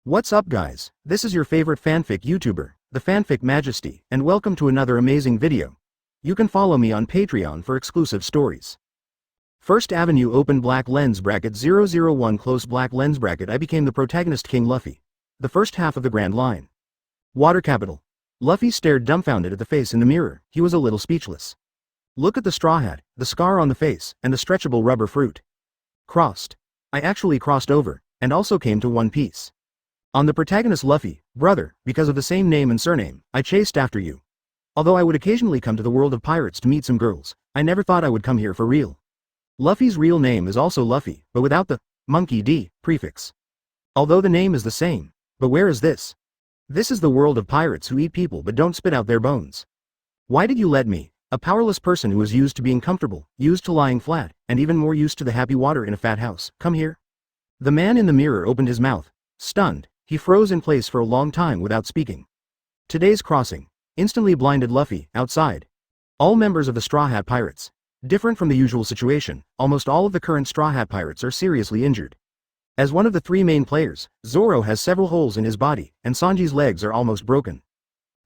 What's up guys, this is your favorite fanfic YouTuber, the Fanfic Majesty, and welcome to another amazing video. You can follow me on Patreon for exclusive stories. First Avenue open black lens bracket 001 close black lens bracket I became the protagonist King Luffy. The first half of the Grand Line. Water Capital. Luffy stared dumbfounded at the face in the mirror, he was a little speechless. Look at the straw hat, the scar on the face, and the stretchable rubber fruit. Crossed. I actually crossed over, and also came to one piece. On the protagonist Luffy, brother, because of the same name and surname, I chased after you. Although I would occasionally come to the world of pirates to meet some girls, I never thought I would come here for real. Luffy's real name is also Luffy, but without the monkey D prefix. Although the name is the same, but where is this? This is the world of pirates who eat people but don't spit out their bones. Why did you let me, a powerless person who was used to being comfortable, used to lying flat, and even more used to the happy water in a fat house, come here? The man in the mirror opened his mouth, stunned. He froze in place for a long time without speaking. Today's crossing instantly blinded Luffy outside. All members of the Straw Hat Pirates. Different from the usual situation, almost all of the current Straw Hat Pirates are seriously injured. As one of the three main players, Zoro has several holes in his body, and Sanji's legs are almost broken.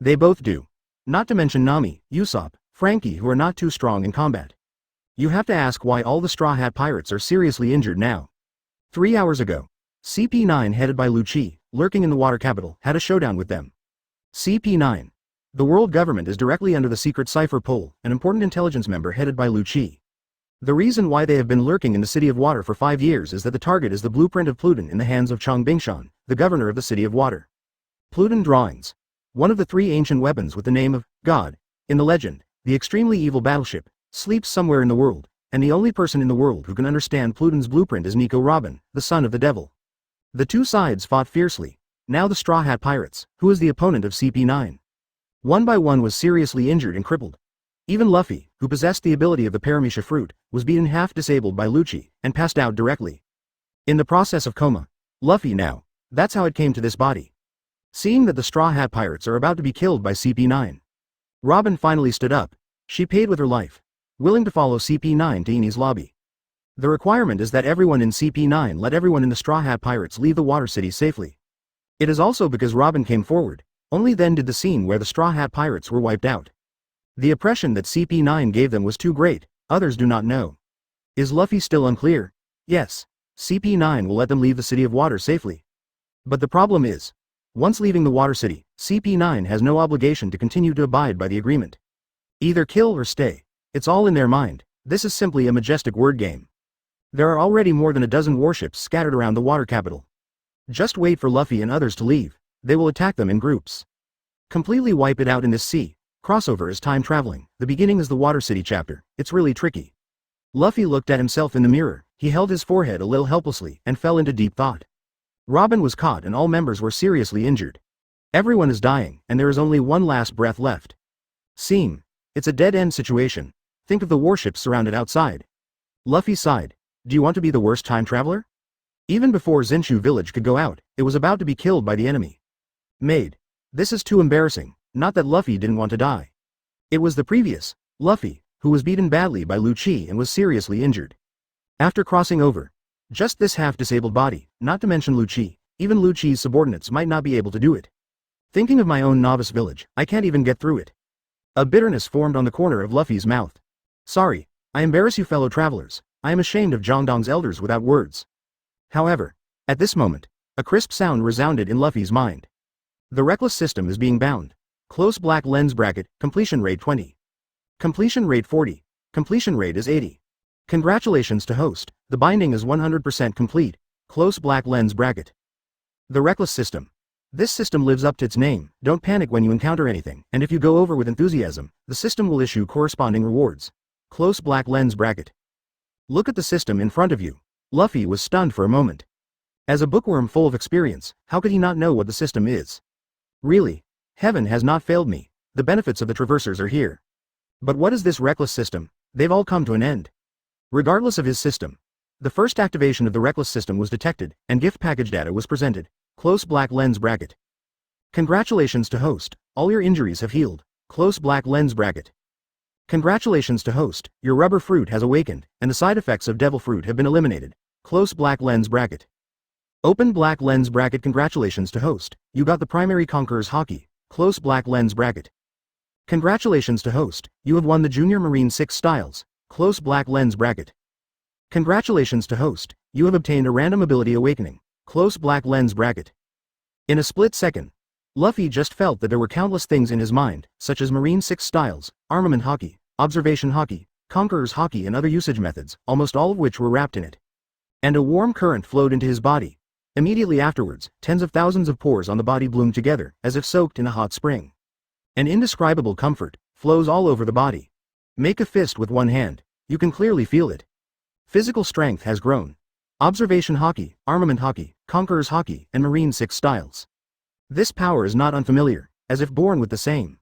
They both do. Not to mention Nami, Usopp, Frankie who are not too strong in combat. You have to ask why all the Straw Hat Pirates are seriously injured now. 3 hours ago, CP9 headed by Lucci, lurking in the water capital, had a showdown with them. CP9. The world government is directly under the secret cipher pole, an important intelligence member headed by Lucci. The reason why they have been lurking in the City of Water for 5 years is that the target is the blueprint of Pluton in the hands of Chongbingshan, the governor of the City of Water. Pluton drawings. One of the three ancient weapons with the name of God, in the legend, the extremely evil battleship, sleeps somewhere in the world, and the only person in the world who can understand Pluton's blueprint is Nico Robin, the son of the devil. The two sides fought fiercely. Now the Straw Hat Pirates, who is the opponent of CP9. One by one was seriously injured and crippled. Even Luffy, who possessed the ability of the Paramecia fruit, was beaten half disabled by Lucci, and passed out directly. In the process of coma. Luffy now. That's how it came to this body. Seeing that the Straw Hat Pirates are about to be killed by CP9. Robin finally stood up. She paid with her life. Willing to follow CP9 to Enies' lobby. The requirement is that everyone in CP9 let everyone in the Straw Hat Pirates leave the Water City safely. It is also because Robin came forward, only then did the scene where the Straw Hat Pirates were wiped out. The oppression that CP9 gave them was too great, others do not know. Is Luffy still unclear? Yes, CP9 will let them leave the City of Water safely. But the problem is, once leaving the Water City, CP9 has no obligation to continue to abide by the agreement. Either kill or stay. It's all in their mind. This is simply a majestic word game. There are already more than a dozen warships scattered around the water capital. Just wait for Luffy and others to leave, they will attack them in groups. Completely wipe it out in this sea. Crossover is time traveling, the beginning is the Water City chapter, it's really tricky. Luffy looked at himself in the mirror, he held his forehead a little helplessly and fell into deep thought. Robin was caught and all members were seriously injured. Everyone is dying, and there is only one last breath left. Seem. It's a dead-end situation. Think of the warships surrounded outside. Luffy sighed. Do you want to be the worst time traveler? Even before Zinshu village could go out, it was about to be killed by the enemy. Made. This is too embarrassing, not that Luffy didn't want to die. It was the previous, Luffy, who was beaten badly by Lucci and was seriously injured. After crossing over, just this half-disabled body, not to mention Lucci, even Lucci's subordinates might not be able to do it. Thinking of my own Novice Village, I can't even get through it. A bitterness formed on the corner of Luffy's mouth. Sorry, I embarrass you fellow travelers. I am ashamed of Zhongdong's elders without words. However, at this moment, a crisp sound resounded in Luffy's mind. The reckless system is being bound. Close black lens bracket, completion rate 20. Completion rate 40. Completion rate is 80. Congratulations to host, the binding is 100% complete. Close black lens bracket. The reckless system. This system lives up to its name, don't panic when you encounter anything, and if you go over with enthusiasm, the system will issue corresponding rewards. Close black lens bracket. Look at the system in front of you. Luffy was stunned for a moment. As a bookworm full of experience, how could he not know what the system is? Really? Heaven has not failed me. The benefits of the traversers are here. But what is this reckless system? They've all come to an end. Regardless of his system. The first activation of the reckless system was detected, and gift package data was presented. Close black lens bracket. Congratulations to host, all your injuries have healed. Close black lens bracket. Congratulations to host, your rubber fruit has awakened, and the side effects of devil fruit have been eliminated. Close black lens bracket. Open black lens bracket. Congratulations to host, you got the primary Conqueror's Haki, close black lens bracket. Congratulations to host, you have won the Junior Marine 6 Styles, close black lens bracket. Congratulations to host, you have obtained a random ability awakening, close black lens bracket. In a split second, Luffy just felt that there were countless things in his mind, such as Marine 6 Styles, Armament Haki, Observation Haki, Conqueror's Haki and other usage methods, almost all of which were wrapped in it. And a warm current flowed into his body. Immediately afterwards, tens of thousands of pores on the body bloomed together, as if soaked in a hot spring. An indescribable comfort flows all over the body. Make a fist with one hand, you can clearly feel it. Physical strength has grown. Observation Haki, Armament Haki, Conqueror's Haki, and Marine 6 Styles. This power is not unfamiliar, as if born with the same.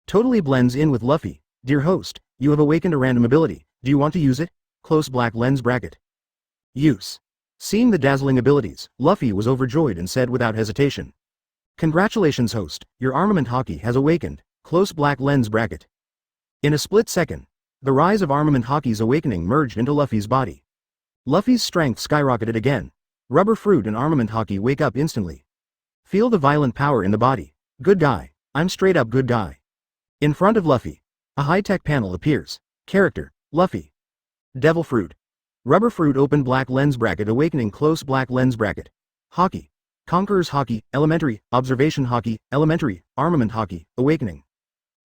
Totally blends in with Luffy. Dear host, you have awakened a random ability, do you want to use it? Close black lens bracket. Use. Seeing the dazzling abilities, Luffy was overjoyed and said without hesitation. Congratulations host, your Armament Haki has awakened, close black lens bracket. In a split second, the rise of Armament Haki's awakening merged into Luffy's body. Luffy's strength skyrocketed again. Rubber Fruit and Armament Haki wake up instantly. Feel the violent power in the body. Good guy, I'm straight up good guy. In front of Luffy, a high-tech panel appears. Character, Luffy. Devil Fruit. Rubber Fruit open black lens bracket awakening close black lens bracket. Haki. Conqueror's Haki, Elementary, Observation Haki, Elementary, Armament Haki, Awakening.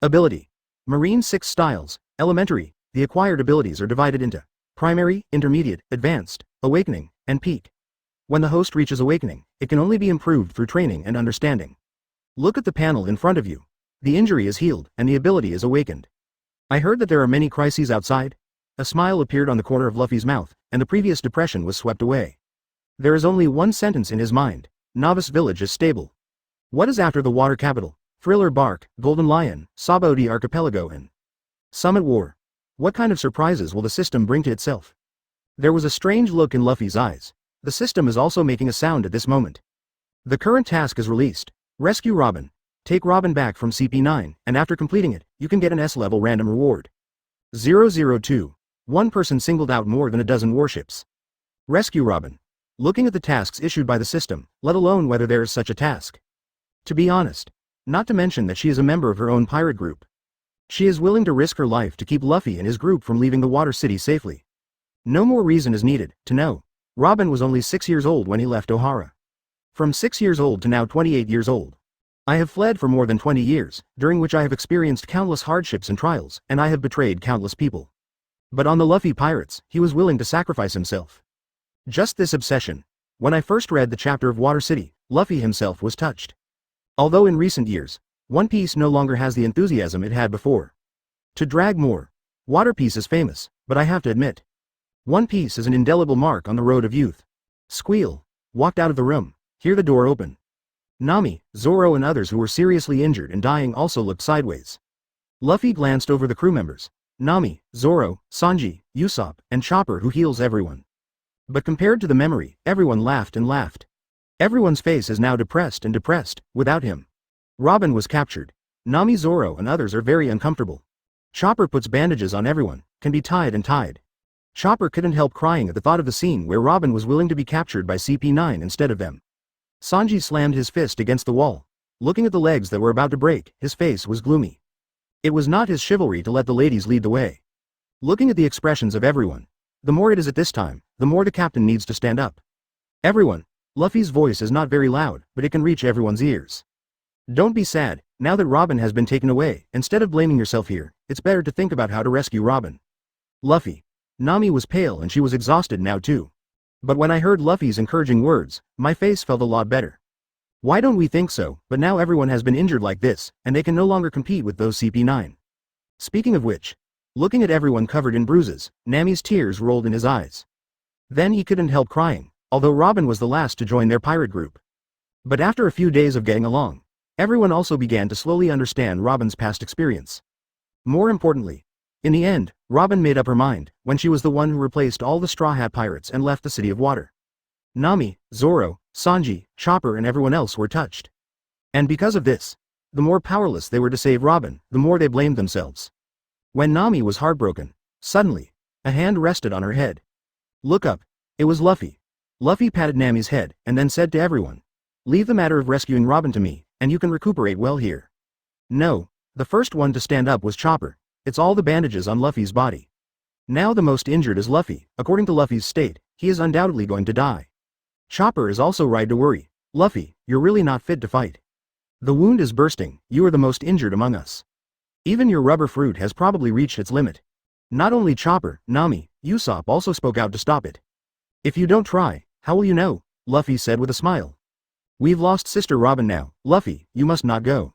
Ability. Marine 6 Styles, Elementary, the acquired abilities are divided into Primary, Intermediate, Advanced, Awakening, and Peak. When the host reaches Awakening, it can only be improved through training and understanding. Look at the panel in front of you. The injury is healed, and the ability is awakened. I heard that there are many crises outside. A smile appeared on the corner of Luffy's mouth, and the previous depression was swept away. There is only one sentence in his mind. Novice Village is stable. What is after the water capital? Thriller Bark, Golden Lion, Sabaody Archipelago and Summit War. What kind of surprises will the system bring to itself? There was a strange look in Luffy's eyes. The system is also making a sound at this moment. The current task is released. Rescue Robin. Take Robin back from CP9, and after completing it, you can get an S-level random reward. 002. One person singled out more than a dozen warships. Rescue Robin. Looking at the tasks issued by the system, let alone whether there is such a task. To be honest. Not to mention that she is a member of her own pirate group. She is willing to risk her life to keep Luffy and his group from leaving the Water City safely. No more reason is needed to know. Robin was only 6 years old when he left Ohara. From 6 years old to now 28 years old. I have fled for more than 20 years, during which I have experienced countless hardships and trials, and I have betrayed countless people. But on the Luffy Pirates, he was willing to sacrifice himself. Just this obsession. When I first read the chapter of Water City, Luffy himself was touched. Although in recent years, One Piece no longer has the enthusiasm it had before. To drag more. Water Piece is famous, but I have to admit. One Piece is an indelible mark on the road of youth. Squeal. Walked out of the room. Hear the door open. Nami, Zoro and others who were seriously injured and dying also looked sideways. Luffy glanced over the crew members. Nami, Zoro, Sanji, Usopp, and Chopper who heals everyone. But compared to the memory, everyone laughed and laughed. Everyone's face is now depressed and depressed, without him. Robin was captured. Nami, Zoro and others are very uncomfortable. Chopper puts bandages on everyone, can be tied and tied. Chopper couldn't help crying at the thought of the scene where Robin was willing to be captured by CP9 instead of them. Sanji slammed his fist against the wall. Looking at the legs that were about to break, his face was gloomy. It was not his chivalry to let the ladies lead the way. Looking at the expressions of everyone, the more it is at this time, the more the captain needs to stand up. Everyone. Luffy's voice is not very loud, but it can reach everyone's ears. Don't be sad, now that Robin has been taken away, instead of blaming yourself here, it's better to think about how to rescue Robin. Luffy. Nami was pale and she was exhausted now too. But when I heard Luffy's encouraging words, my face felt a lot better. Why don't we think so, but now everyone has been injured like this, and they can no longer compete with those CP9. Speaking of which, looking at everyone covered in bruises, Nami's tears rolled in his eyes. Then he couldn't help crying, although Robin was the last to join their pirate group. But after a few days of getting along, everyone also began to slowly understand Robin's past experience. More importantly, in the end, Robin made up her mind, when she was the one who replaced all the Straw Hat Pirates and left the City of Water. Nami, Zoro, Sanji, Chopper and everyone else were touched. And because of this, the more powerless they were to save Robin, the more they blamed themselves. When Nami was heartbroken, suddenly, a hand rested on her head. Look up. It was Luffy. Luffy patted Nami's head, and then said to everyone. Leave the matter of rescuing Robin to me, and you can recuperate well here. No. The first one to stand up was Chopper. It's all the bandages on Luffy's body. Now the most injured is Luffy. According to Luffy's state, he is undoubtedly going to die. Chopper is also right to worry. Luffy, you're really not fit to fight. The wound is bursting, you are the most injured among us. Even your rubber fruit has probably reached its limit. Not only Chopper, Nami, Usopp also spoke out to stop it. If you don't try, how will you know? Luffy said with a smile. We've lost Sister Robin now, Luffy, you must not go.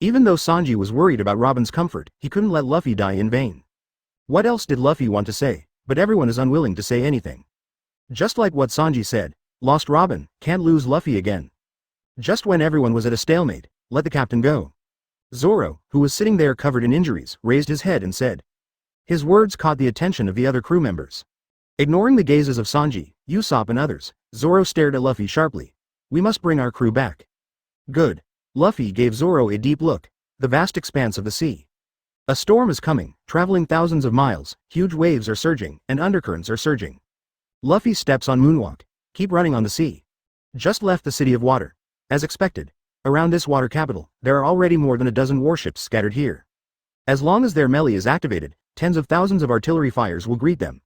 Even though Sanji was worried about Robin's comfort, he couldn't let Luffy die in vain. What else did Luffy want to say? But everyone is unwilling to say anything. Just like what Sanji said, lost Robin, can't lose Luffy again. Just when everyone was at a stalemate, let the captain go. Zoro, who was sitting there covered in injuries, raised his head and said. His words caught the attention of the other crew members. Ignoring the gazes of Sanji, Usopp and others, Zoro stared at Luffy sharply. We must bring our crew back. Good. Luffy gave Zoro a deep look. The vast expanse of the sea. A storm is coming, traveling thousands of miles, huge waves are surging, and undercurrents are surging. Luffy steps on moonwalk. Keep running on the sea. Just left the city of water. As expected. Around this water capital, there are already more than a dozen warships scattered here. As long as their melee is activated, tens of thousands of artillery fires will greet them.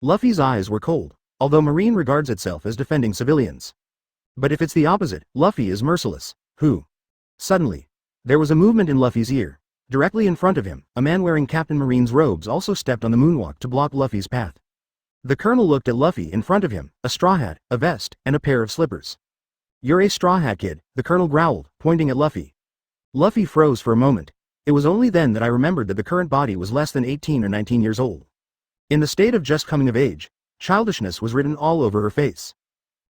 Luffy's eyes were cold, although Marine regards itself as defending civilians. But if it's the opposite, Luffy is merciless. Who? Suddenly, there was a movement in Luffy's ear. Directly in front of him, a man wearing Captain Marine's robes also stepped on the moonwalk to block Luffy's path. The colonel looked at Luffy in front of him, a straw hat, a vest, and a pair of slippers. You're a straw hat kid, the colonel growled, pointing at Luffy. Luffy froze for a moment. It was only then that I remembered that the current body was less than 18 or 19 years old. In the state of just coming of age, childishness was written all over her face.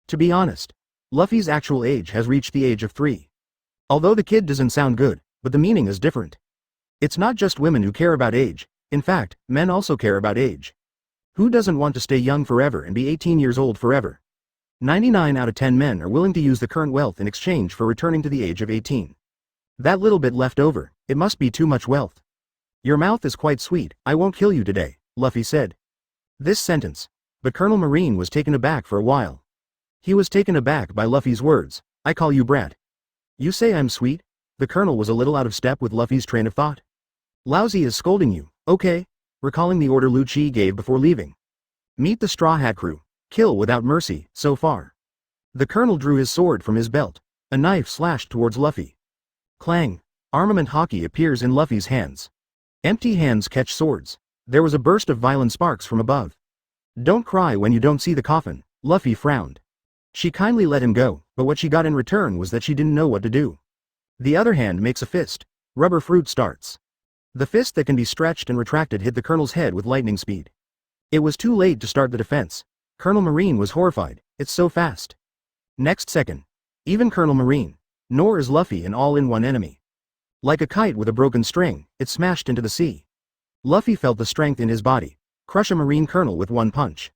To be honest, Luffy's actual age has reached the age of 3. Although the kid doesn't sound good, but the meaning is different. It's not just women who care about age, in fact, men also care about age. Who doesn't want to stay young forever and be 18 years old forever? 99 out of 10 men are willing to use the current wealth in exchange for returning to the age of 18. That little bit left over, it must be too much wealth. Your mouth is quite sweet, I won't kill you today, Luffy said. This sentence. But Colonel Marine was taken aback for a while. He was taken aback by Luffy's words. I call you brat. You say I'm sweet? The colonel was a little out of step with Luffy's train of thought. Lousy is scolding you, okay? Recalling the order Lucci gave before leaving. Meet the Straw Hat crew. Kill without mercy, so far. The colonel drew his sword from his belt. A knife slashed towards Luffy. Clang. Armament Haki appears in Luffy's hands. Empty hands catch swords. There was a burst of violent sparks from above. Don't cry when you don't see the coffin, Luffy frowned. She kindly let him go, but what she got in return was that she didn't know what to do. The other hand makes a fist. Rubber fruit starts. The fist that can be stretched and retracted hit the colonel's head with lightning speed. It was too late to start the defense. Colonel Marine was horrified. It's so fast. Next second. Even Colonel Marine. Nor is Luffy an all-in-one enemy. Like a kite with a broken string, it smashed into the sea. Luffy felt the strength in his body. Crush a Marine colonel with one punch.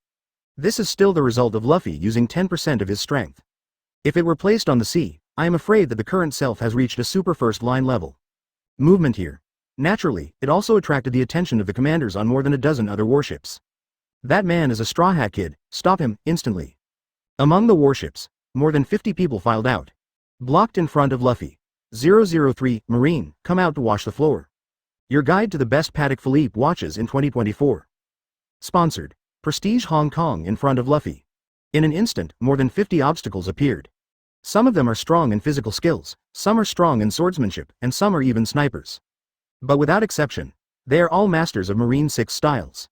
This is still the result of Luffy using 10% of his strength. If it were placed on the sea, I am afraid that the current self has reached a super first line level. Movement here. Naturally, it also attracted the attention of the commanders on more than a dozen other warships. That man is a Straw Hat Kid, stop him, instantly. Among the warships, more than 50 people filed out. Blocked in front of Luffy. 003, Marine, come out to wash the floor. Your guide to the best Patek Philippe watches in 2024. Sponsored. Prestige Hong Kong in front of Luffy. In an instant, more than 50 obstacles appeared. Some of them are strong in physical skills, some are strong in swordsmanship, and some are even snipers. But without exception, they are all masters of Marine 6 styles.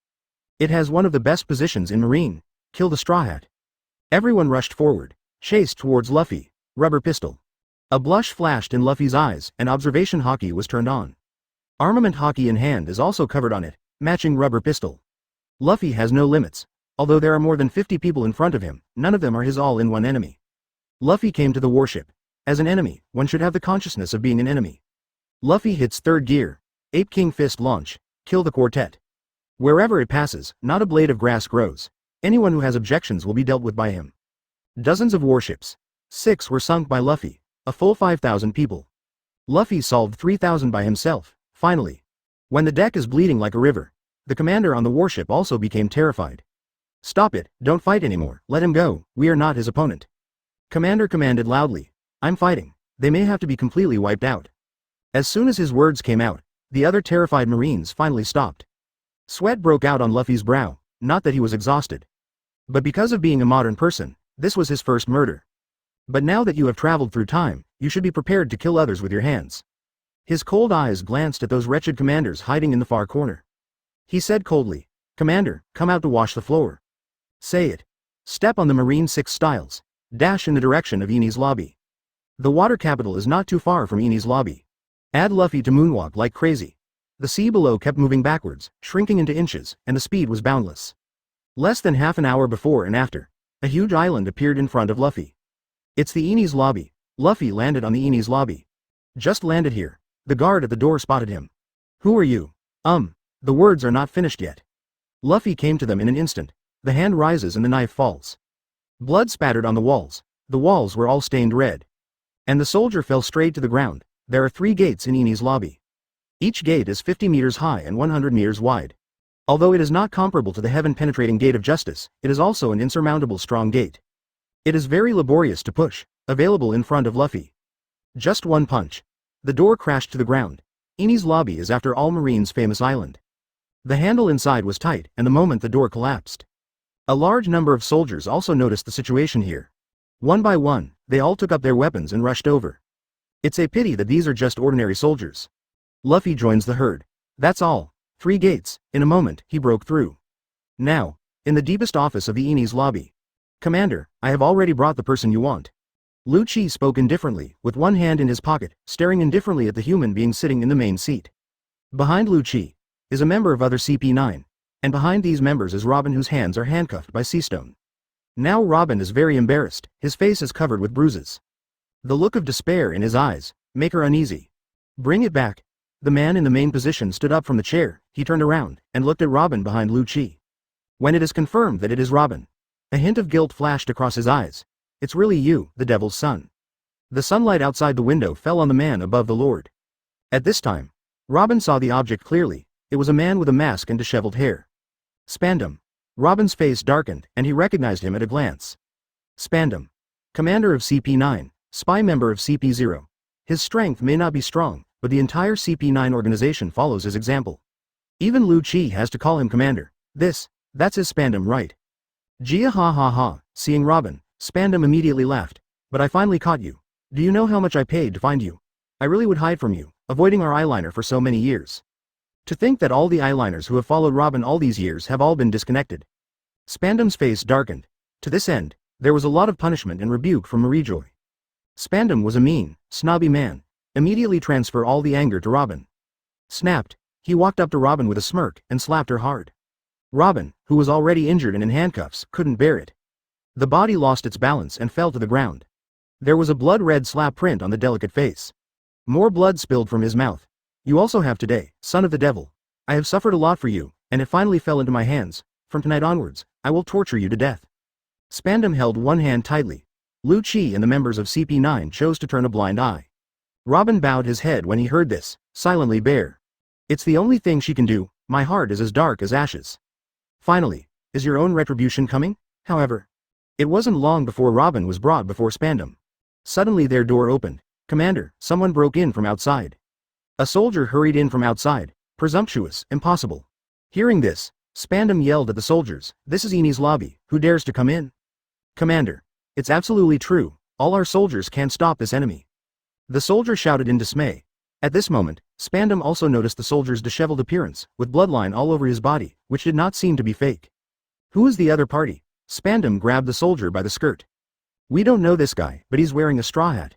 It has one of the best positions in Marine. Kill the Straw Hat. Everyone rushed forward, chased towards Luffy. Rubber pistol. A blush flashed in Luffy's eyes, and observation Haki was turned on. Armament Haki in hand is also covered on it, matching rubber pistol. Luffy has no limits. Although there are more than 50 people in front of him, none of them are his all-in-one enemy. Luffy came to the warship. As an enemy, one should have the consciousness of being an enemy. Luffy hits third gear. Ape King Fist launch. Kill the quartet. Wherever it passes, not a blade of grass grows. Anyone who has objections will be dealt with by him. Dozens of warships. 6 were sunk by Luffy. A full 5,000 people. Luffy solved 3,000 by himself, finally. When the deck is bleeding like a river, the commander on the warship also became terrified. Stop it, don't fight anymore, let him go, we are not his opponent. Commander commanded loudly. I'm fighting. They may have to be completely wiped out. As soon as his words came out, the other terrified Marines finally stopped. Sweat broke out on Luffy's brow, not that he was exhausted. But because of being a modern person, this was his first murder. But now that you have traveled through time, you should be prepared to kill others with your hands. His cold eyes glanced at those wretched commanders hiding in the far corner. He said coldly, Commander, come out to wash the floor. Say it. Step on the Marine 6 styles. Dash in the direction of Enies lobby. The water capital is not too far from Enies lobby. Add Luffy to moonwalk like crazy. The sea below kept moving backwards, shrinking into inches, and the speed was boundless. Less than half an hour before and after, a huge island appeared in front of Luffy. It's the Enies lobby. Luffy landed on the Enies lobby. Just landed here. The guard at the door spotted him. Who are you? The words are not finished yet. Luffy came to them in an instant. The hand rises and the knife falls. Blood spattered on the walls. The walls were all stained red. And the soldier fell straight to the ground. There are 3 gates in Enies lobby. Each gate is 50 meters high and 100 meters wide. Although it is not comparable to the heaven-penetrating gate of justice, it is also an insurmountable strong gate. It is very laborious to push, available in front of Luffy. Just one punch. The door crashed to the ground. Enies lobby is after all Marines' famous island. The handle inside was tight, and the moment the door collapsed. A large number of soldiers also noticed the situation here. One by one, they all took up their weapons and rushed over. It's a pity that these are just ordinary soldiers. Luffy joins the herd. That's all. 3 gates. In a moment, he broke through. Now, in the deepest office of the Enies lobby. Commander, I have already brought the person you want. Lucci spoke indifferently, with one hand in his pocket, staring indifferently at the human being sitting in the main seat. Behind Lucci is a member of other CP9, and behind these members is Robin, whose hands are handcuffed by Seastone. Now Robin is very embarrassed, his face is covered with bruises. The look of despair in his eyes make her uneasy. Bring it back. The man in the main position stood up from the chair, he turned around, and looked at Robin behind Lucci. When it is confirmed that it is Robin, a hint of guilt flashed across his eyes. It's really you, the devil's son. The sunlight outside the window fell on the man above the Lord. At this time, Robin saw the object clearly. It was a man with a mask and disheveled hair. Spandam. Robin's face darkened, and he recognized him at a glance. Spandam. Commander of CP9, spy member of CP0. His strength may not be strong, but the entire CP9 organization follows his example. Even Lucci has to call him commander. That's his Spandam, right? Gia ha ha ha. Seeing Robin, Spandam immediately laughed. But I finally caught you. Do you know how much I paid to find you? I really would hide from you, avoiding our eyeliner for so many years. To think that all the eyeliners who have followed Robin all these years have all been disconnected. Spandam's face darkened. To this end, there was a lot of punishment and rebuke from Marijoy. Spandam was a mean, snobby man. Immediately transfer all the anger to Robin. Snapped. He walked up to Robin with a smirk and slapped her hard. Robin, who was already injured and in handcuffs, couldn't bear it. The body lost its balance and fell to the ground. There was a blood-red slap print on the delicate face. More blood spilled from his mouth. You also have today, son of the devil. I have suffered a lot for you, and it finally fell into my hands. From tonight onwards, I will torture you to death. Spandam held one hand tightly. Lucci and the members of CP9 chose to turn a blind eye. Robin bowed his head when he heard this, silently bare. It's the only thing she can do. My heart is as dark as ashes. Finally, is your own retribution coming? However, it wasn't long before Robin was brought before Spandam. Suddenly their door opened. Commander, someone broke in from outside. A soldier hurried in from outside. Presumptuous, impossible. Hearing this, Spandam yelled at the soldiers, this is Enies lobby, who dares to come in? Commander, it's absolutely true, all our soldiers can't stop this enemy. The soldier shouted in dismay. At this moment, Spandam also noticed the soldier's disheveled appearance, with bloodline all over his body, which did not seem to be fake. Who is the other party? Spandam grabbed the soldier by the skirt. We don't know this guy, but he's wearing a straw hat.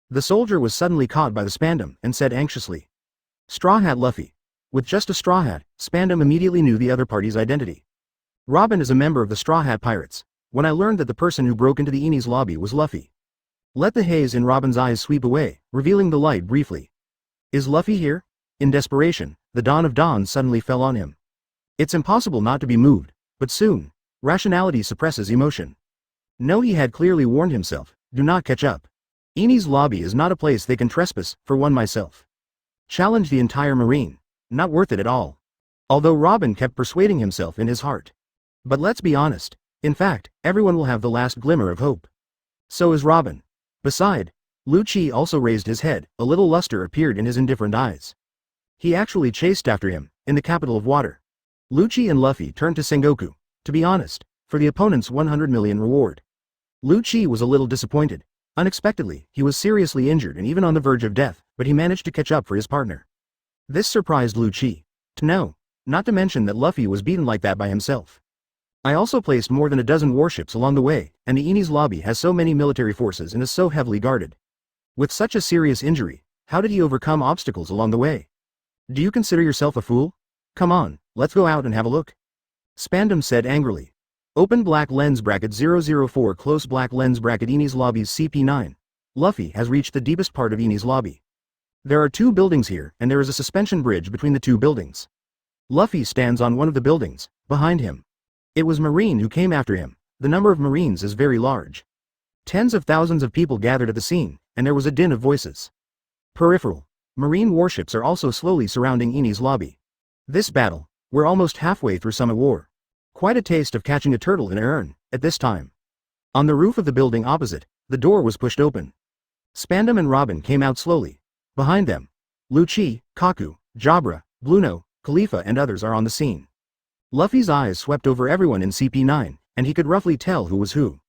The soldier was suddenly caught by the Spandam and said anxiously. Straw hat Luffy. With just a straw hat, Spandam immediately knew the other party's identity. Robin is a member of the Straw Hat Pirates. When I learned that the person who broke into the Enies lobby was Luffy. Let the haze in Robin's eyes sweep away, revealing the light briefly. Is Luffy here? In desperation, the dawn of dawn suddenly fell on him. It's impossible not to be moved, but soon, rationality suppresses emotion. No, he had clearly warned himself, do not catch up. Enies lobby is not a place they can trespass, for one myself. Challenge the entire marine, not worth it at all. Although Robin kept persuading himself in his heart. But let's be honest. In fact, everyone will have the last glimmer of hope. So is Robin. Beside, Lucci also raised his head, a little luster appeared in his indifferent eyes. He actually chased after him, in the capital of water. Lucci and Luffy turned to Sengoku, to be honest, for the opponent's 100 million reward. Lucci was a little disappointed. Unexpectedly, he was seriously injured and even on the verge of death, but he managed to catch up for his partner. This surprised Lucci. To know, not to mention that Luffy was beaten like that by himself. I also placed more than a dozen warships along the way, and the Enies lobby has so many military forces and is so heavily guarded. With such a serious injury, how did he overcome obstacles along the way? Do you consider yourself a fool? Come on, let's go out and have a look. Spandam said angrily. Open black lens bracket 004 close black lens bracket Enies lobbies CP9. Luffy has reached the deepest part of Enies lobby. There are two buildings here and there is a suspension bridge between the two buildings. Luffy stands on one of the buildings, behind him. It was Marine who came after him. The number of Marines is very large. Tens of thousands of people gathered at the scene, and there was a din of voices. Peripheral. Marine warships are also slowly surrounding Enies lobby. This battle, we're almost halfway through Summit War. Quite a taste of catching a turtle in an urn, at this time. On the roof of the building opposite, the door was pushed open. Spandam and Robin came out slowly. Behind them, Lucci, Kaku, Jabra, Bluno, Khalifa and others are on the scene. Luffy's eyes swept over everyone in CP9, and he could roughly tell who was who.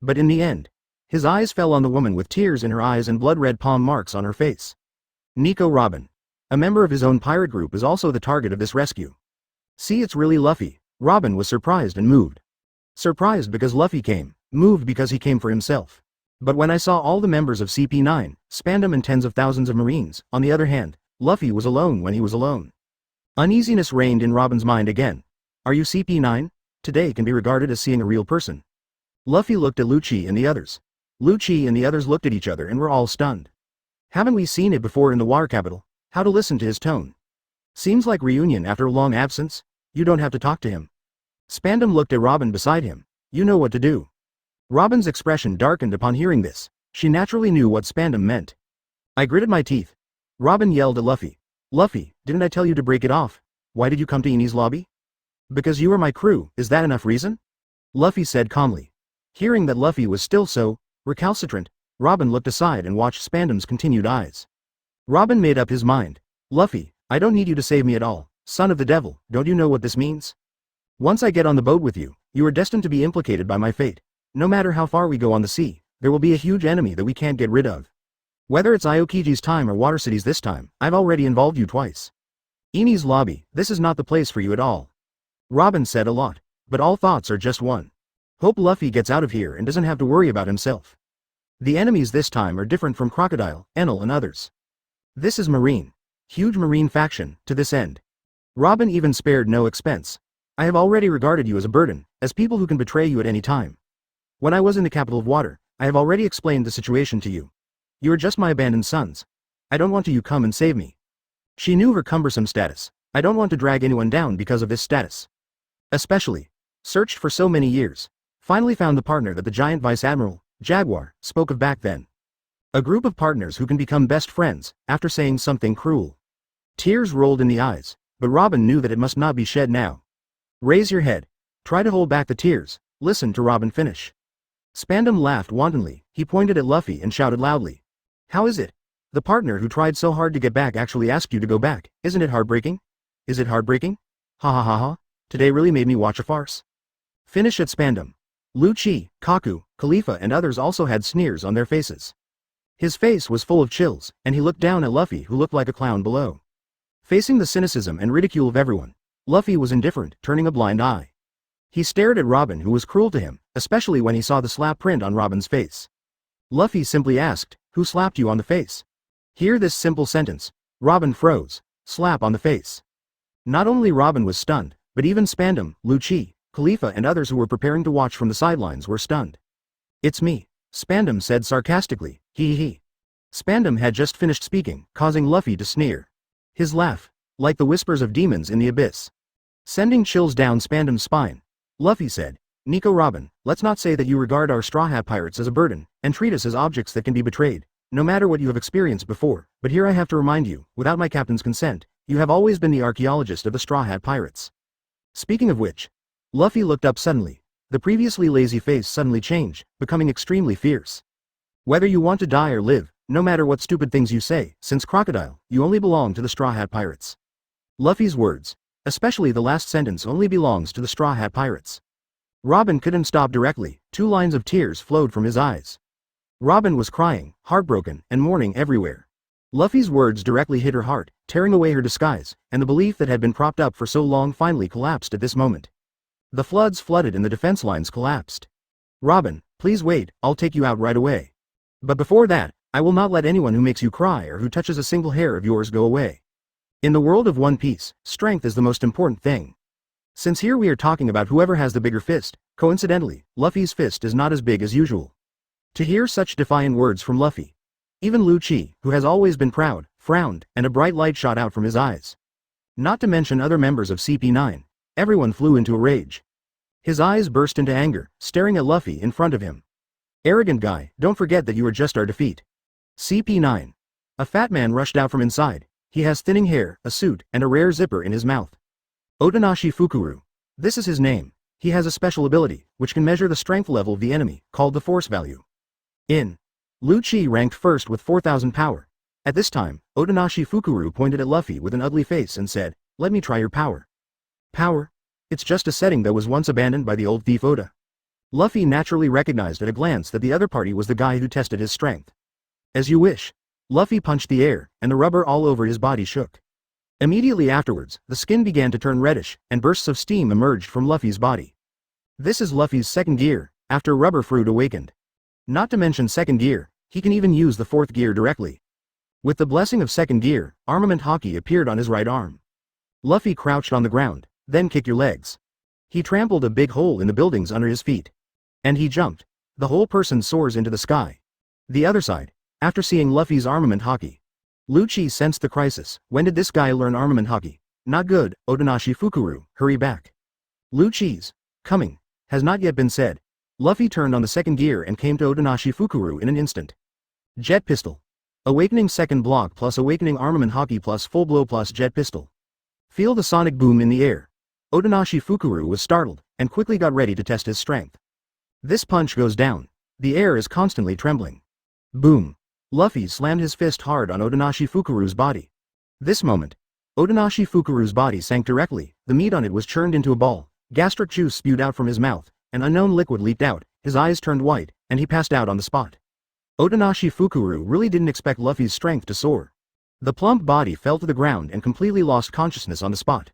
But in the end, his eyes fell on the woman with tears in her eyes and blood-red palm marks on her face. Nico Robin. A member of his own pirate group is also the target of this rescue. See, it's really Luffy. Robin was surprised and moved. Surprised because Luffy came, moved because he came for himself. But when I saw all the members of CP9, Spandam and tens of thousands of Marines, on the other hand, Luffy was alone when he was alone. Uneasiness reigned in Robin's mind again. Are you CP9? Today can be regarded as seeing a real person. Luffy looked at Lucci and the others. Lucci and the others looked at each other and were all stunned. Haven't we seen it before in the water capital? How to listen to his tone. Seems like reunion after a long absence. You don't have to talk to him. Spandam looked at Robin beside him. You know what to do. Robin's expression darkened upon hearing this. She naturally knew what Spandam meant. I gritted my teeth. Robin yelled at Luffy. Luffy, didn't I tell you to break it off? Why did you come to Enies lobby? Because you are my crew, is that enough reason? Luffy said calmly. Hearing that Luffy was still so recalcitrant, Robin looked aside and watched Spandam's continued eyes. Robin made up his mind. Luffy, I don't need you to save me at all, son of the devil, don't you know what this means? Once I get on the boat with you, you are destined to be implicated by my fate. No matter how far we go on the sea, there will be a huge enemy that we can't get rid of. Whether it's Aokiji's time or Water City's this time, I've already involved you twice. Enies lobby, this is not the place for you at all. Robin said a lot, but all thoughts are just one. Hope Luffy gets out of here and doesn't have to worry about himself. The enemies this time are different from Crocodile, Enel and others. This is Marine. Huge Marine faction, to this end. Robin even spared no expense. I have already regarded you as a burden, as people who can betray you at any time. When I was in the capital of water, I have already explained the situation to you. You are just my abandoned sons. I don't want you to come and save me. She knew her cumbersome status. I don't want to drag anyone down because of this status. Especially. Searched for so many years. Finally found the partner that the giant Vice Admiral, Jaguar, spoke of back then. A group of partners who can become best friends, after saying something cruel. Tears rolled in the eyes, but Robin knew that it must not be shed now. Raise your head. Try to hold back the tears. Listen to Robin finish. Spandam laughed wantonly. He pointed at Luffy and shouted loudly. How is it? The partner who tried so hard to get back actually asked you to go back. Isn't it heartbreaking? Is it heartbreaking? Ha ha ha ha. Today really made me watch a farce. Finish at Spandam. Lucci, Kaku, Khalifa and others also had sneers on their faces. His face was full of chills, and he looked down at Luffy who looked like a clown below. Facing the cynicism and ridicule of everyone, Luffy was indifferent, turning a blind eye. He stared at Robin who was cruel to him, especially when he saw the slap print on Robin's face. Luffy simply asked, who slapped you on the face? Hear this simple sentence. Robin froze. Slap on the face. Not only Robin was stunned, but even Spandam, Lucci, Khalifa and others who were preparing to watch from the sidelines were stunned. It's me, Spandam said sarcastically, he. Spandam had just finished speaking, causing Luffy to sneer. His laugh, like the whispers of demons in the abyss. Sending chills down Spandam's spine. Luffy said, Nico Robin, let's not say that you regard our Straw Hat Pirates as a burden, and treat us as objects that can be betrayed, no matter what you have experienced before, but here I have to remind you, without my captain's consent, you have always been the archaeologist of the Straw Hat Pirates. Speaking of which, Luffy looked up suddenly. The previously lazy face suddenly changed, becoming extremely fierce. Whether you want to die or live, no matter what stupid things you say, since Crocodile, you only belong to the Straw Hat Pirates. Luffy's words, especially the last sentence, only belongs to the Straw Hat Pirates. Robin couldn't stop directly, 2 lines of tears flowed from his eyes. Robin was crying, heartbroken, and mourning everywhere. Luffy's words directly hit her heart, tearing away her disguise, and the belief that had been propped up for so long finally collapsed at this moment. The floods flooded and the defense lines collapsed. Robin, please wait, I'll take you out right away. But before that, I will not let anyone who makes you cry or who touches a single hair of yours go away. In the world of One Piece, strength is the most important thing. Since here we are talking about whoever has the bigger fist, coincidentally, Luffy's fist is not as big as usual. To hear such defiant words from Luffy, even Lucci, who has always been proud, frowned, and a bright light shot out from his eyes. Not to mention other members of CP9, everyone flew into a rage. His eyes burst into anger, staring at Luffy in front of him. Arrogant guy, don't forget that you are just our defeat. CP9. A fat man rushed out from inside. He has thinning hair, a suit, and a rare zipper in his mouth. Otonashi Fukuru. This is his name. He has a special ability, which can measure the strength level of the enemy, called the force value. Lucci ranked first with 4,000 power. At this time, Otonashi Fukuru pointed at Luffy with an ugly face and said, "Let me try your power." Power? It's just a setting that was once abandoned by the old thief Oda. Luffy naturally recognized at a glance that the other party was the guy who tested his strength. As you wish. Luffy punched the air, and the rubber all over his body shook. Immediately afterwards, the skin began to turn reddish, and bursts of steam emerged from Luffy's body. This is Luffy's second gear, after rubber fruit awakened. Not to mention second gear, he can even use the fourth gear directly. With the blessing of second gear, Armament Haki appeared on his right arm. Luffy crouched on the ground, then kick your legs. He trampled a big hole in the buildings under his feet. And he jumped. The whole person soars into the sky. The other side, after seeing Luffy's Armament Haki. Lucci sensed the crisis. When did this guy learn Armament Haki? Not good, Otonashi Fukuru, hurry back. Lucci's coming has not yet been said. Luffy turned on the second gear and came to Otonashi Fukuru in an instant. Jet pistol. Awakening second block plus awakening Armament Haki plus full blow plus jet pistol. Feel the sonic boom in the air. Otonashi Fukuru was startled, and quickly got ready to test his strength. This punch goes down. The air is constantly trembling. Boom. Luffy slammed his fist hard on Otonashi Fukuru's body. This moment, Otonashi Fukuru's body sank directly, the meat on it was churned into a ball, gastric juice spewed out from his mouth, an unknown liquid leaked out, his eyes turned white, and he passed out on the spot. Otonashi Fukuru really didn't expect Luffy's strength to soar. The plump body fell to the ground and completely lost consciousness on the spot.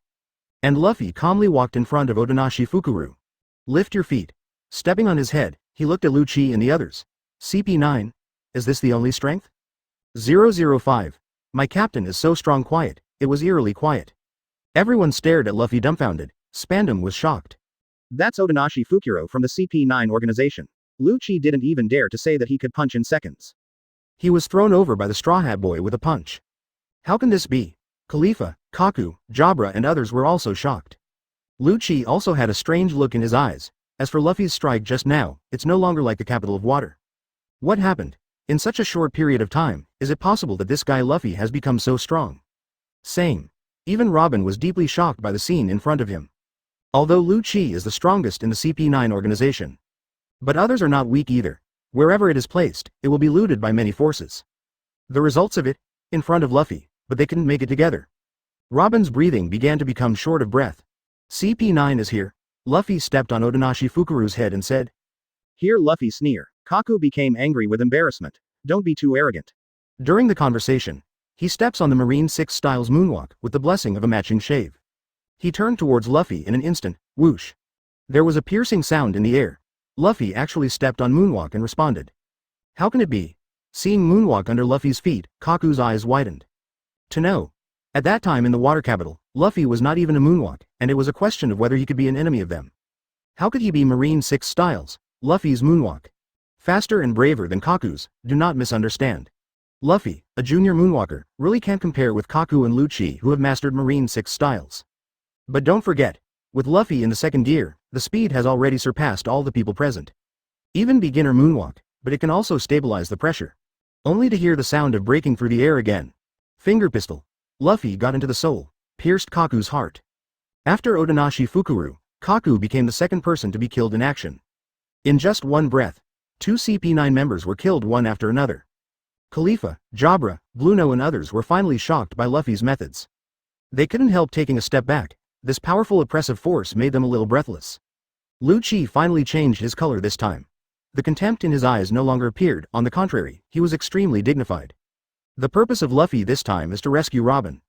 And Luffy calmly walked in front of Otonashi Fukuru. Lift your feet. Stepping on his head, he looked at Lucci and the others. CP9? Is this the only strength? 005. My captain is so strong quiet, it was eerily quiet. Everyone stared at Luffy dumbfounded. Spandam was shocked. That's Otonashi Fukuro from the CP9 organization. Lucci didn't even dare to say that he could punch in seconds. He was thrown over by the Straw Hat Boy with a punch. How can this be? Khalifa, Kaku, Jabra and others were also shocked. Lucci also had a strange look in his eyes. As for Luffy's strike just now, it's no longer like the capital of water. What happened? In such a short period of time, is it possible that this guy Luffy has become so strong? Same. Even Robin was deeply shocked by the scene in front of him. Although Lucci is the strongest in the CP9 organization. But others are not weak either. Wherever it is placed, it will be looted by many forces. The results of it? In front of Luffy, but they couldn't make it together. Robin's breathing began to become short of breath. CP9 is here. Luffy stepped on Otonashi Fukuru's head and said. Hear Luffy sneer. Kaku became angry with embarrassment. Don't be too arrogant. During the conversation, he steps on the Marine 6 Styles moonwalk with the blessing of a matching shave. He turned towards Luffy in an instant, whoosh. There was a piercing sound in the air. Luffy actually stepped on moonwalk and responded. How can it be? Seeing moonwalk under Luffy's feet, Kaku's eyes widened. To know. At that time in the water capital, Luffy was not even a moonwalk, and it was a question of whether he could be an enemy of them. How could he be Marine 6 Styles, Luffy's moonwalk? Faster and braver than Kaku's, do not misunderstand. Luffy, a junior moonwalker, really can't compare with Kaku and Lucci who have mastered Marine 6 Styles. But don't forget, with Luffy in the second gear, the speed has already surpassed all the people present. Even beginner moonwalk, but it can also stabilize the pressure. Only to hear the sound of breaking through the air again. Finger pistol. Luffy got into the soul, pierced Kaku's heart. After Otonashi Fukuru, Kaku became the second person to be killed in action. In just one breath, 2 CP9 members were killed one after another. Khalifa, Jabra, Bluno and others were finally shocked by Luffy's methods. They couldn't help taking a step back. This powerful oppressive force made them a little breathless. Lucci finally changed his color this time. The contempt in his eyes no longer appeared, on the contrary, he was extremely dignified. The purpose of Luffy this time is to rescue Robin.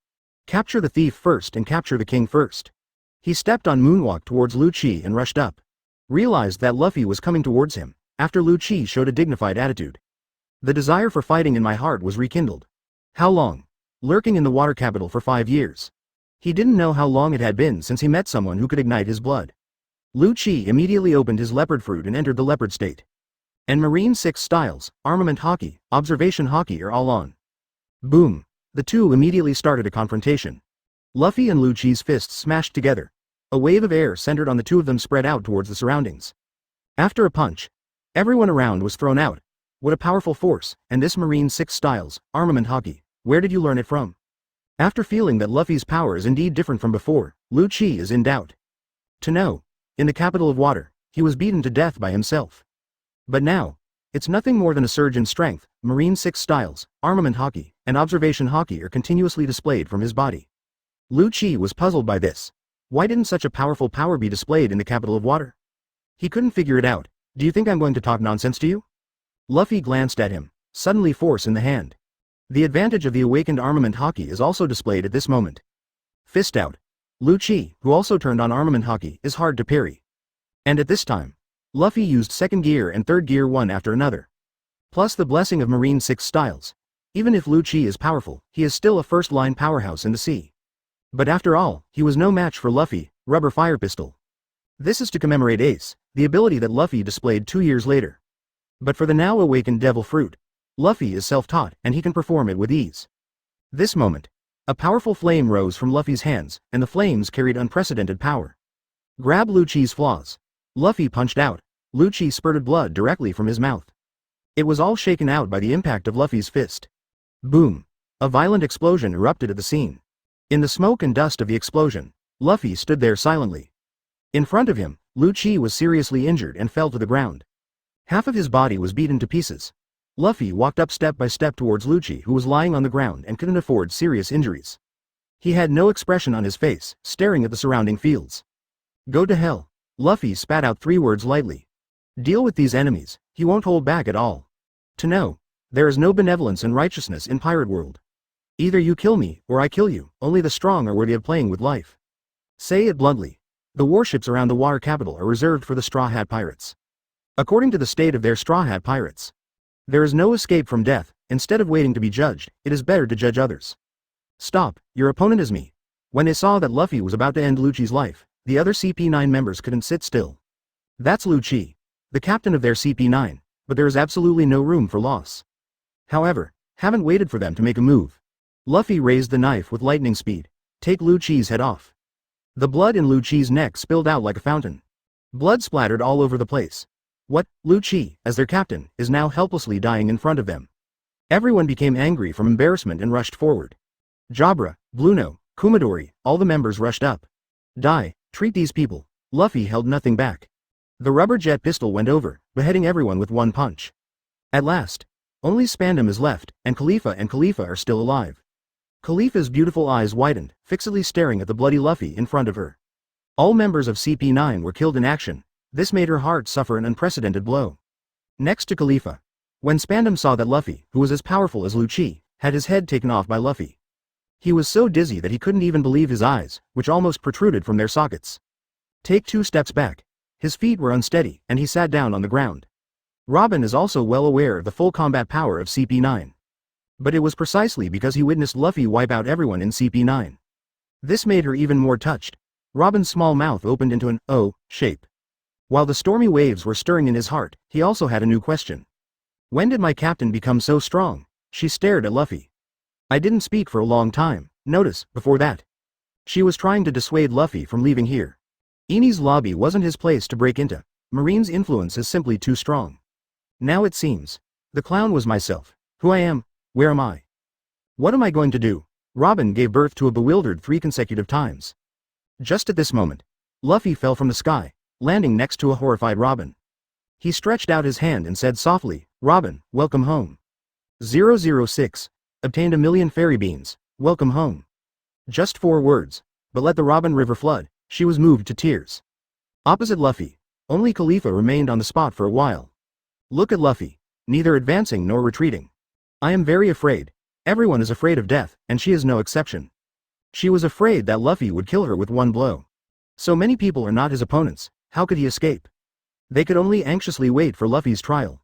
Capture the thief first and capture the king first. He stepped on moonwalk towards Lucci and rushed up. Realized that Luffy was coming towards him, after Lucci showed a dignified attitude. The desire for fighting in my heart was rekindled. How long? Lurking in the water capital for 5 years. He didn't know how long it had been since he met someone who could ignite his blood. Lucci immediately opened his leopard fruit and entered the leopard state. And Marine 6 styles, Armament Haki, Observation Haki are all on. Boom. The two immediately started a confrontation. Luffy and Lucci's fists smashed together. A wave of air centered on the two of them spread out towards the surroundings. After a punch, everyone around was thrown out. What a powerful force, and this Marine 6 styles, Armament Haki, where did you learn it from? After feeling that Luffy's power is indeed different from before, Lucci is in doubt. To know, in the capital of water, he was beaten to death by himself. But now, it's nothing more than a surge in strength. Marine 6 styles, Armament Haki, and Observation Haki are continuously displayed from his body. Lucci was puzzled by this. Why didn't such a powerful power be displayed in the capital of water? He couldn't figure it out. Do you think I'm going to talk nonsense to you? Luffy glanced at him, suddenly force in the hand. The advantage of the awakened Armament Haki is also displayed at this moment. Fist out. Lucci, who also turned on Armament Haki, is hard to parry. And at this time, Luffy used second gear and third gear one after another. Plus the blessing of Marine 6 styles. Even if Lucci is powerful, he is still a first-line powerhouse in the sea. But after all, he was no match for Luffy, rubber fire pistol. This is to commemorate Ace, the ability that Luffy displayed 2 years later. But for the now awakened Devil Fruit, Luffy is self-taught and he can perform it with ease. This moment, a powerful flame rose from Luffy's hands, and the flames carried unprecedented power. Grab Lucci's flaws. Luffy punched out. Lucci spurted blood directly from his mouth. It was all shaken out by the impact of Luffy's fist. Boom. A violent explosion erupted at the scene. In the smoke and dust of the explosion, Luffy stood there silently. In front of him, Lucci was seriously injured and fell to the ground. Half of his body was beaten to pieces. Luffy walked up step by step towards Lucci, who was lying on the ground and couldn't afford serious injuries. He had no expression on his face, staring at the surrounding fields. Go to hell. Luffy spat out 3 words lightly. Deal with these enemies, he won't hold back at all. To know, there is no benevolence and righteousness in pirate world. Either you kill me, or I kill you, only the strong are worthy of playing with life. Say it bluntly. The warships around the water capital are reserved for the Straw Hat Pirates. According to the state of their Straw Hat Pirates, there is no escape from death. Instead of waiting to be judged, it is better to judge others. Stop, your opponent is me. When they saw that Luffy was about to end Lucci's life, the other CP9 members couldn't sit still. That's Lucci, the captain of their CP9, but there is absolutely no room for loss. However, haven't waited for them to make a move. Luffy raised the knife with lightning speed. Take Lucci's head off. The blood in Lucci's neck spilled out like a fountain. Blood splattered all over the place. What? Lucci, as their captain, is now helplessly dying in front of them. Everyone became angry from embarrassment and rushed forward. Jabra, Bluno, Kumadori, all the members rushed up. Die, treat these people. Luffy held nothing back. The rubber jet pistol went over, beheading everyone with one punch. At last, only Spandam is left, and Khalifa are still alive. Khalifa's beautiful eyes widened, fixedly staring at the bloody Luffy in front of her. All members of CP9 were killed in action. This made her heart suffer an unprecedented blow. Next to Khalifa. When Spandam saw that Luffy, who was as powerful as Lucci, had his head taken off by Luffy. He was so dizzy that he couldn't even believe his eyes, which almost protruded from their sockets. Take 2 steps back. His feet were unsteady, and he sat down on the ground. Robin is also well aware of the full combat power of CP9. But it was precisely because he witnessed Luffy wipe out everyone in CP9. This made her even more touched. Robin's small mouth opened into an O shape. While the stormy waves were stirring in his heart, he also had a new question. When did my captain become so strong? She stared at Luffy. I didn't speak for a long time. Notice, before that. She was trying to dissuade Luffy from leaving here. Enies' lobby wasn't his place to break into. Marine's influence is simply too strong. Now it seems. The clown was myself. Who I am? Where am I? What am I going to do? Robin gave birth to a bewildered 3 consecutive times. Just at this moment, Luffy fell from the sky, landing next to a horrified Robin. He stretched out his hand and said softly, "Robin, welcome home." 006. Obtained a million fairy beans, welcome home. Just 4 words, but let the Robin River flood, she was moved to tears. Opposite Luffy, only Khalifa remained on the spot for a while. Look at Luffy, neither advancing nor retreating. I am very afraid. Everyone is afraid of death, and she is no exception. She was afraid that Luffy would kill her with one blow. So many people are not his opponents, how could he escape? They could only anxiously wait for Luffy's trial.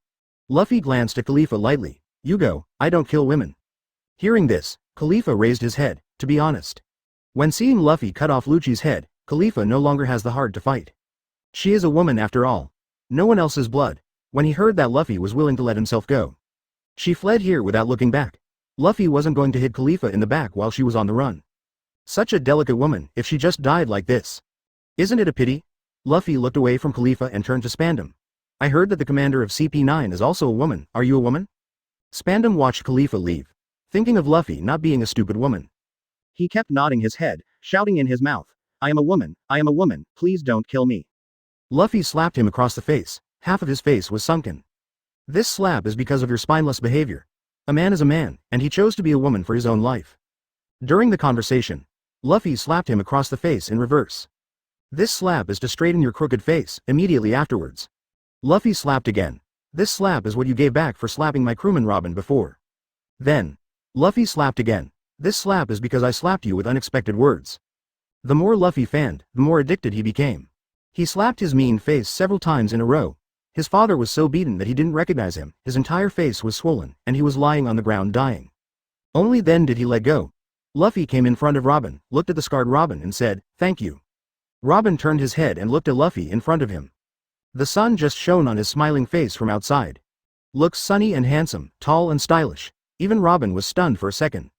Luffy glanced at Khalifa lightly. "You go, I don't kill women." Hearing this, Khalifa raised his head, to be honest. When seeing Luffy cut off Lucci's head, Khalifa no longer has the heart to fight. She is a woman after all. No one else's blood. When he heard that Luffy was willing to let himself go, she fled here without looking back. Luffy wasn't going to hit Khalifa in the back while she was on the run. Such a delicate woman, if she just died like this. Isn't it a pity? Luffy looked away from Khalifa and turned to Spandam. I heard that the commander of CP9 is also a woman, are you a woman? Spandam watched Khalifa leave, thinking of Luffy not being a stupid woman. He kept nodding his head, shouting in his mouth, I am a woman, please don't kill me. Luffy slapped him across the face, half of his face was sunken. This slap is because of your spineless behavior. A man is a man, and he chose to be a woman for his own life. During the conversation, Luffy slapped him across the face in reverse. This slap is to straighten your crooked face, immediately afterwards. Luffy slapped again. This slap is what you gave back for slapping my crewman Robin before. Then, Luffy slapped again. This slap is because I slapped you with unexpected words. The more Luffy fanned, the more addicted he became. He slapped his mean face several times in a row. His father was so beaten that he didn't recognize him, his entire face was swollen, and he was lying on the ground dying. Only then did he let go. Luffy came in front of Robin, looked at the scarred Robin and said, "Thank you." Robin turned his head and looked at Luffy in front of him. The sun just shone on his smiling face from outside. Looks sunny and handsome, tall and stylish. Even Robin was stunned for a second.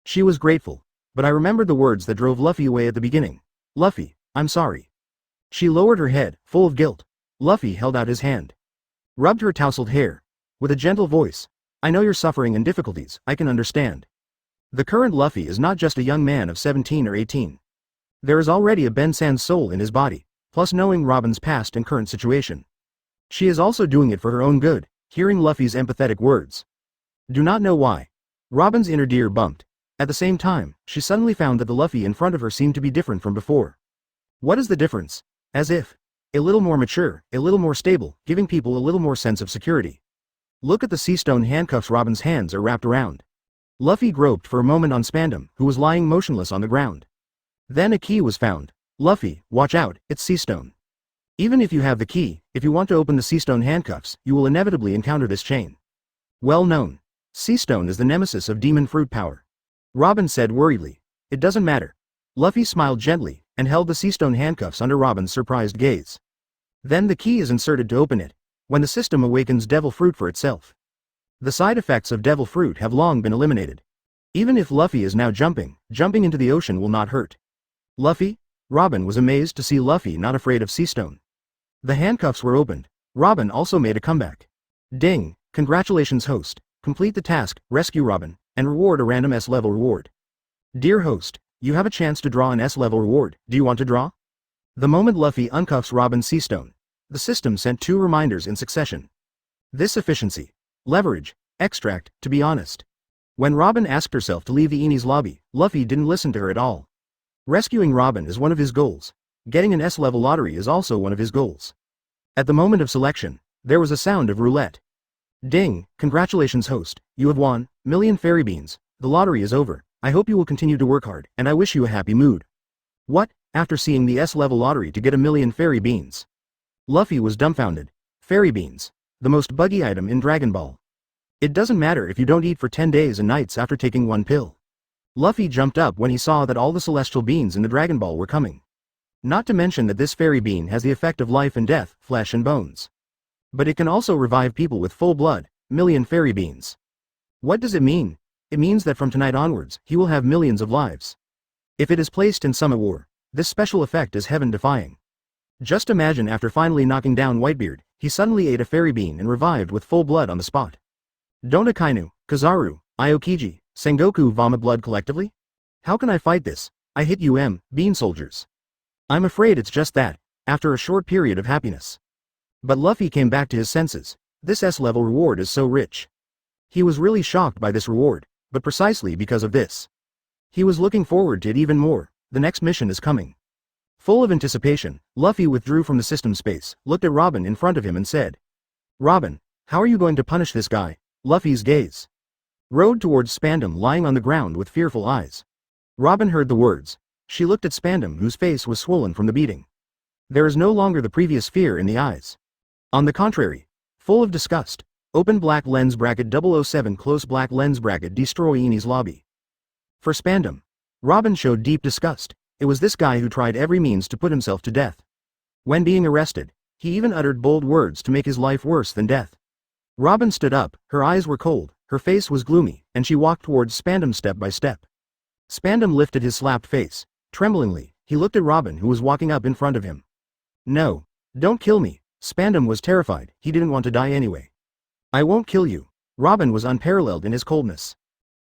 She was grateful, but I remembered the words that drove Luffy away at the beginning. Luffy, I'm sorry. She lowered her head, full of guilt. Luffy held out his hand. Rubbed her tousled hair. With a gentle voice. I know you're suffering and difficulties, I can understand. The current Luffy is not just a young man of 17 or 18. There is already a Ben-san soul in his body, plus knowing Robin's past and current situation. She is also doing it for her own good, hearing Luffy's empathetic words. Do not know why. Robin's inner deer bumped. At the same time, she suddenly found that the Luffy in front of her seemed to be different from before. What is the difference? As if. A little more mature, a little more stable, giving people a little more sense of security. Look at the sea stone handcuffs Robin's hands are wrapped around. Luffy groped for a moment on Spandam, who was lying motionless on the ground. Then a key was found. Luffy, watch out, it's sea stone. Even if you have the key, if you want to open the sea stone handcuffs, you will inevitably encounter this chain. Well known. Sea stone is the nemesis of demon fruit power. Robin said worriedly. It doesn't matter. Luffy smiled gently, and held the sea stone handcuffs under Robin's surprised gaze. Then the key is inserted to open it, when the system awakens devil fruit for itself. The side effects of devil fruit have long been eliminated. Even if Luffy is now jumping into the ocean will not hurt. Luffy? Robin was amazed to see Luffy not afraid of sea stone. The handcuffs were opened. Robin also made a comeback. Ding, congratulations host, complete the task, rescue Robin, and reward a random S-level reward. Dear host, you have a chance to draw an S-level reward, do you want to draw? The moment Luffy uncuffs Robin's sea stone, the system sent 2 reminders in succession. This efficiency. Leverage. Extract, to be honest. When Robin asked herself to leave the Enies lobby, Luffy didn't listen to her at all. Rescuing Robin is one of his goals. Getting an S-level lottery is also one of his goals. At the moment of selection, there was a sound of roulette. Ding, congratulations host, you have won, million fairy beans, the lottery is over, I hope you will continue to work hard, and I wish you a happy mood. What, after seeing the S-level lottery to get a million fairy beans? Luffy was dumbfounded. Fairy beans. The most buggy item in Dragon Ball. It doesn't matter if you don't eat for 10 days and nights after taking 1 pill. Luffy jumped up when he saw that all the celestial beans in the Dragon Ball were coming. Not to mention that this fairy bean has the effect of life and death, flesh and bones. But it can also revive people with full blood, million fairy beans. What does it mean? It means that from tonight onwards, he will have millions of lives. If it is placed in Summit War, this special effect is heaven-defying. Just imagine after finally knocking down Whitebeard, he suddenly ate a fairy bean and revived with full blood on the spot. Don't Akainu, Kizaru, Aokiji, Sengoku vomit blood collectively? How can I fight this? I hit bean soldiers. I'm afraid it's just that, after a short period of happiness. But Luffy came back to his senses. This S-level reward is so rich. He was really shocked by this reward, but precisely because of this. He was looking forward to it even more. The next mission is coming. Full of anticipation, Luffy withdrew from the system space, looked at Robin in front of him and said, "Robin, how are you going to punish this guy?" Luffy's gaze rode towards Spandam lying on the ground with fearful eyes. Robin heard the words. She looked at Spandam whose face was swollen from the beating. There is no longer the previous fear in the eyes. On the contrary, full of disgust. Open black lens bracket 007 close black lens bracket destroy Enies lobby. For Spandam, Robin showed deep disgust. It was this guy who tried every means to put himself to death. When being arrested, he even uttered bold words to make his life worse than death. Robin stood up, her eyes were cold, her face was gloomy, and she walked towards Spandam step by step. Spandam lifted his slapped face. Tremblingly, he looked at Robin who was walking up in front of him. "No, don't kill me." Spandam was terrified, he didn't want to die anyway. "I won't kill you." Robin was unparalleled in his coldness.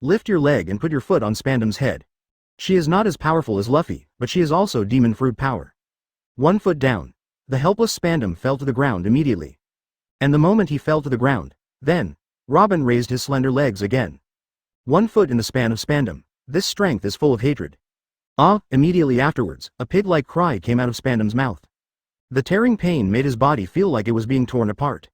"Lift your leg and put your foot on Spandam's head. She is not as powerful as Luffy, but she is also demon fruit power." 1 foot down. The helpless Spandam fell to the ground immediately. And the moment he fell to the ground, then, Robin raised his slender legs again. 1 foot in the span of Spandam. This strength is full of hatred. Immediately afterwards, a pig-like cry came out of Spandam's mouth. The tearing pain made his body feel like it was being torn apart.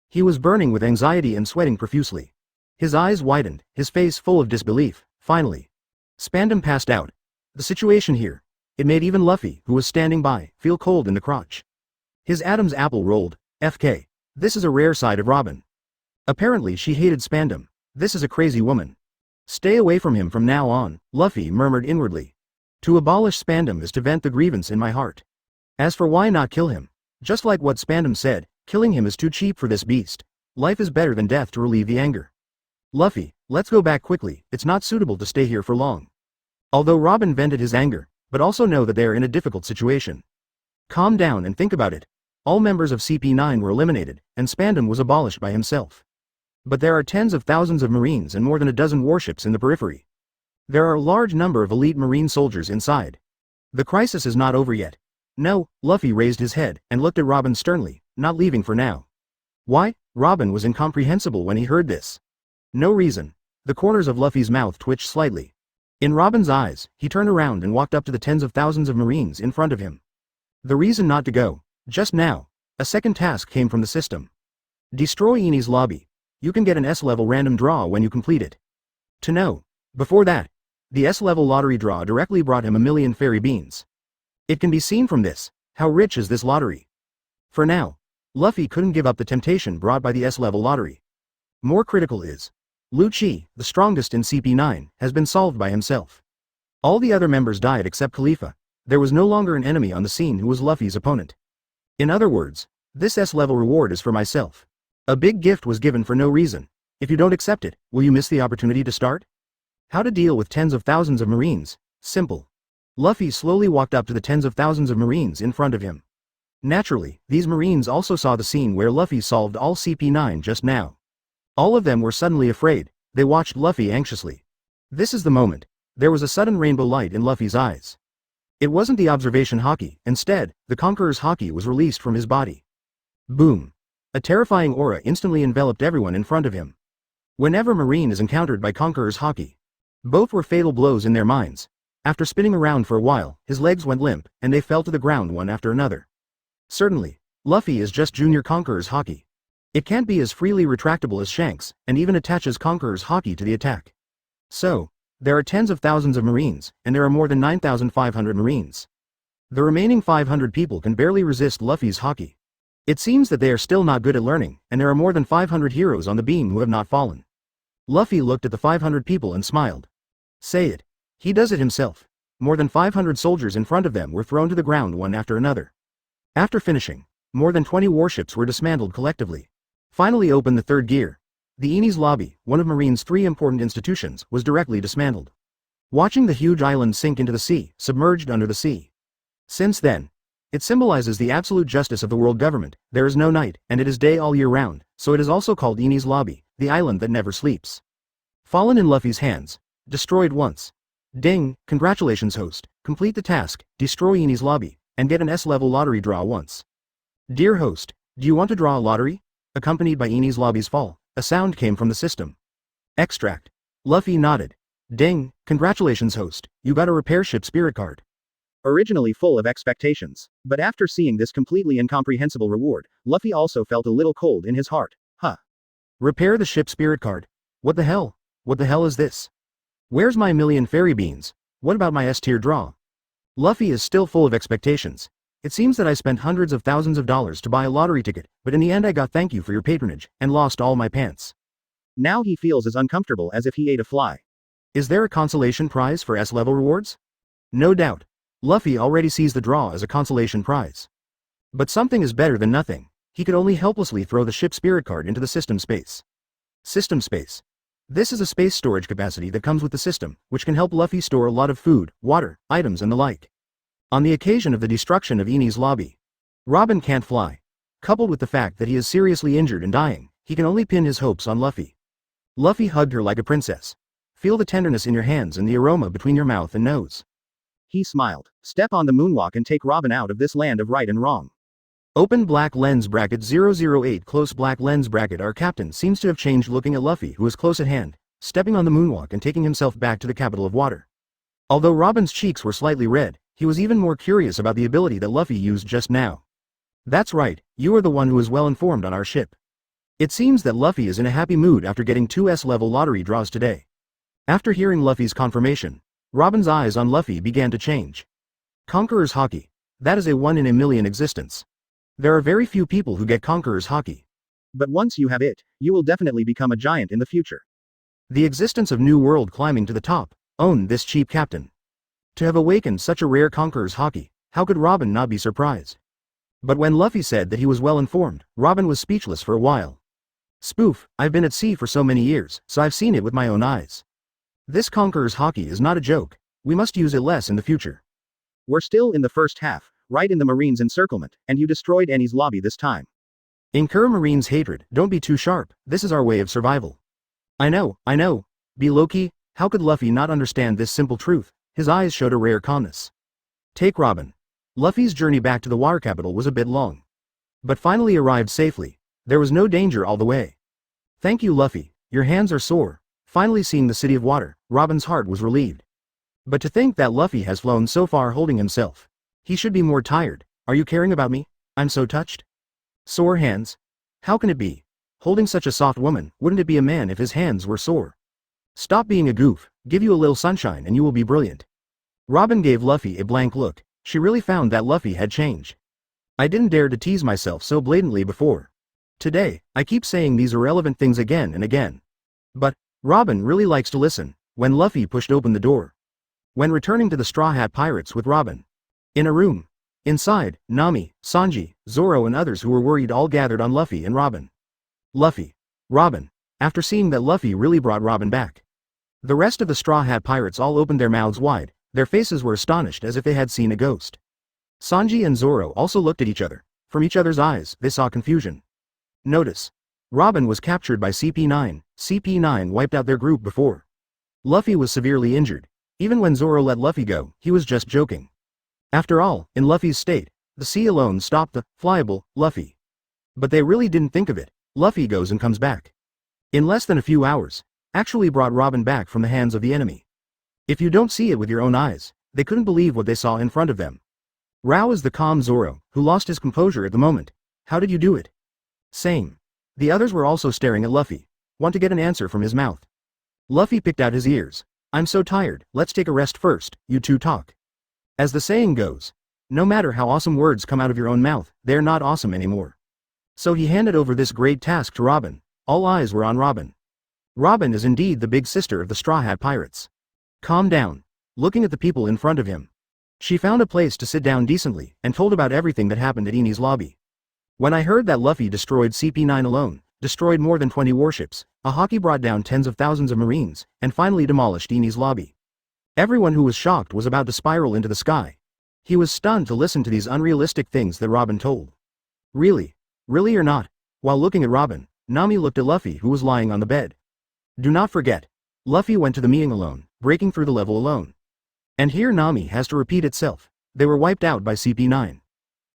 He was burning with anxiety and sweating profusely. His eyes widened, his face full of disbelief. Finally, Spandam passed out. The situation here, it made even Luffy, who was standing by, feel cold in the crotch. His Adam's apple rolled. FK. This is a rare side of Robin. Apparently she hated Spandam. This is a crazy woman. Stay away from him from now on, Luffy murmured inwardly. To abolish Spandam is to vent the grievance in my heart. As for why not kill him? Just like what Spandam said, killing him is too cheap for this beast. Life is better than death to relieve the anger. Luffy, let's go back quickly, it's not suitable to stay here for long. Although Robin vented his anger, but also know that they are in a difficult situation. Calm down and think about it. All members of CP9 were eliminated, and Spandam was abolished by himself. But there are tens of thousands of Marines and more than a dozen warships in the periphery. There are a large number of elite Marine soldiers inside. The crisis is not over yet. No, Luffy raised his head and looked at Robin sternly, not leaving for now. Why? Robin was incomprehensible when he heard this. No reason. The corners of Luffy's mouth twitched slightly. In Robin's eyes, he turned around and walked up to the tens of thousands of Marines in front of him. The reason not to go. Just now, a second task came from the system. Destroy Enies lobby. You can get an S-level random draw when you complete it. To know. Before that, the S-level lottery draw directly brought him 1,000,000 fairy beans. It can be seen from this, how rich is this lottery. For now, Luffy couldn't give up the temptation brought by the S-level lottery. More critical is, Lucci, the strongest in CP9, has been solved by himself. All the other members died except Khalifa. There was no longer an enemy on the scene who was Luffy's opponent. In other words, this S-level reward is for myself. A big gift was given for no reason. If you don't accept it, will you miss the opportunity to start? How to deal with tens of thousands of Marines? Simple. Luffy slowly walked up to the tens of thousands of Marines in front of him. Naturally, these Marines also saw the scene where Luffy solved all CP9 just now. All of them were suddenly afraid. They watched Luffy anxiously. This is the moment. There was a sudden rainbow light in Luffy's eyes. It wasn't the observation haki, instead, the Conqueror's haki was released from his body. Boom. A terrifying aura instantly enveloped everyone in front of him. Whenever Marine is encountered by Conqueror's haki, both were fatal blows in their minds. After spinning around for a while, his legs went limp, and they fell to the ground one after another. Certainly, Luffy is just Junior Conqueror's haki. It can't be as freely retractable as Shanks, and even attaches Conqueror's haki to the attack. So, there are tens of thousands of Marines, and there are more than 9,500 Marines. The remaining 500 people can barely resist Luffy's haki. It seems that they are still not good at learning, and there are more than 500 heroes on the beam who have not fallen. Luffy looked at the 500 people and smiled. Say it. He does it himself. More than 500 soldiers in front of them were thrown to the ground one after another. After finishing, more than 20 warships were dismantled collectively. Finally opened the third gear. The Enies lobby, one of Marine's 3 important institutions, was directly dismantled. Watching the huge island sink into the sea, submerged under the sea. Since then, it symbolizes the absolute justice of the world government. There is no night, and it is day all year round, so it is also called Enies lobby, the island that never sleeps. Fallen in Luffy's hands. Destroyed once. Ding, congratulations host, complete the task, destroy Enies lobby. and get an S-level lottery draw once. Dear host, do you want to draw a lottery? Accompanied by Enies lobby's fall, a sound came from the system. Extract. Luffy nodded. Ding, congratulations host, you got a repair ship spirit card. Originally full of expectations, but after seeing this completely incomprehensible reward, Luffy also felt a little cold in his heart. Huh. Repair the ship spirit card. What the hell? What the hell is this? Where's my million fairy beans? What about my S-tier draw? Luffy is still full of expectations. It seems that I spent hundreds of thousands of dollars to buy a lottery ticket, but in the end I got thank you for your patronage, and lost all my pants. Now he feels as uncomfortable as if he ate a fly. Is there a consolation prize for S-level rewards? No doubt. Luffy already sees the draw as a consolation prize. But something is better than nothing. He could only helplessly throw the ship spirit card into the system space. System space. This is a space storage capacity that comes with the system, which can help Luffy store a lot of food, water, items and the like. On the occasion of the destruction of Enies lobby, Robin can't fly. Coupled with the fact that he is seriously injured and dying, he can only pin his hopes on Luffy. Luffy hugged her like a princess. Feel the tenderness in your hands and the aroma between your mouth and nose. He smiled. Step on the moonwalk and take Robin out of this land of right and wrong. Open black lens bracket 008 close black lens bracket. Our captain seems to have changed, looking at Luffy, who is close at hand, stepping on the moonwalk and taking himself back to the capital of water. Although Robin's cheeks were slightly red, he was even more curious about the ability that Luffy used just now. That's right, you are the one who is well informed on our ship. It seems that Luffy is in a happy mood after getting 2 S-level lottery draws today. After hearing Luffy's confirmation, Robin's eyes on Luffy began to change. Conqueror's Haki. That is a 1 in a million existence. There are very few people who get Conqueror's Haki. But once you have it, you will definitely become a giant in the future. The existence of New World climbing to the top. Own this cheap captain. To have awakened such a rare Conqueror's Haki, how could Robin not be surprised? But when Luffy said that he was well informed, Robin was speechless for a while. Spoof, I've been at sea for so many years, so I've seen it with my own eyes. This Conqueror's Haki is not a joke. We must use it less in the future. We're still in the first half, right in the Marine's encirclement, and you destroyed Enies lobby this time. Incur Marine's hatred, don't be too sharp, this is our way of survival. I know. Be low-key, how could Luffy not understand this simple truth? His eyes showed a rare calmness. Take Robin. Luffy's journey back to the water capital was a bit long, but finally arrived safely. There was no danger all the way. Thank you Luffy, your hands are sore. Finally seeing the city of water, Robin's heart was relieved. But to think that Luffy has flown so far holding himself. He should be more tired. Are you caring about me? I'm so touched. Sore hands? How can it be? Holding such a soft woman, wouldn't it be a man if his hands were sore? Stop being a goof, give you a little sunshine and you will be brilliant. Robin gave Luffy a blank look. She really found that Luffy had changed. I didn't dare to tease myself so blatantly before. Today, I keep saying these irrelevant things again and again. But Robin really likes to listen. When Luffy pushed open the door. When returning to the Straw Hat Pirates with Robin. In a room. Inside, Nami, Sanji, Zoro and others who were worried all gathered on Luffy and Robin. Luffy. Robin. After seeing that Luffy really brought Robin back. The rest of the Straw Hat Pirates all opened their mouths wide, their faces were astonished as if they had seen a ghost. Sanji and Zoro also looked at each other. From each other's eyes, they saw confusion. Notice. Robin was captured by CP9, CP9 wiped out their group before. Luffy was severely injured. Even when Zoro let Luffy go, he was just joking. After all, in Luffy's state, the sea alone stopped the flyable Luffy. But they really didn't think of it. Luffy goes and comes back. In less than a few hours, actually brought Robin back from the hands of the enemy. If you don't see it with your own eyes, they couldn't believe what they saw in front of them. Rao is the calm Zoro, who lost his composure at the moment. How did you do it? Same. The others were also staring at Luffy. Want to get an answer from his mouth. Luffy picked out his ears. I'm so tired, let's take a rest first, you two talk. As the saying goes, no matter how awesome words come out of your own mouth, they're not awesome anymore. So he handed over this great task to Robin. All eyes were on Robin. Robin is indeed the big sister of the Straw Hat Pirates. Calm down. Looking at the people in front of him. She found a place to sit down decently, and told about everything that happened at Enies lobby. When I heard that Luffy destroyed CP9 alone, destroyed more than 20 warships, a Haki brought down tens of thousands of marines, and finally demolished Enies lobby. Everyone who was shocked was about to spiral into the sky. He was stunned to listen to these unrealistic things that Robin told. Really? Really or not? While looking at Robin, Nami looked at Luffy who was lying on the bed. Do not forget. Luffy went to the meeting alone, breaking through the level alone. And here Nami has to repeat itself. They were wiped out by CP9.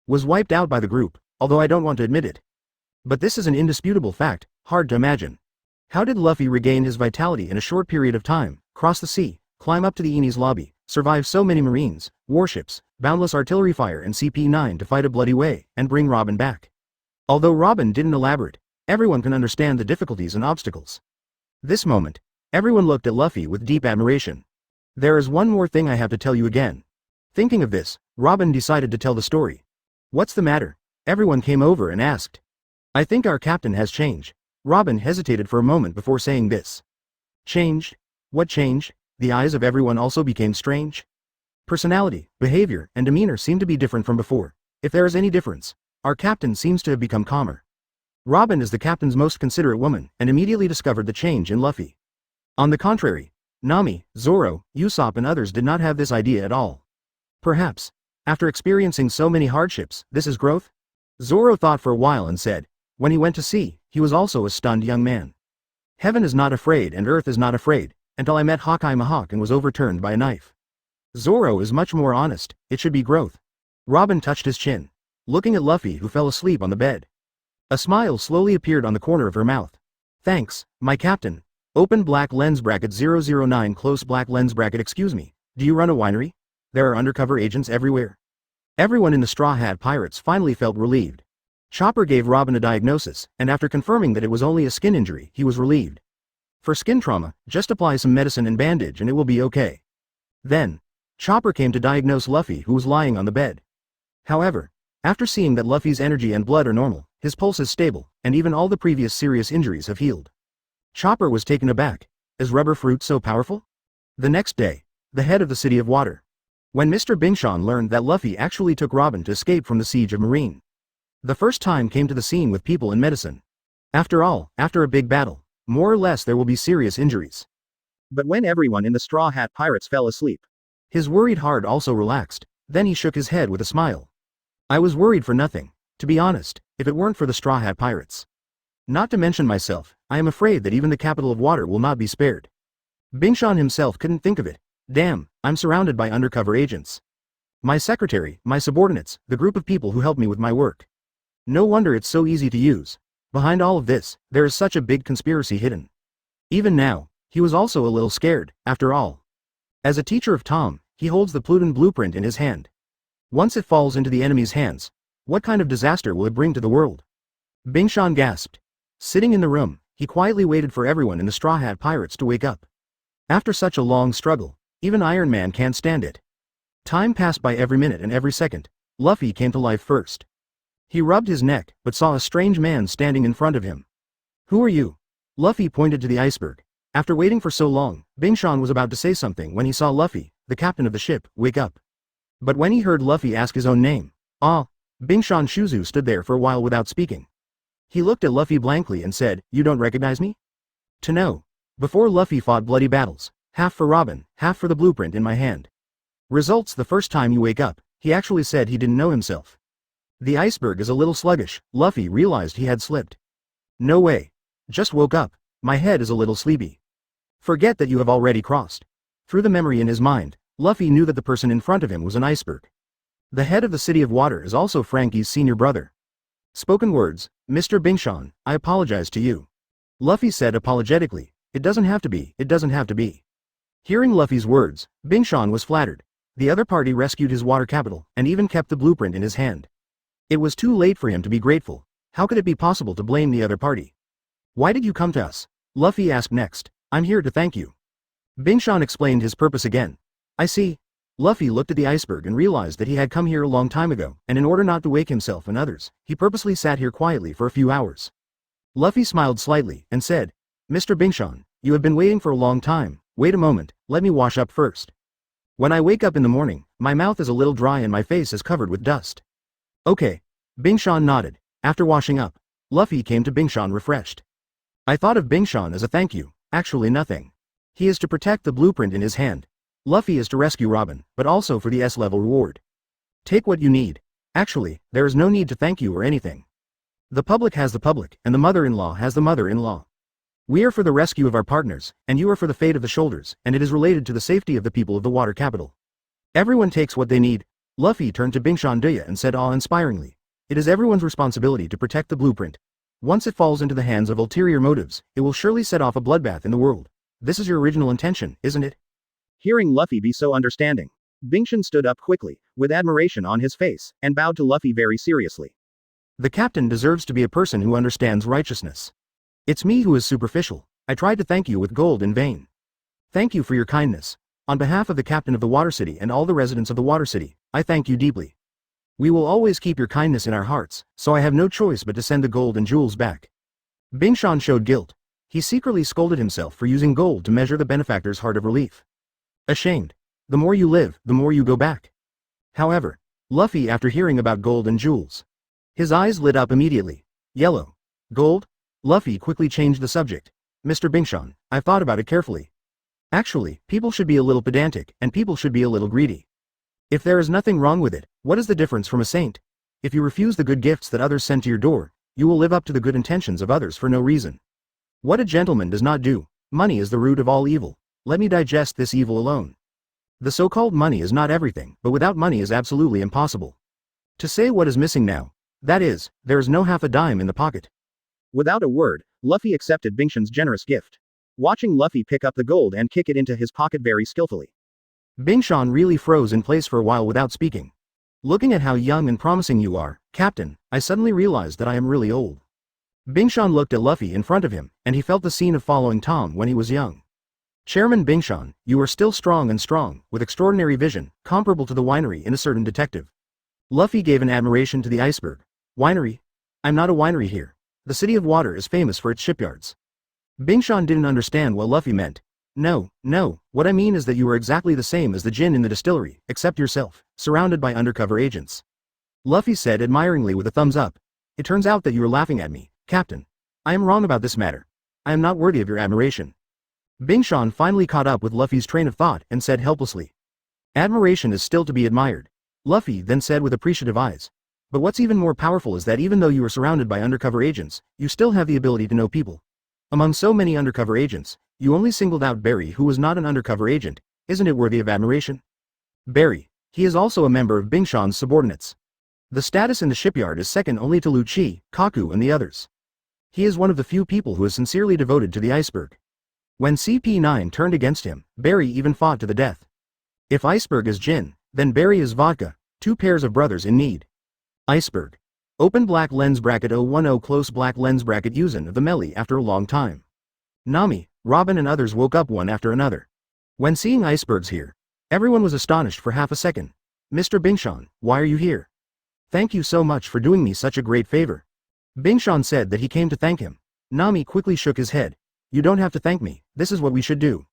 Was wiped out by the group, although I don't want to admit it. But this is an indisputable fact, hard to imagine. How did Luffy regain his vitality in a short period of time, cross the sea, climb up to the Enies lobby, survive so many marines, warships, boundless artillery fire and CP9 to fight a bloody way, and bring Robin back? Although Robin didn't elaborate, everyone can understand the difficulties and obstacles. This moment, everyone looked at Luffy with deep admiration. There is one more thing I have to tell you again. Thinking of this, Robin decided to tell the story. What's the matter? Everyone came over and asked. I think our captain has changed. Robin hesitated for a moment before saying this. Changed? What changed? The eyes of everyone also became strange. Personality, behavior, and demeanor seemed to be different from before. If there is any difference, our captain seems to have become calmer. Robin is the captain's most considerate woman, and immediately discovered the change in Luffy. On the contrary, Nami, Zoro, Usopp and others did not have this idea at all. Perhaps, after experiencing so many hardships, this is growth? Zoro thought for a while and said, when he went to sea, he was also a stunned young man. Heaven is not afraid and earth is not afraid, until I met Hawkeye Mahawk and was overturned by a knife. Zoro is much more honest, it should be growth. Robin touched his chin, looking at Luffy who fell asleep on the bed. A smile slowly appeared on the corner of her mouth. Thanks, my captain. Open black lens bracket 009 close black lens bracket. Excuse me, do you run a winery? There are undercover agents everywhere. Everyone in the Straw Hat Pirates finally felt relieved. Chopper gave Robin a diagnosis, and after confirming that it was only a skin injury, he was relieved. For skin trauma, just apply some medicine and bandage and it will be okay. Then, Chopper came to diagnose Luffy who was lying on the bed. However, after seeing that Luffy's energy and blood are normal, his pulse is stable, and even all the previous serious injuries have healed. Chopper was taken aback. Is rubber fruit so powerful? The next day, the head of the City of Water. When Mr. Bingshan learned that Luffy actually took Robin to escape from the siege of Marine. The first time came to the scene with people and medicine. After all, after a big battle, more or less there will be serious injuries. But when everyone in the Straw Hat Pirates fell asleep, his worried heart also relaxed, then he shook his head with a smile. I was worried for nothing, to be honest, if it weren't for the Straw Hat Pirates. Not to mention myself, I am afraid that even the capital of water will not be spared. Bingshan himself couldn't think of it. Damn, I'm surrounded by undercover agents. My secretary, my subordinates, the group of people who help me with my work. No wonder it's so easy to use. Behind all of this, there is such a big conspiracy hidden. Even now, he was also a little scared, after all. As a teacher of Tom, he holds the Pluton blueprint in his hand. Once it falls into the enemy's hands, what kind of disaster will it bring to the world? Bingshan gasped. Sitting in the room, he quietly waited for everyone in the Straw Hat Pirates to wake up. After such a long struggle, even Iron Man can't stand it. Time passed by every minute and every second. Luffy came to life first. He rubbed his neck, but saw a strange man standing in front of him. Who are you? Luffy pointed to the iceberg. After waiting for so long, Bingshan was about to say something when he saw Luffy, the captain of the ship, wake up. But when he heard Luffy ask his own name, Bingshan Shuzu stood there for a while without speaking. He looked at Luffy blankly and said, You don't recognize me? To know. Before Luffy fought bloody battles, half for Robin, half for the blueprint in my hand. Results the first time you wake up, he actually said he didn't know himself. The iceberg is a little sluggish, Luffy realized he had slipped. No way. Just woke up, my head is a little sleepy. Forget that you have already crossed. Through the memory in his mind, Luffy knew that the person in front of him was an iceberg. The head of the City of Water is also Frankie's senior brother. Spoken words, Mr. Bingshan, I apologize to you. Luffy said apologetically, it doesn't have to be, it doesn't have to be. Hearing Luffy's words, Bingshan was flattered. The other party rescued his water capital, and even kept the blueprint in his hand. It was too late for him to be grateful. How could it be possible to blame the other party? Why did you come to us? Luffy asked next. I'm here to thank you. Bingshan explained his purpose again. I see. Luffy looked at the iceberg and realized that he had come here a long time ago, and in order not to wake himself and others, he purposely sat here quietly for a few hours. Luffy smiled slightly, and said, Mr. Bingshan, you have been waiting for a long time. Wait a moment, let me wash up first. When I wake up in the morning, my mouth is a little dry and my face is covered with dust. Okay. Bingshan nodded. After washing up, Luffy came to Bingshan refreshed. I thought of Bingshan as a thank you, actually nothing. He is to protect the blueprint in his hand. Luffy is to rescue Robin, but also for the S-level reward. Take what you need. Actually, there is no need to thank you or anything. The public has the public, and the mother-in-law has the mother-in-law. We are for the rescue of our partners, and you are for the fate of the shoulders, and it is related to the safety of the people of the water capital. Everyone takes what they need. Luffy turned to Bingshan and said awe-inspiringly, "It is everyone's responsibility to protect the blueprint. Once it falls into the hands of ulterior motives, it will surely set off a bloodbath in the world. This is your original intention, isn't it?" Hearing Luffy be so understanding, Bingshan stood up quickly, with admiration on his face, and bowed to Luffy very seriously. "The captain deserves to be a person who understands righteousness. It's me who is superficial. I tried to thank you with gold in vain. Thank you for your kindness. On behalf of the captain of the Water City and all the residents of the Water City, I thank you deeply. We will always keep your kindness in our hearts, so I have no choice but to send the gold and jewels back." Bingshan showed guilt. He secretly scolded himself for using gold to measure the benefactor's heart of relief. Ashamed. The more you live, the more you go back. However, Luffy, after hearing about gold and jewels, his eyes lit up immediately. Yellow. Gold? Luffy quickly changed the subject. "Mr. Bingshan, I've thought about it carefully. Actually, people should be a little pedantic, and people should be a little greedy. If there is nothing wrong with it, what is the difference from a saint? If you refuse the good gifts that others send to your door, you will live up to the good intentions of others for no reason. What a gentleman does not do. Money is the root of all evil. Let me digest this evil alone. The so-called money is not everything, but without money is absolutely impossible. To say what is missing now, that is, there is no half a dime in the pocket." Without a word, Luffy accepted Bingshan's generous gift. Watching Luffy pick up the gold and kick it into his pocket very skillfully, Bingshan really froze in place for a while without speaking. "Looking at how young and promising you are, Captain, I suddenly realized that I am really old." Bingshan looked at Luffy in front of him, and he felt the scene of following Tom when he was young. "Chairman Bingshan, you are still strong, with extraordinary vision, comparable to the winery in a certain detective." Luffy gave an admiration to the iceberg. "Winery? I'm not a winery here. The City of Water is famous for its shipyards." Bingshan didn't understand what Luffy meant. No, what I mean is that you are exactly the same as the djinn in the distillery, except yourself, surrounded by undercover agents." Luffy said admiringly with a thumbs up. "It turns out that you are laughing at me, Captain. I am wrong about this matter. I am not worthy of your admiration." Bingshan finally caught up with Luffy's train of thought and said helplessly, "Admiration is still to be admired." Luffy then said with appreciative eyes, "But what's even more powerful is that even though you are surrounded by undercover agents, you still have the ability to know people. Among so many undercover agents, you only singled out Barry, who was not an undercover agent. Isn't it worthy of admiration?" Barry. He is also a member of Bingshan's subordinates. The status in the shipyard is second only to Lucci, Kaku and the others. He is one of the few people who is sincerely devoted to the iceberg. When CP9 turned against him, Barry even fought to the death. If iceberg is gin, then Barry is vodka, two pairs of brothers in need. Iceberg. Open black lens bracket 010 close black lens bracket Usen of the melee after a long time. Nami, Robin and others woke up one after another. When seeing icebergs here, everyone was astonished for half a second. "Mr. Bingshan, why are you here?" "Thank you so much for doing me such a great favor." Bingshan said that he came to thank him. Nami quickly shook his head. "You don't have to thank me, this is what we should do."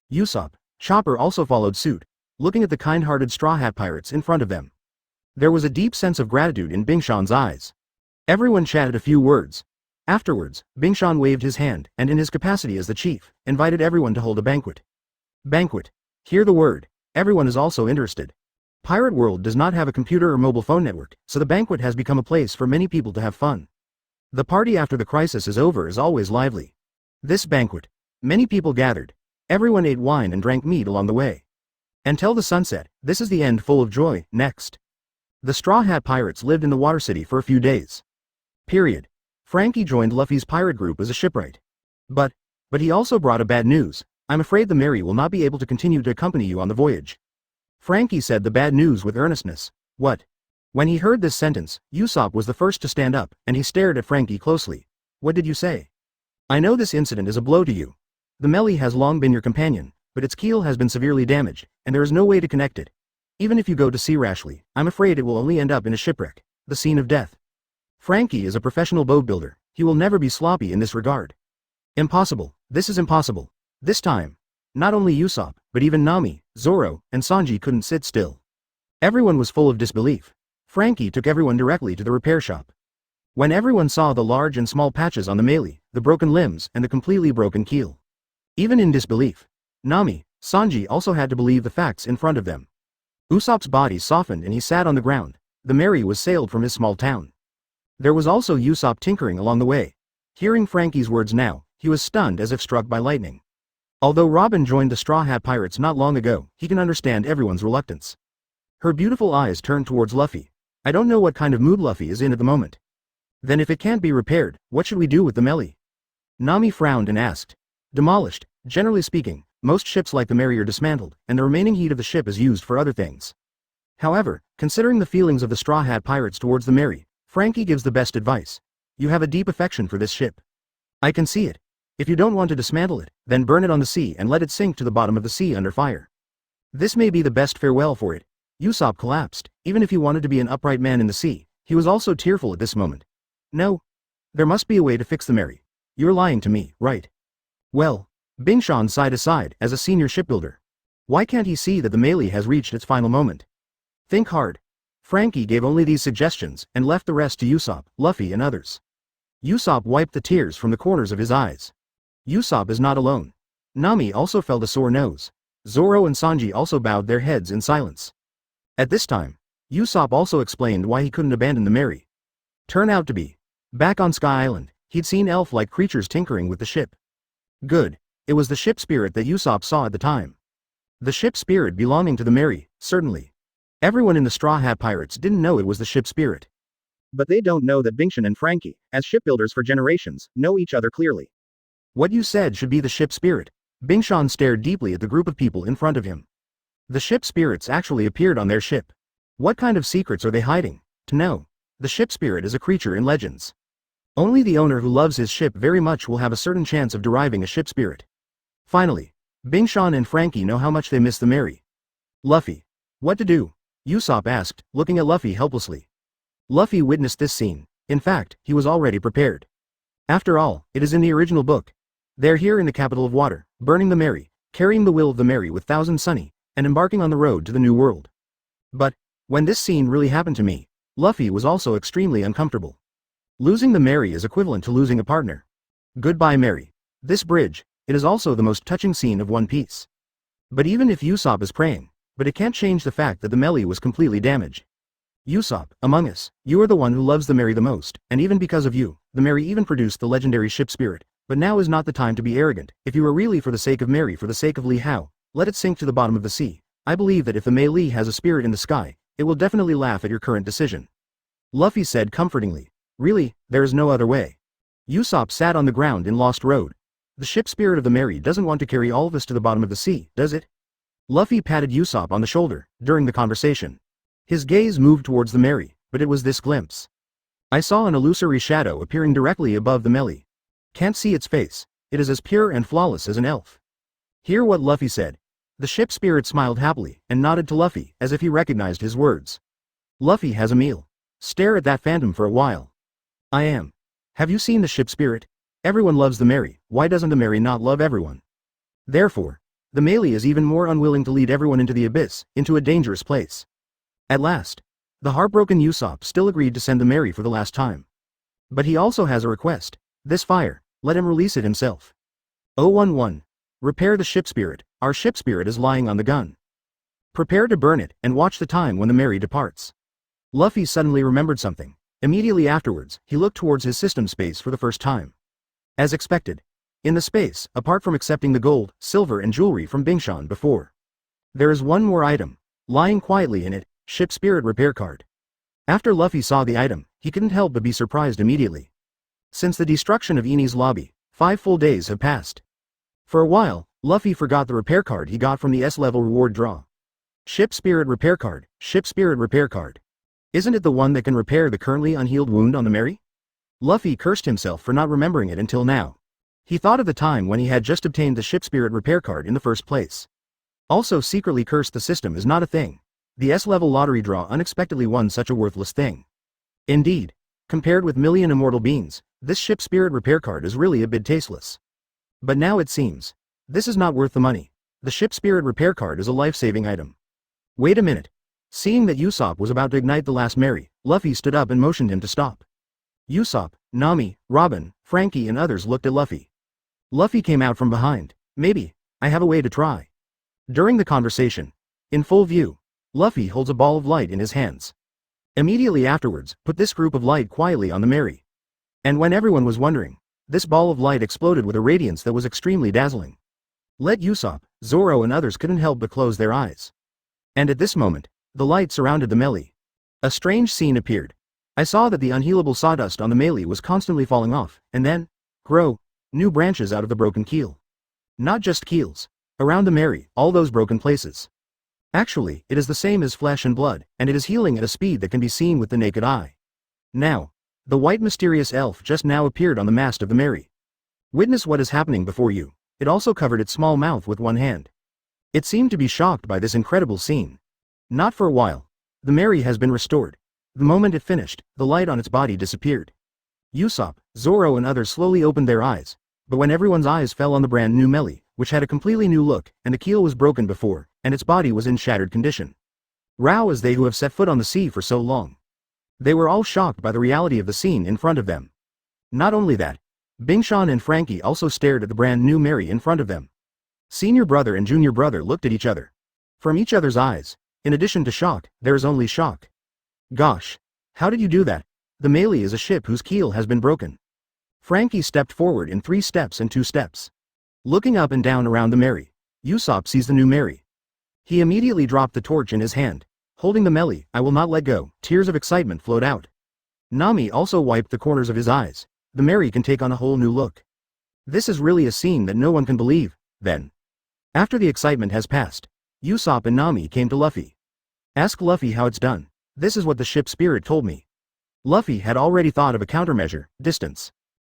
Usopp, Chopper also followed suit, looking at the kind-hearted Straw Hat Pirates in front of them. There was a deep sense of gratitude in Bingshan's eyes. Everyone chatted a few words. Afterwards, Bingshan waved his hand, and in his capacity as the chief, invited everyone to hold a banquet. Banquet. Hear the word. Everyone is also interested. Pirate World does not have a computer or mobile phone network, so the banquet has become a place for many people to have fun. The party after the crisis is over is always lively. This banquet. Many people gathered. Everyone ate wine and drank mead along the way. Until the sunset, this is the end full of joy. Next. The Straw Hat Pirates lived in the Water City for a few days. Period. Frankie joined Luffy's pirate group as a shipwright. But he also brought a bad news. "I'm afraid the Mary will not be able to continue to accompany you on the voyage." Frankie said the bad news with earnestness. "What?" When he heard this sentence, Usopp was the first to stand up, and he stared at Frankie closely. "What did you say?" "I know this incident is a blow to you. The Melee has long been your companion, but its keel has been severely damaged, and there is no way to connect it. Even if you go to sea rashly, I'm afraid it will only end up in a shipwreck, the scene of death. Frankie is a professional boat builder, he will never be sloppy in this regard." "Impossible, this is impossible." This time, not only Usopp, but even Nami, Zoro, and Sanji couldn't sit still. Everyone was full of disbelief. Frankie took everyone directly to the repair shop. When everyone saw the large and small patches on the Melee, the broken limbs, and the completely broken keel, even in disbelief, Nami, Sanji also had to believe the facts in front of them. Usopp's body softened and he sat on the ground. The Mary was sailed from his small town. There was also Usopp tinkering along the way. Hearing Frankie's words now, he was stunned as if struck by lightning. Although Robin joined the Straw Hat Pirates not long ago, he can understand everyone's reluctance. Her beautiful eyes turned towards Luffy. I don't know what kind of mood Luffy is in at the moment. Then if it can't be repaired, what should we do with the melee? Nami frowned and asked. Demolished. Generally speaking, most ships like the Mary are dismantled, and the remaining heat of the ship is used for other things. However, considering the feelings of the Straw Hat Pirates towards the Mary, Frankie gives the best advice. You have a deep affection for this ship. I can see it. If you don't want to dismantle it, then burn it on the sea and let it sink to the bottom of the sea under fire. This may be the best farewell for it. Usopp collapsed. Even if he wanted to be an upright man in the sea, he was also tearful at this moment. No. There must be a way to fix the Mary. You're lying to me, right? Well, Bingshan sighed aside as a senior shipbuilder. Why can't he see that the melee has reached its final moment? Think hard. Frankie gave only these suggestions and left the rest to Usopp, Luffy and others. Usopp wiped the tears from the corners of his eyes. Usopp is not alone. Nami also felt a sore nose. Zoro and Sanji also bowed their heads in silence. At this time, Usopp also explained why he couldn't abandon the Mary. Turn out to be. Back on Sky Island, he'd seen elf-like creatures tinkering with the ship. Good. It was the ship spirit that Usopp saw at the time. The ship spirit belonging to the Mary, certainly. Everyone in the Straw Hat Pirates didn't know it was the ship spirit. But they don't know that Bingshan and Frankie, as shipbuilders for generations, know each other clearly. What you said should be the ship spirit. Bingshan stared deeply at the group of people in front of him. The ship spirits actually appeared on their ship. What kind of secrets are they hiding? To know. The ship spirit is a creature in legends. Only the owner who loves his ship very much will have a certain chance of deriving a ship spirit. Finally, Bingshan and Frankie know how much they miss the Mary. Luffy. What to do? Usopp asked, looking at Luffy helplessly. Luffy witnessed this scene. In fact, he was already prepared. After all, it is in the original book. They're here in the capital of water, burning the Mary, carrying the will of the Mary with Thousand Sunny, and embarking on the road to the new world. But, when this scene really happened to me, Luffy was also extremely uncomfortable. Losing the Mary is equivalent to losing a partner. Goodbye Mary. This bridge, it is also the most touching scene of One Piece. But even if Usopp is praying, but it can't change the fact that the melee was completely damaged. Usopp, among us, you are the one who loves the Mary the most, and even because of you, the Mary even produced the legendary ship spirit. But now is not the time to be arrogant. If you are really for the sake of Mary, for the sake of Li Hao, let it sink to the bottom of the sea. I believe that if the Mei Li has a spirit in the sky, it will definitely laugh at your current decision. Luffy said comfortingly. Really, there is no other way. Usopp sat on the ground in Lost Road. The ship spirit of the Mary doesn't want to carry all of us to the bottom of the sea, does it? Luffy patted Usopp on the shoulder, during the conversation. His gaze moved towards the Mary, but it was this glimpse. I saw an illusory shadow appearing directly above the melee. Can't see its face. It is as pure and flawless as an elf. Hear what Luffy said. The ship spirit smiled happily, and nodded to Luffy, as if he recognized his words. Luffy has a meal. Stare at that phantom for a while. I am. Have you seen the ship spirit? Everyone loves the Mary, why doesn't the Mary not love everyone? Therefore, the melee is even more unwilling to lead everyone into the abyss, into a dangerous place. At last, the heartbroken Usopp still agreed to send the Mary for the last time. But he also has a request. This fire, let him release it himself. 011. Repair the ship spirit, our ship spirit is lying on the gun. Prepare to burn it, and watch the time when the Mary departs. Luffy suddenly remembered something. Immediately afterwards, he looked towards his system space for the first time. As expected. In the space, apart from accepting the gold, silver and jewelry from Bingshan before. There is one more item. Lying quietly in it, ship spirit repair card. After Luffy saw the item, he couldn't help but be surprised immediately. Since the destruction of Enies lobby, 5 full days have passed. For a while, Luffy forgot the repair card he got from the S-level reward draw. Ship spirit repair card, ship spirit repair card. Isn't it the one that can repair the currently unhealed wound on the Mary? Luffy cursed himself for not remembering it until now. He thought of the time when he had just obtained the ship spirit repair card in the first place. Also secretly cursed the system is not a thing. The S-level lottery draw unexpectedly won such a worthless thing. Indeed, compared with million immortal beings, this ship spirit repair card is really a bit tasteless. But now it seems. This is not worth the money. The ship spirit repair card is a life-saving item. Wait a minute. Seeing that Usopp was about to ignite the last Mary, Luffy stood up and motioned him to stop. Usopp, Nami, Robin, Frankie and others looked at Luffy. Luffy came out from behind. Maybe, I have a way to try. During the conversation, in full view, Luffy holds a ball of light in his hands. Immediately afterwards, put this group of light quietly on the Mary. And when everyone was wondering, this ball of light exploded with a radiance that was extremely dazzling. Let Usopp, Zoro and others couldn't help but close their eyes. And at this moment, The light surrounded the melee. A strange scene appeared. I saw that the unhealable sawdust on the melee was constantly falling off, and then grow new branches out of the broken keel. Not just keels. Around the melee, all those broken places. Actually, it is the same as flesh and blood, and it is healing at a speed that can be seen with the naked eye. Now, the white mysterious elf just now appeared on the mast of the melee. Witness what is happening before you. It also covered its small mouth with one hand. It seemed to be shocked by this incredible scene. Not for a while. The melee has been restored. The moment it finished, the light on its body disappeared. Usopp, Zoro and others slowly opened their eyes, but when everyone's eyes fell on the brand new melee, which had a completely new look, and the keel was broken before, and its body was in shattered condition. Rao as they who have set foot on the sea for so long. They were all shocked by the reality of the scene in front of them. Not only that, Bingshan and Frankie also stared at the brand new melee in front of them. Senior brother and junior brother looked at each other. From each other's eyes, in addition to shock, there is only shock. Gosh. How did you do that? The melee is a ship whose keel has been broken. Frankie stepped forward in 3 steps and 2 steps. Looking up and down around the melee, Usopp sees the new melee. He immediately dropped the torch in his hand. Holding the melee, I will not let go. Tears of excitement flowed out. Nami also wiped the corners of his eyes. The melee can take on a whole new look. This is really a scene that no one can believe. Then, after the excitement has passed, Usopp and Nami came to Luffy. Ask Luffy how it's done. This is what the ship spirit told me. Luffy had already thought of a countermeasure, distance.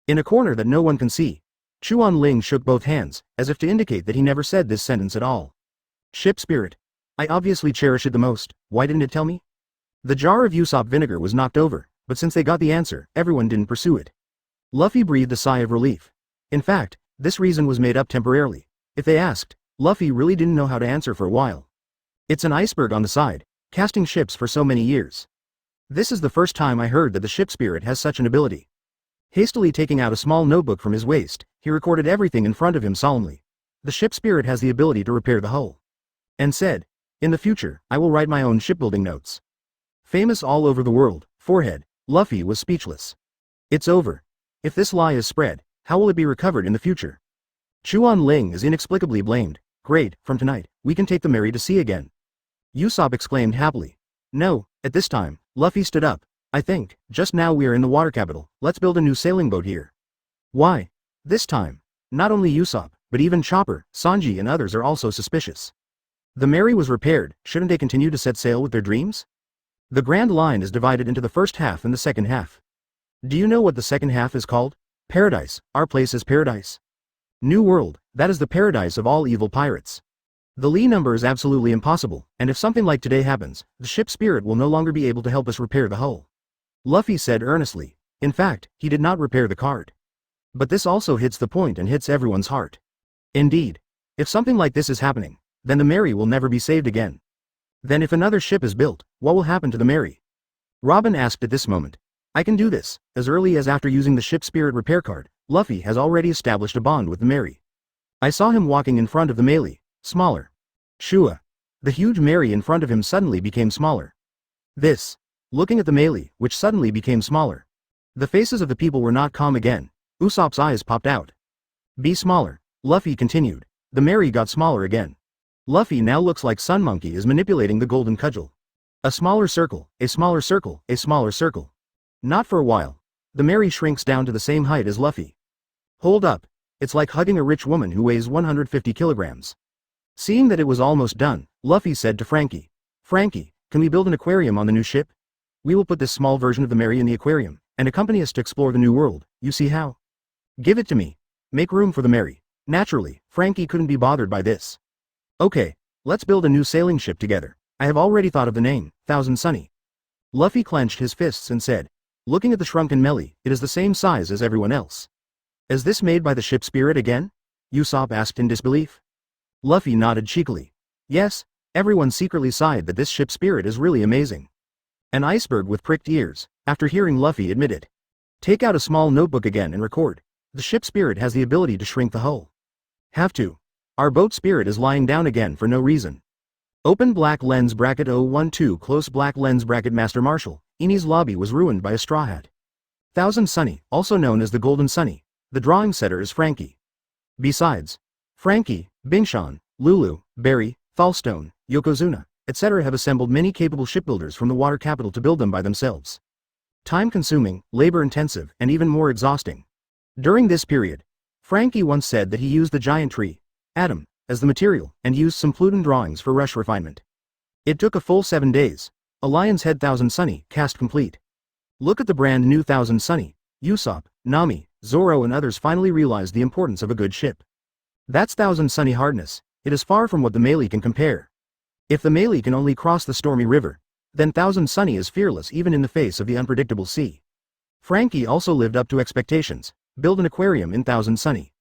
In a corner that no one can see, Chuan Ling shook both hands, as if to indicate that he never said this sentence at all. Ship spirit. I obviously cherish it the most, why didn't it tell me? The jar of Usopp vinegar was knocked over, but since they got the answer, everyone didn't pursue it. Luffy breathed a sigh of relief. In fact, this reason was made up temporarily. If they asked, Luffy really didn't know how to answer for a while. It's an iceberg on the side, casting ships for so many years. This is the first time I heard that the ship spirit has such an ability. Hastily taking out a small notebook from his waist, he recorded everything in front of him solemnly. The ship spirit has the ability to repair the hull. And said, in the future, I will write my own shipbuilding notes. Famous all over the world, forehead, Luffy was speechless. It's over. If this lie is spread, how will it be recovered in the future? Chuan Ling is inexplicably blamed. Great, from tonight, we can take the melee to sea again. Usopp exclaimed happily. No, at this time, Luffy stood up. I think, just now we are in the water capital, let's build a new sailing boat here. Why? This time, not only Usopp, but even Chopper, Sanji and others are also suspicious. The melee was repaired, shouldn't they continue to set sail with their dreams? The Grand Line is divided into the first half and the second half. Do you know what the second half is called? Paradise, our place is paradise. New World, that is the paradise of all evil pirates. The Lee number is absolutely impossible, and if something like today happens, the ship spirit will no longer be able to help us repair the hull. Luffy said earnestly. In fact, he did not repair the card. But this also hits the point and hits everyone's heart. Indeed. If something like this is happening, then the melee will never be saved again. Then if another ship is built, what will happen to the melee? Robin asked at this moment. I can do this. As early as after using the ship spirit repair card, Luffy has already established a bond with the melee. I saw him walking in front of the melee. Smaller. Shua. The huge melee in front of him suddenly became smaller. This. Looking at the melee, which suddenly became smaller. The faces of the people were not calm again. Usopp's eyes popped out. Be smaller. Luffy continued. The melee got smaller again. Luffy now looks like Sun Monkey is manipulating the golden cudgel. A smaller circle, a smaller circle, a smaller circle. Not for a while. The melee shrinks down to the same height as Luffy. Hold up. It's like hugging a rich woman who weighs 150 kilograms. Seeing that it was almost done, Luffy said to Frankie. Frankie, can we build an aquarium on the new ship? We will put this small version of the melee in the aquarium, and accompany us to explore the new world, you see how? Give it to me. Make room for the melee. Naturally, Frankie couldn't be bothered by this. Okay, let's build a new sailing ship together. I have already thought of the name, Thousand Sunny. Luffy clenched his fists and said, looking at the shrunken melee, it is the same size as everyone else. Is this made by the ship spirit again? Usopp asked in disbelief. Luffy nodded cheekily. Yes, everyone secretly sighed that this ship spirit is really amazing. An iceberg with pricked ears, after hearing Luffy admit it. Take out a small notebook again and record. The ship spirit has the ability to shrink the hull. Have to. Our boat spirit is lying down again for no reason. Open black lens bracket 012 close black lens bracket Master Marshal. Enies' lobby was ruined by a straw hat. Thousand Sunny, also known as the Golden Sunny. The drawing setter is Frankie. Besides, Frankie, Bingshan, Lulu, Barry, Thalstone, Yokozuna, etc. have assembled many capable shipbuilders from the water capital to build them by themselves. Time-consuming, labor-intensive, and even more exhausting. During this period, Frankie once said that he used the giant tree, Atom, as the material, and used some Pluton drawings for rush refinement. It took a full 7 days. A Lion's Head 1000 Sunny, cast complete. Look at the brand new 1000 Sunny. Usopp, Nami, Zoro and others finally realized the importance of a good ship. That's 1000 Sunny hardness. It is far from what the Melee can compare. If the Melee can only cross the stormy river, then 1000 Sunny is fearless even in the face of the unpredictable sea. Frankie also lived up to expectations. Build an aquarium in 1000 Sunny.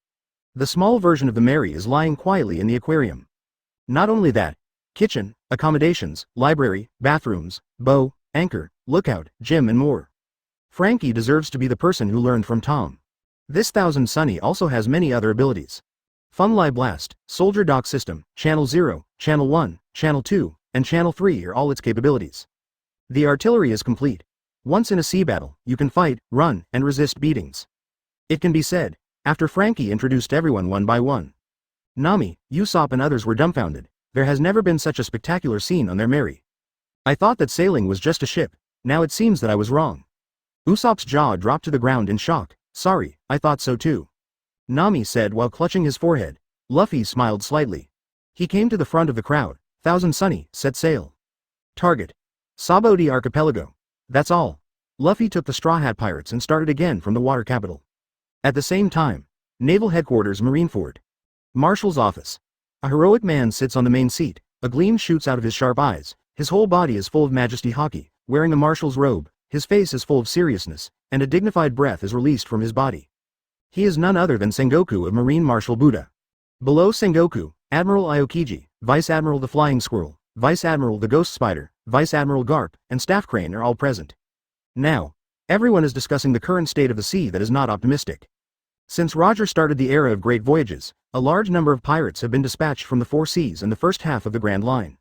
The small version of the Mary is lying quietly in the aquarium. Not only that, kitchen, accommodations, library, bathrooms, bow, anchor, lookout, gym and more. Frankie deserves to be the person who learned from Tom. This 1000 Sunny also has many other abilities. Funli Blast, Soldier Dock System, Channel 0, Channel 1, Channel 2, and Channel 3 are all its capabilities. The artillery is complete. Once in a sea battle, you can fight, run, and resist beatings. It can be said, after Frankie introduced everyone one by one. Nami, Usopp and others were dumbfounded. There has never been such a spectacular scene on their Mary. I thought that sailing was just a ship, now it seems that I was wrong. Usopp's jaw dropped to the ground in shock. Sorry, I thought so too. Nami said while clutching his forehead. Luffy smiled slightly. He came to the front of the crowd. 1000 Sunny, set sail. Target. Sabodi Archipelago. That's all. Luffy took the Straw Hat Pirates and started again from the water capital. At the same time, Naval Headquarters Marineford. Marshal's office. A heroic man sits on the main seat. A gleam shoots out of his sharp eyes. His whole body is full of majesty haki, wearing a marshal's robe. His face is full of seriousness, and a dignified breath is released from his body. He is none other than Sengoku of Marine Marshal Buddha. Below Sengoku, Admiral Aokiji, Vice Admiral the Flying Squirrel, Vice Admiral the Ghost Spider, Vice Admiral Garp, and Staff Crane are all present. Now, everyone is discussing the current state of the sea that is not optimistic. Since Roger started the era of great voyages, a large number of pirates have been dispatched from the four seas and the first half of the Grand Line.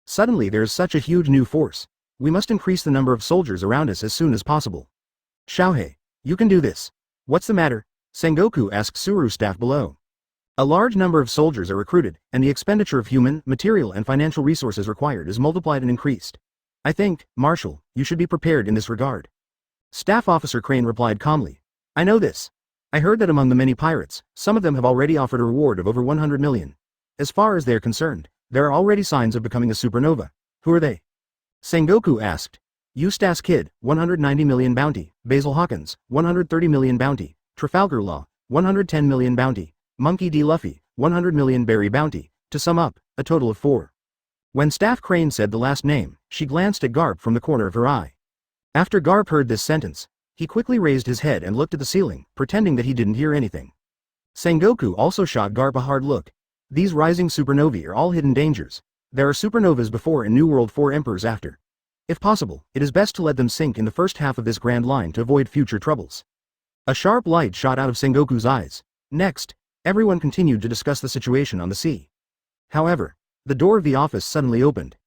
Suddenly there is such a huge new force. We must increase the number of soldiers around us as soon as possible. Xiaohei, you can do this. What's the matter? Sengoku asked Suru's staff below. A large number of soldiers are recruited, and the expenditure of human, material and financial resources required is multiplied and increased. I think, Marshal, you should be prepared in this regard. Staff Officer Crane replied calmly. I know this. I heard that among the many pirates, some of them have already offered a reward of over 100 million. As far as they are concerned, there are already signs of becoming a supernova. Who are they? Sengoku asked. Eustace Kid, 190 million bounty, Basil Hawkins, 130 million bounty, Trafalgar Law, 110 million bounty, Monkey D. Luffy, 100 million berry bounty, to sum up, a total of 4. When Staff Crane said the last name, she glanced at Garp from the corner of her eye. After Garp heard this sentence, he quickly raised his head and looked at the ceiling, pretending that he didn't hear anything. Sengoku also shot Garp a hard look. These rising supernovae are all hidden dangers. There are supernovas before and New World 4 emperors after. If possible, it is best to let them sink in the first half of this Grand Line to avoid future troubles. A sharp light shot out of Sengoku's eyes. Next, everyone continued to discuss the situation on the sea. However, the door of the office suddenly opened.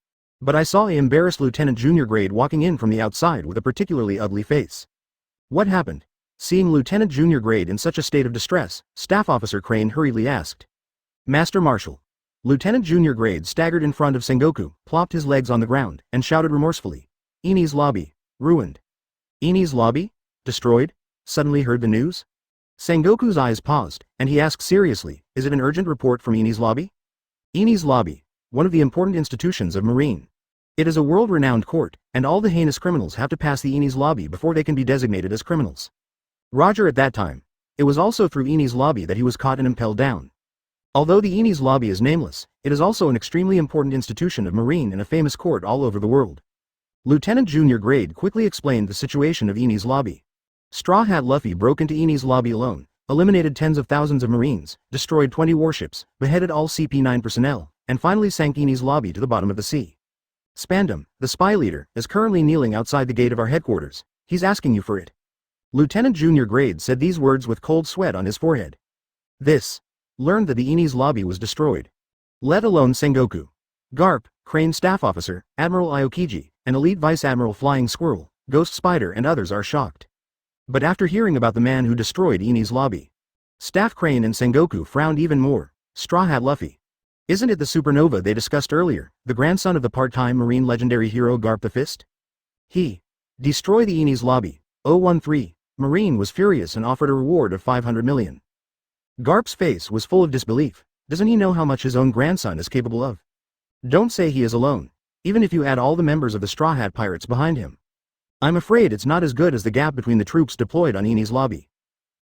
But I saw an embarrassed Lieutenant Junior Grade walking in from the outside with a particularly ugly face. What happened? Seeing Lieutenant Junior Grade in such a state of distress, Staff Officer Crane hurriedly asked. Master Marshal. Lieutenant Junior Grade staggered in front of Sengoku, plopped his legs on the ground, and shouted remorsefully. Enies lobby. Ruined. Enies lobby? Destroyed? Suddenly heard the news? Sengoku's eyes paused, and he asked seriously, is it an urgent report from Enies lobby? Enies lobby, one of the important institutions of Marine. It is a world-renowned court, and all the heinous criminals have to pass the Enies lobby before they can be designated as criminals. Roger at that time. It was also through Enies lobby that he was caught and impelled down. Although the Enies lobby is nameless, it is also an extremely important institution of Marine and a famous court all over the world. Lieutenant Junior Grade quickly explained the situation of Enies lobby. Straw Hat Luffy broke into Enies lobby alone, eliminated tens of thousands of Marines, destroyed 20 warships, beheaded all CP9 personnel, and finally sank Enies lobby to the bottom of the sea. Spandam, the spy leader, is currently kneeling outside the gate of our headquarters. He's asking you for it. Lieutenant Junior Grade said these words with cold sweat on his forehead. Learned that the Enies lobby was destroyed. Let alone Sengoku. Garp, Crane Staff Officer, Admiral Aokiji, and Elite Vice Admiral Flying Squirrel, Ghost Spider and others are shocked. But after hearing about the man who destroyed Enies lobby, Staff Crane and Sengoku frowned even more. Straw Hat Luffy. Isn't it the supernova they discussed earlier, the grandson of the part-time Marine legendary hero Garp the Fist? He. Destroy the Enies lobby. 013. Marine was furious and offered a reward of 500 million. Garp's face was full of disbelief. Doesn't he know how much his own grandson is capable of? Don't say he is alone, even if you add all the members of the Straw Hat Pirates behind him. I'm afraid it's not as good as the gap between the troops deployed on Enies lobby.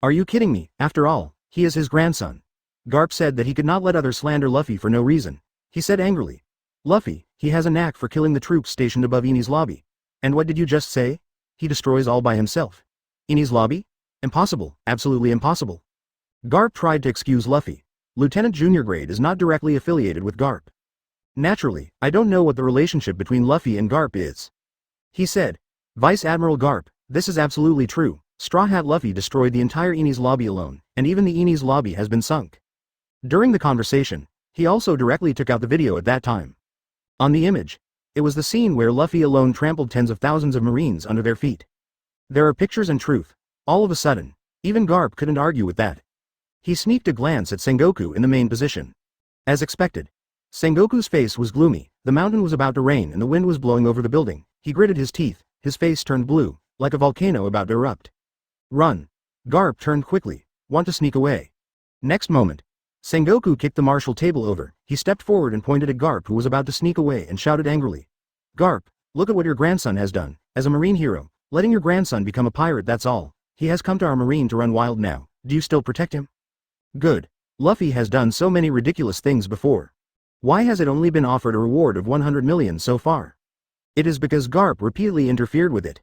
Are you kidding me? After all, he is his grandson. Garp said that he could not let others slander Luffy for no reason. He said angrily. Luffy, he has a knack for killing the troops stationed above Enies lobby. And what did you just say? He destroys all by himself. Enies lobby? Impossible, absolutely impossible. Garp tried to excuse Luffy. Lieutenant Junior Grade is not directly affiliated with Garp. Naturally, I don't know what the relationship between Luffy and Garp is. He said. Vice Admiral Garp, this is absolutely true. Straw Hat Luffy destroyed the entire Enies lobby alone, and even the Enies lobby has been sunk. During the conversation, he also directly took out the video at that time. On the image, it was the scene where Luffy alone trampled tens of thousands of Marines under their feet. There are pictures and truth. All of a sudden, even Garp couldn't argue with that. He sneaked a glance at Sengoku in the main position. As expected, Sengoku's face was gloomy, the mountain was about to rain and the wind was blowing over the building. He gritted his teeth, his face turned blue, like a volcano about to erupt. Run. Garp turned quickly, want to sneak away. Next moment, Sengoku kicked the martial table over. He stepped forward and pointed at Garp who was about to sneak away and shouted angrily. Garp, look at what your grandson has done. As a Marine hero, letting your grandson become a pirate, that's all. He has come to our Marine to run wild now. Do you still protect him? Good. Luffy has done so many ridiculous things before. Why has it only been offered a reward of 100 million so far? It is because Garp repeatedly interfered with it.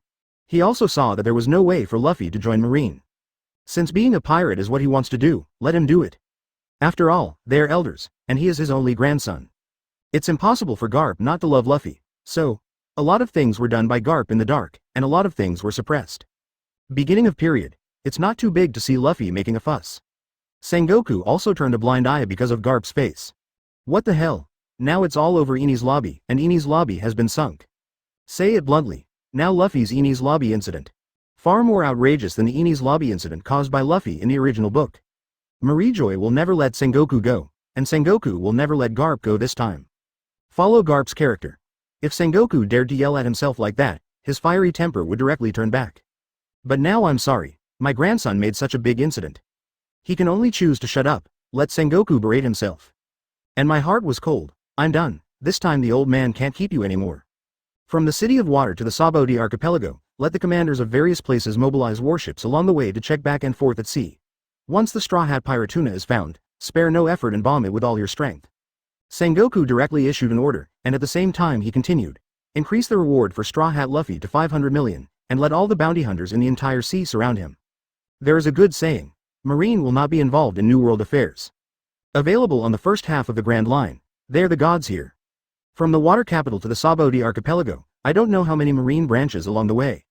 He also saw that there was no way for Luffy to join Marine. Since being a pirate is what he wants to do, let him do it. After all, they are elders, and he is his only grandson. It's impossible for Garp not to love Luffy, so, a lot of things were done by Garp in the dark, and a lot of things were suppressed. Beginning of period, it's not too big to see Luffy making a fuss. Sengoku also turned a blind eye because of Garp's face. What the hell? Now it's all over Enies lobby, and Enies lobby has been sunk. Say it bluntly, now Luffy's Enies lobby incident. Far more outrageous than the Enies lobby incident caused by Luffy in the original book. Marijoy will never let Sengoku go, and Sengoku will never let Garp go this time. Follow Garp's character. If Sengoku dared to yell at himself like that, his fiery temper would directly turn back. But now I'm sorry, my grandson made such a big incident. He can only choose to shut up, let Sengoku berate himself. And my heart was cold. I'm done, this time the old man can't keep you anymore. From the City of Water to the Sabaody Archipelago, let the commanders of various places mobilize warships along the way to check back and forth at sea. Once the Straw Hat Pirate tuna is found, spare no effort and bomb it with all your strength. Sengoku directly issued an order, and at the same time he continued. Increase the reward for Straw Hat Luffy to 500 million, and let all the bounty hunters in the entire sea surround him. There is a good saying, Marine will not be involved in New World affairs. Available on the first half of the Grand Line, they're the gods here. From the water capital to the Sabaody Archipelago, I don't know how many Marine branches along the way.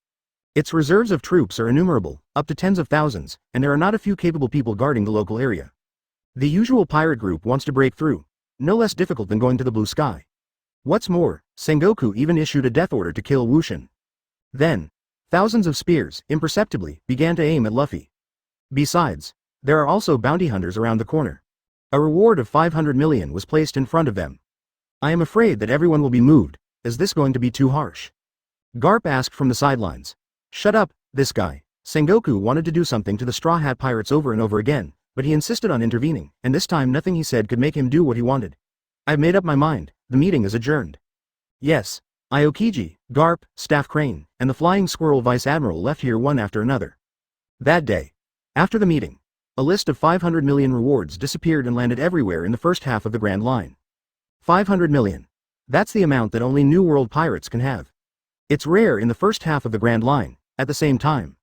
Its reserves of troops are innumerable, up to tens of thousands, and there are not a few capable people guarding the local area. The usual pirate group wants to break through, no less difficult than going to the blue sky. What's more, Sengoku even issued a death order to kill Wushin. Then, thousands of spears, imperceptibly, began to aim at Luffy. Besides, there are also bounty hunters around the corner. A reward of 500 million was placed in front of them. I am afraid that everyone will be moved. Is this going to be too harsh? Garp asked from the sidelines. Shut up, this guy. Sengoku wanted to do something to the Straw Hat Pirates over and over again, but he insisted on intervening, and this time nothing he said could make him do what he wanted. I've made up my mind, the meeting is adjourned. Yes, Aokiji, Garp, Staff Crane, and the Flying Squirrel Vice Admiral left here one after another. That day, after the meeting, a list of 500 million rewards disappeared and landed everywhere in the first half of the Grand Line. 500 million. That's the amount that only New World pirates can have. It's rare in the first half of the Grand Line. At the same time,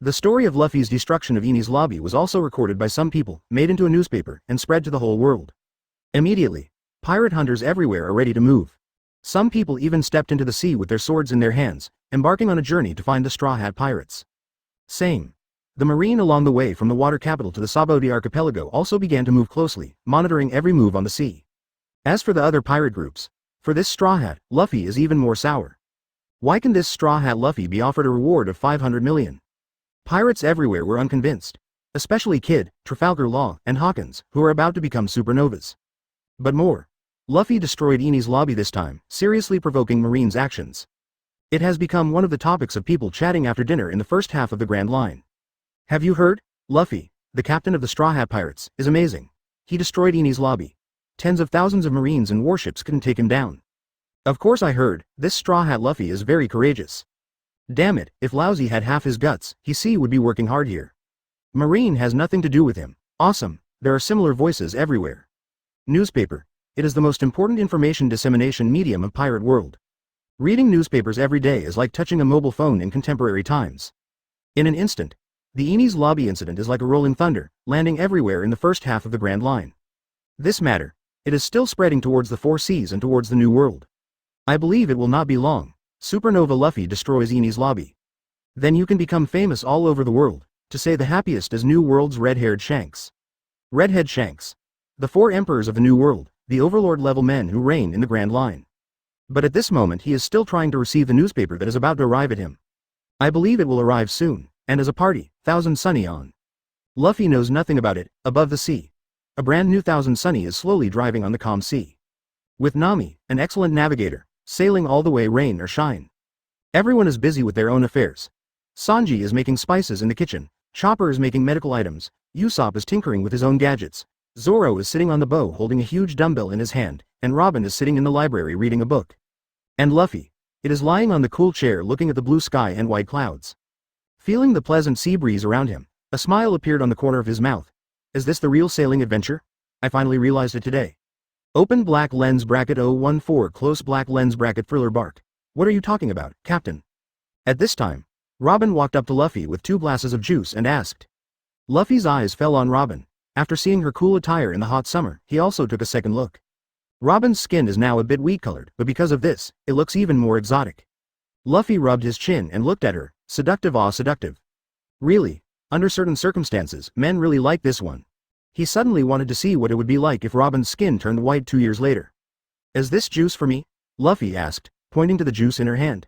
the story of Luffy's destruction of Enies lobby was also recorded by some people, made into a newspaper, and spread to the whole world. Immediately, pirate hunters everywhere are ready to move. Some people even stepped into the sea with their swords in their hands, embarking on a journey to find the Straw Hat Pirates. Same. The Marine along the way from the water capital to the Sabaody Archipelago also began to move closely, monitoring every move on the sea. As for the other pirate groups, for this Straw Hat, Luffy is even more sour. Why can this Straw Hat Luffy be offered a reward of 500 million? Pirates everywhere were unconvinced. Especially Kid, Trafalgar Law, and Hawkins, who are about to become supernovas. But more. Luffy destroyed Enies' lobby this time, seriously provoking Marine's actions. It has become one of the topics of people chatting after dinner in the first half of the Grand Line. Have you heard? Luffy, the captain of the Straw Hat Pirates, is amazing. He destroyed Enies' lobby. Tens of thousands of Marines and warships couldn't take him down. Of course I heard, this Straw Hat Luffy is very courageous. Damn it, if Lousy had half his guts, he would be working hard here. Marine has nothing to do with him. Awesome, there are similar voices everywhere. Newspaper. It is the most important information dissemination medium of pirate world. Reading newspapers every day is like touching a mobile phone in contemporary times. In an instant, the Enies lobby incident is like a rolling thunder, landing everywhere in the first half of the Grand Line. This matter, it is still spreading towards the Four Seas and towards the New World. I believe it will not be long. Supernova Luffy destroys Enies lobby. Then you can become famous all over the world, to say the happiest as New World's red-haired Shanks. Redhead Shanks. The four emperors of the New World, the overlord-level men who reign in the Grand Line. But at this moment he is still trying to receive the newspaper that is about to arrive at him. I believe it will arrive soon, and as a party, Thousand Sunny on. Luffy knows nothing about it, above the sea. A brand new Thousand Sunny is slowly driving on the calm sea. With Nami, an excellent navigator, sailing all the way rain or shine. Everyone is busy with their own affairs. Sanji is making spices in the kitchen, Chopper is making medical items, Usopp is tinkering with his own gadgets, Zoro is sitting on the bow holding a huge dumbbell in his hand, and Robin is sitting in the library reading a book. And Luffy, it is lying on the cool chair looking at the blue sky and white clouds. Feeling the pleasant sea breeze around him, a smile appeared on the corner of his mouth. Is this the real sailing adventure? I finally realized it today. Open black lens bracket 014 close black lens bracket thriller bark. What are you talking about, Captain? At this time, Robin walked up to Luffy with 2 glasses of juice and asked. Luffy's eyes fell on Robin. After seeing her cool attire in the hot summer, he also took a second look. Robin's skin is now a bit wheat-colored, but because of this, it looks even more exotic. Luffy rubbed his chin and looked at her, seductive seductive. Really, under certain circumstances, men really like this one. He suddenly wanted to see what it would be like if Robin's skin turned white 2 years later. Is this juice for me? Luffy asked, pointing to the juice in her hand.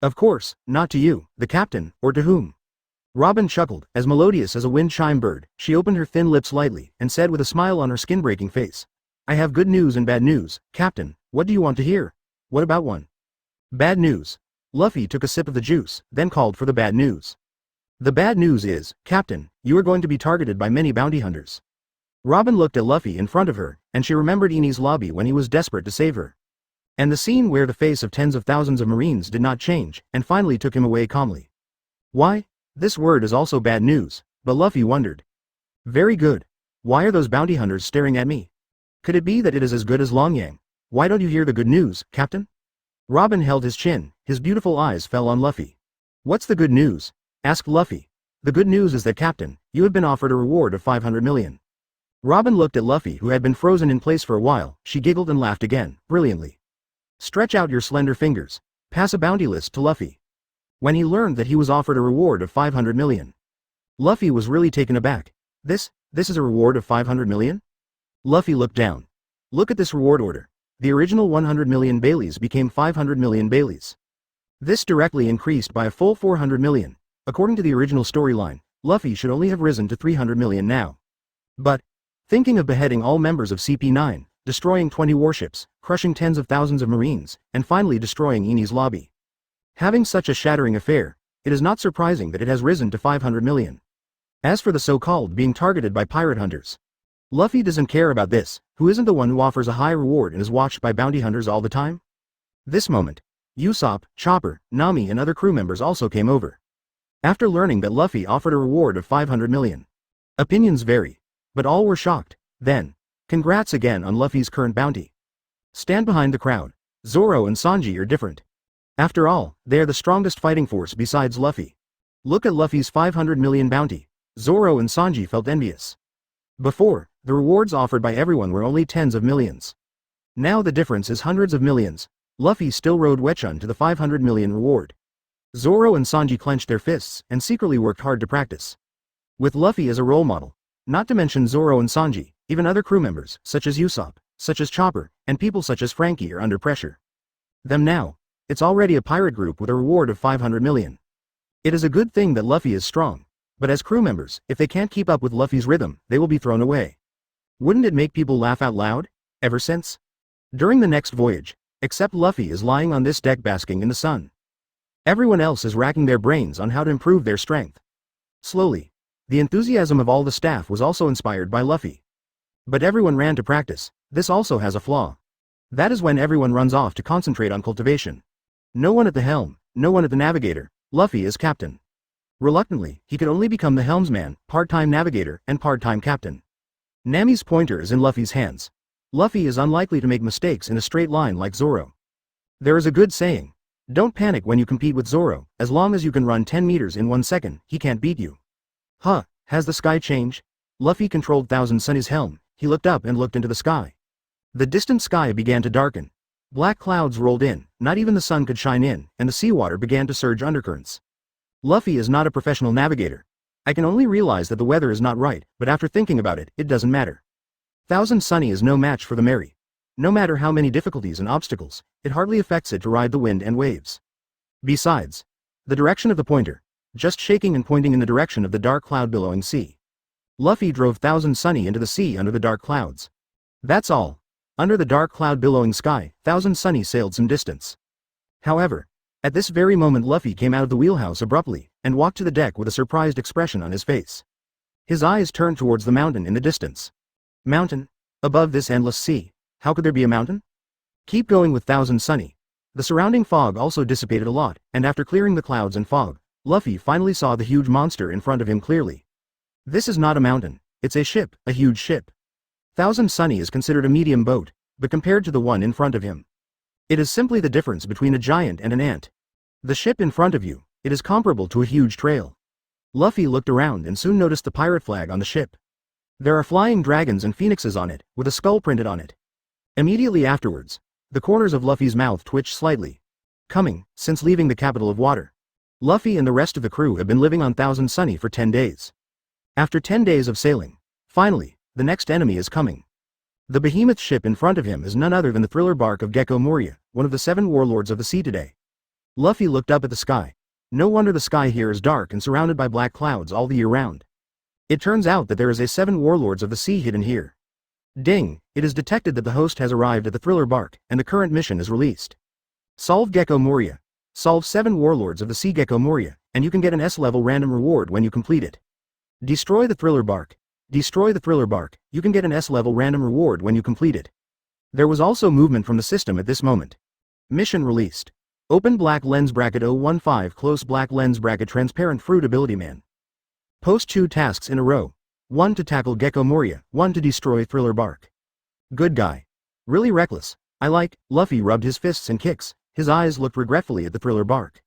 Of course, not to you, the captain, or to whom? Robin chuckled, as melodious as a wind chime bird. She opened her thin lips lightly, and said with a smile on her skin-breaking face. I have good news and bad news, Captain. What do you want to hear? What about one? Bad news. Luffy took a sip of the juice, then called for the bad news. The bad news is, Captain, you are going to be targeted by many bounty hunters. Robin looked at Luffy in front of her, and she remembered Enies' lobby when he was desperate to save her. And the scene where the face of tens of thousands of Marines did not change, and finally took him away calmly. Why? This word is also bad news, but Luffy wondered. Very good. Why are those bounty hunters staring at me? Could it be that it is as good as Longyang? Why don't you hear the good news, Captain? Robin held his chin, his beautiful eyes fell on Luffy. What's the good news? Asked Luffy. The good news is that, Captain, you have been offered a reward of 500 million. Robin looked at Luffy, who had been frozen in place for a while. She giggled and laughed again, brilliantly. Stretch out your slender fingers. Pass a bounty list to Luffy. When he learned that he was offered a reward of 500 million. Luffy was really taken aback. This is a reward of 500 million? Luffy looked down. Look at this reward order. The original 100 million Baileys became 500 million Baileys. This directly increased by a full 400 million. According to the original storyline, Luffy should only have risen to 300 million now. But, thinking of beheading all members of CP9, destroying 20 warships, crushing tens of thousands of Marines, and finally destroying Enies' lobby. Having such a shattering affair, it is not surprising that it has risen to 500 million. As for the so-called being targeted by pirate hunters, Luffy doesn't care about this. Who isn't the one who offers a high reward and is watched by bounty hunters all the time? This moment, Usopp, Chopper, Nami and other crew members also came over. After learning that Luffy offered a reward of 500 million. Opinions vary, but all were shocked. Then, congrats again on Luffy's current bounty. Stand behind the crowd. Zoro and Sanji are different. After all, they are the strongest fighting force besides Luffy. Look at Luffy's 500 million bounty. Zoro and Sanji felt envious. Before, the rewards offered by everyone were only tens of millions. Now the difference is hundreds of millions. Luffy still rode Wetchun to the 500 million reward. Zoro and Sanji clenched their fists and secretly worked hard to practice. With Luffy as a role model, not to mention Zoro and Sanji, even other crew members, such as Usopp, such as Chopper, and people such as Frankie are under pressure. Them now, it's already a pirate group with a reward of 500 million. It is a good thing that Luffy is strong, but as crew members, if they can't keep up with Luffy's rhythm, they will be thrown away. Wouldn't it make people laugh out loud? Ever since? During the next voyage, except Luffy is lying on this deck basking in the sun. Everyone else is racking their brains on how to improve their strength. Slowly, the enthusiasm of all the staff was also inspired by Luffy. But everyone ran to practice. This also has a flaw. That is when everyone runs off to concentrate on cultivation. No one at the helm, no one at the navigator. Luffy is captain. Reluctantly, he could only become the helmsman, part-time navigator, and part-time captain. Nami's pointer is in Luffy's hands. Luffy is unlikely to make mistakes in a straight line like Zoro. There is a good saying. Don't panic when you compete with Zoro, as long as you can run 10 meters in 1 second, he can't beat you. Huh, has the sky changed? Luffy controlled Thousand Sunny's helm. He looked up and looked into the sky. The distant sky began to darken. Black clouds rolled in, not even the sun could shine in, and the seawater began to surge undercurrents. Luffy is not a professional navigator. I can only realize that the weather is not right, but after thinking about it, it doesn't matter. Thousand Sunny is no match for the Mary. No matter how many difficulties and obstacles, it hardly affects it to ride the wind and waves. Besides, the direction of the pointer, just shaking and pointing in the direction of the dark cloud-billowing sea. Luffy drove Thousand Sunny into the sea under the dark clouds. That's all. Under the dark cloud-billowing sky, Thousand Sunny sailed some distance. However, at this very moment Luffy came out of the wheelhouse abruptly, and walked to the deck with a surprised expression on his face. His eyes turned towards the mountain in the distance. Mountain? Above this endless sea, how could there be a mountain? Keep going with Thousand Sunny. The surrounding fog also dissipated a lot, and after clearing the clouds and fog, Luffy finally saw the huge monster in front of him clearly. This is not a mountain, it's a ship, a huge ship. Thousand Sunny is considered a medium boat, but compared to the one in front of him, it is simply the difference between a giant and an ant. The ship in front of you, it is comparable to a huge trail. Luffy looked around and soon noticed the pirate flag on the ship. There are flying dragons and phoenixes on it, with a skull printed on it. Immediately afterwards, the corners of Luffy's mouth twitched slightly. Coming, since leaving the capital of water. Luffy and the rest of the crew have been living on Thousand Sunny for 10 days. After 10 days of sailing, finally, the next enemy is coming. The behemoth ship in front of him is none other than the thriller bark of Gecko Moria, one of the 7 warlords of the sea today. Luffy looked up at the sky. No wonder the sky here is dark and surrounded by black clouds all the year round. It turns out that there is a 7 warlords of the sea hidden here. Ding, it is detected that the host has arrived at the thriller bark, and the current mission is released. Solve Gecko Moria. Solve 7 warlords of the sea Gecko Moria, and you can get an S-level random reward when you complete it. Destroy the thriller bark. Destroy the thriller bark, you can get an S-level random reward when you complete it. There was also movement from the system at this moment. Mission released. Open black lens bracket 015 close black lens bracket transparent fruit ability man. Post 2 tasks in a row. 1 to tackle Gecko Moria, 1 to destroy thriller bark. Good guy. Really reckless. I like. Luffy rubbed his fists and kicks. His eyes looked regretfully at the thriller bark.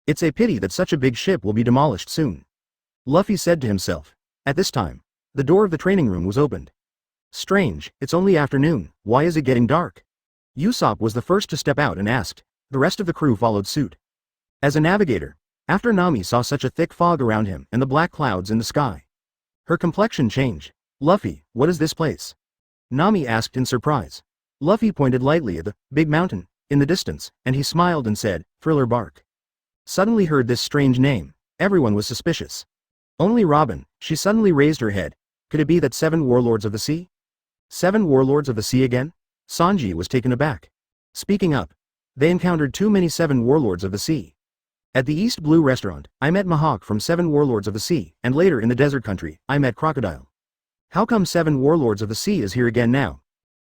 It's a pity that such a big ship will be demolished soon. Luffy said to himself. At this time, the door of the training room was opened. Strange, it's only afternoon, why is it getting dark? Usopp was the first to step out and asked. The rest of the crew followed suit. As a navigator, after Nami saw such a thick fog around him and the black clouds in the sky, her complexion changed. Luffy, what is this place? Nami asked in surprise. Luffy pointed lightly at the big mountain in the distance, and he smiled and said, Thriller Bark. Suddenly heard this strange name. Everyone was suspicious. Only Robin, she suddenly raised her head. Could it be that 7 warlords of the sea? 7 warlords of the sea again? Sanji was taken aback. Speaking up, they encountered too many 7 warlords of the sea. At the East Blue restaurant, I met Mihawk from 7 warlords of the sea, and later in the desert country, I met Crocodile. How come 7 warlords of the sea is here again now?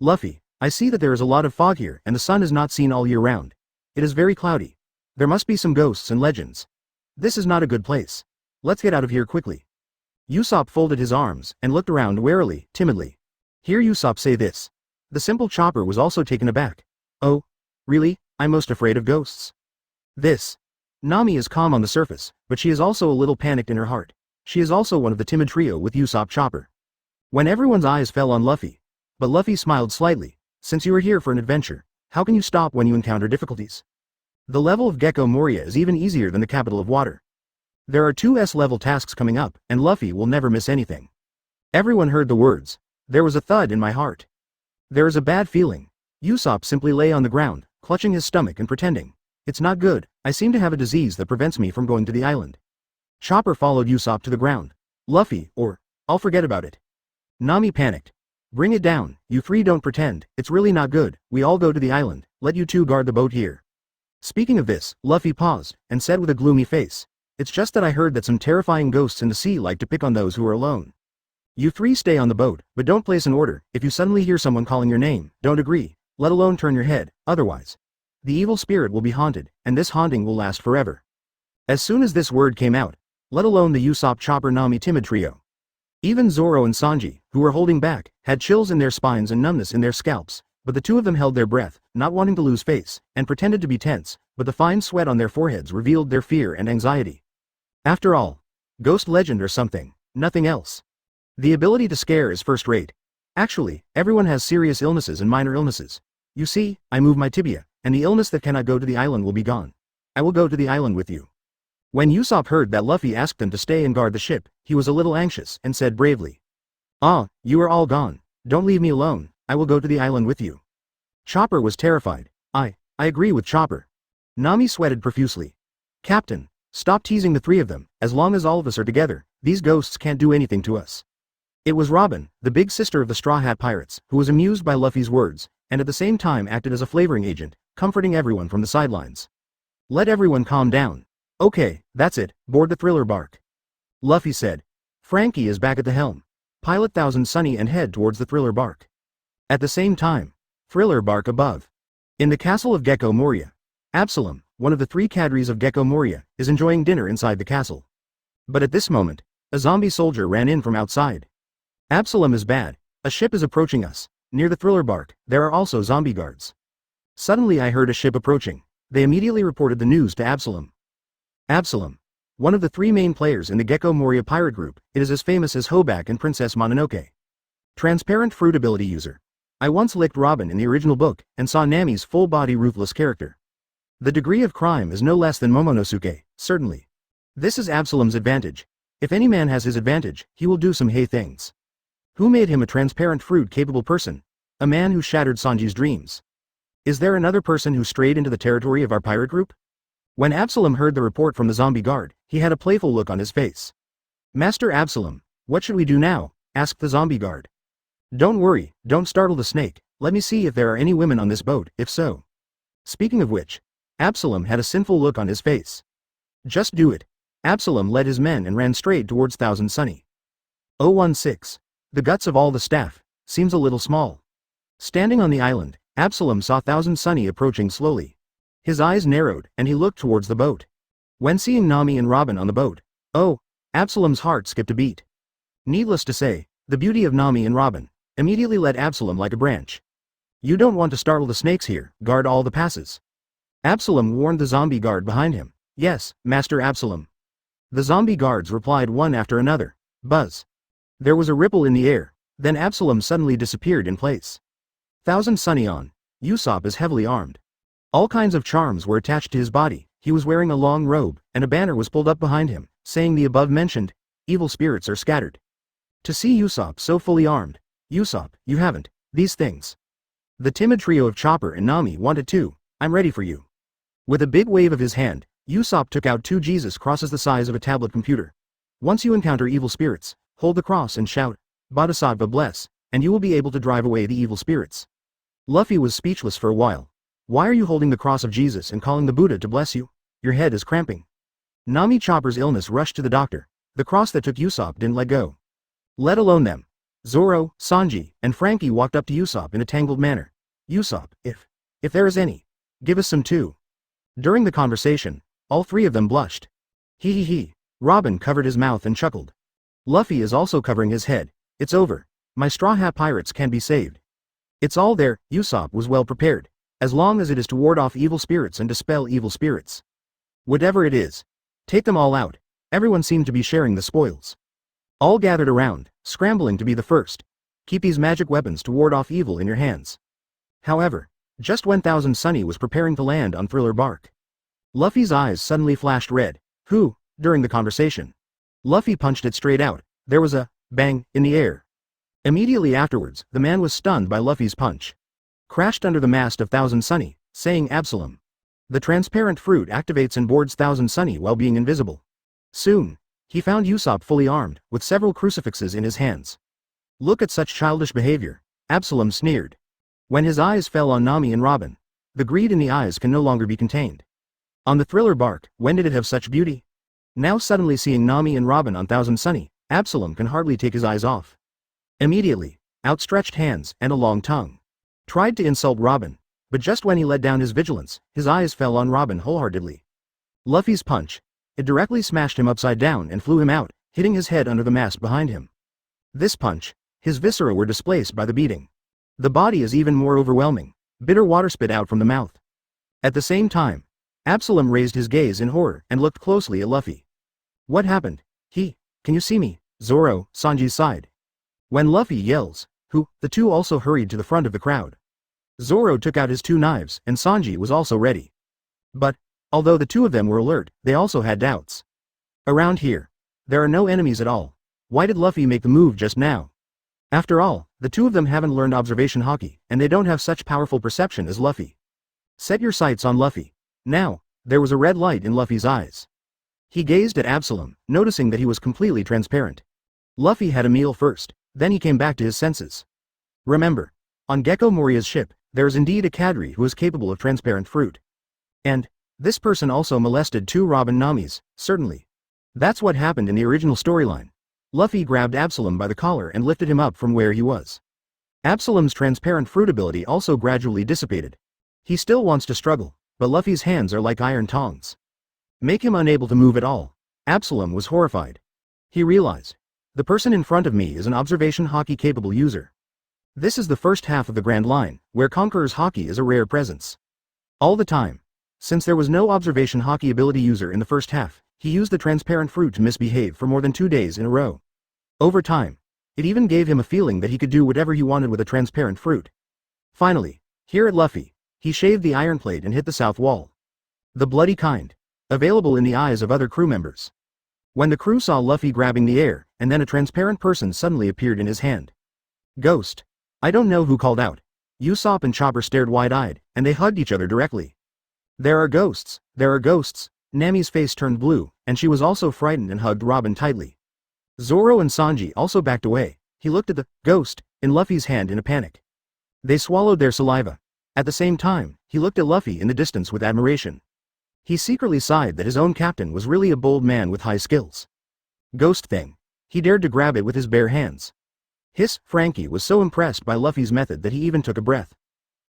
Luffy, I see that there is a lot of fog here and the sun is not seen all year round. It is very cloudy. There must be some ghosts and legends. This is not a good place. Let's get out of here quickly. Usopp folded his arms and looked around warily, timidly. Hear Usopp say this. The simple Chopper was also taken aback. Oh, really? I'm most afraid of ghosts. This. Nami is calm on the surface, but she is also a little panicked in her heart. She is also one of the timid trio with Usopp Chopper. When everyone's eyes fell on Luffy. But Luffy smiled slightly. Since you are here for an adventure, how can you stop when you encounter difficulties? The level of Gecko Moria is even easier than the capital of water. There are 2 S-level tasks coming up, and Luffy will never miss anything. Everyone heard the words. There was a thud in my heart. There is a bad feeling. Usopp simply lay on the ground, clutching his stomach and pretending. It's not good, I seem to have a disease that prevents me from going to the island. Chopper followed Usopp to the ground. Luffy, or, I'll forget about it. Nami panicked. Bring it down, you three don't pretend, it's really not good, we all go to the island, let you two guard the boat here. Speaking of this, Luffy paused, and said with a gloomy face, it's just that I heard that some terrifying ghosts in the sea like to pick on those who are alone. You three stay on the boat, but don't place an order. If you suddenly hear someone calling your name, don't agree, let alone turn your head, otherwise. The evil spirit will be haunted, and this haunting will last forever. As soon as this word came out, let alone the Usopp, Chopper, Nami timid trio. Even Zoro and Sanji, who were holding back, had chills in their spines and numbness in their scalps, but the two of them held their breath, not wanting to lose face, and pretended to be tense, but the fine sweat on their foreheads revealed their fear and anxiety. After all, ghost legend or something, nothing else. The ability to scare is first rate. Actually, everyone has serious illnesses and minor illnesses. You see, I move my tibia, and the illness that cannot go to the island will be gone. I will go to the island with you. When Usopp heard that Luffy asked them to stay and guard the ship, he was a little anxious and said bravely, "Ah, you are all gone. Don't leave me alone, I will go to the island with you." Chopper was terrified. I agree with Chopper. Nami sweated profusely. Captain, stop teasing the three of them, as long as all of us are together, these ghosts can't do anything to us. It was Robin, the big sister of the Straw Hat Pirates, who was amused by Luffy's words, and at the same time acted as a flavoring agent, comforting everyone from the sidelines. Let everyone calm down. Okay, that's it, board the thriller bark. Luffy said. Frankie is back at the helm. Pilot Thousand Sunny and head towards the thriller bark. At the same time, thriller bark above. In the castle of Gecko Moria, Absalom, one of the three cadres of Gecko Moria, is enjoying dinner inside the castle. But at this moment, a zombie soldier ran in from outside. Absalom is bad, a ship is approaching us. Near the thriller bark, there are also zombie guards. Suddenly I heard a ship approaching. They immediately reported the news to Absalom. Absalom, one of the three main players in the Gecko Moria pirate group, it is as famous as Hobak and Princess Mononoke. Transparent fruit ability user. I once licked Robin in the original book, and saw Nami's full-body ruthless character. The degree of crime is no less than Momonosuke, certainly. This is Absalom's advantage. If any man has his advantage, he will do some hay things. Who made him a transparent fruit-capable person? A man who shattered Sanji's dreams. Is there another person who strayed into the territory of our pirate group? When Absalom heard the report from the zombie guard, he had a playful look on his face. Master Absalom, what should we do now? Asked the zombie guard. Don't worry, don't startle the snake, let me see if there are any women on this boat, if so. Speaking of which, Absalom had a sinful look on his face. Just do it. Absalom led his men and ran straight towards Thousand Sunny. 016. The guts of all the staff, seems a little small. Standing on the island, Absalom saw Thousand Sunny approaching slowly. His eyes narrowed, and he looked towards the boat. When seeing Nami and Robin on the boat, Absalom's heart skipped a beat. Needless to say, the beauty of Nami and Robin immediately led Absalom like a branch. You don't want to startle the snakes here, guard all the passes. Absalom warned the zombie guard behind him. Yes, Master Absalom. The zombie guards replied one after another. Buzz. There was a ripple in the air, then Absalom suddenly disappeared in place. Thousand Sunny on. Usopp is heavily armed. All kinds of charms were attached to his body, he was wearing a long robe, and a banner was pulled up behind him, saying the above-mentioned, evil spirits are scattered. To see Usopp so fully armed, Usopp, you haven't, these things. The timid trio of Chopper and Nami wanted to, I'm ready for you. With a big wave of his hand, Usopp took out two Jesus crosses the size of a tablet computer. Once you encounter evil spirits, hold the cross and shout, Bodhisattva bless, and you will be able to drive away the evil spirits. Luffy was speechless for a while. Why are you holding the cross of Jesus and calling the Buddha to bless you? Your head is cramping. Nami Chopper's illness rushed to the doctor. The cross that took Usopp didn't let go. Let alone them. Zoro, Sanji, and Frankie walked up to Usopp in a tangled manner. Usopp, if there is any, give us some too. During the conversation, all three of them blushed. He. Robin covered his mouth and chuckled. Luffy is also covering his head. It's over. My Straw Hat Pirates can be saved. It's all there, Usopp was well prepared. As long as it is to ward off evil spirits and dispel evil spirits. Whatever it is. Take them all out. Everyone seemed to be sharing the spoils. All gathered around, scrambling to be the first. Keep these magic weapons to ward off evil in your hands. However, just when Thousand Sunny was preparing to land on Thriller Bark, Luffy's eyes suddenly flashed red. Who? During the conversation. Luffy punched it straight out. There was a bang in the air. Immediately afterwards, the man was stunned by Luffy's punch. Crashed under the mast of Thousand Sunny, saying Absalom. The transparent fruit activates and boards Thousand Sunny while being invisible. Soon, he found Usopp fully armed, with several crucifixes in his hands. Look at such childish behavior, Absalom sneered. When his eyes fell on Nami and Robin, the greed in the eyes can no longer be contained. On the thriller bark, when did it have such beauty? Now suddenly seeing Nami and Robin on Thousand Sunny, Absalom can hardly take his eyes off. Immediately, outstretched hands and a long tongue. Tried to insult Robin, but just when he let down his vigilance, his eyes fell on Robin wholeheartedly. Luffy's punch. It directly smashed him upside down and flew him out, hitting his head under the mast behind him. This punch, his viscera were displaced by the beating. The body is even more overwhelming. Bitter water spit out from the mouth. At the same time, Absalom raised his gaze in horror and looked closely at Luffy. What happened? Can you see me? Zoro, Sanji's side. When Luffy yells, "Who?" the two also hurried to the front of the crowd. Zoro took out his two knives and Sanji was also ready. But, although the two of them were alert, they also had doubts. Around here, there are no enemies at all. Why did Luffy make the move just now? After all, the two of them haven't learned observation haki, and they don't have such powerful perception as Luffy. Set your sights on Luffy. Now, there was a red light in Luffy's eyes. He gazed at Absalom, noticing that he was completely transparent. Luffy had a meal first, then he came back to his senses. Remember, on Gecko Moria's ship, there is indeed a cadre who is capable of transparent fruit. And, this person also molested two Robin Namis, certainly. That's what happened in the original storyline. Luffy grabbed Absalom by the collar and lifted him up from where he was. Absalom's transparent fruit ability also gradually dissipated. He still wants to struggle, but Luffy's hands are like iron tongs. Make him unable to move at all. Absalom was horrified. He realized, the person in front of me is an observation haki capable user. This is the first half of the Grand Line, where Conqueror's haki is a rare presence. All the time, since there was no observation haki ability user in the first half, he used the transparent fruit to misbehave for more than 2 days in a row. Over time, it even gave him a feeling that he could do whatever he wanted with a transparent fruit. Finally, here at Luffy, he shaved the iron plate and hit the south wall. The bloody kind. Available in the eyes of other crew members. When the crew saw Luffy grabbing the air, and then a transparent person suddenly appeared in his hand. Ghost. I don't know who called out. Usopp and Chopper stared wide-eyed, and they hugged each other directly. There are ghosts, there are ghosts. Nami's face turned blue, and she was also frightened and hugged Robin tightly. Zoro and Sanji also backed away. He looked at the ghost in Luffy's hand in a panic. They swallowed their saliva. At the same time, he looked at Luffy in the distance with admiration. He secretly sighed that his own captain was really a bold man with high skills. Ghost thing. He dared to grab it with his bare hands. Frankie was so impressed by Luffy's method that he even took a breath.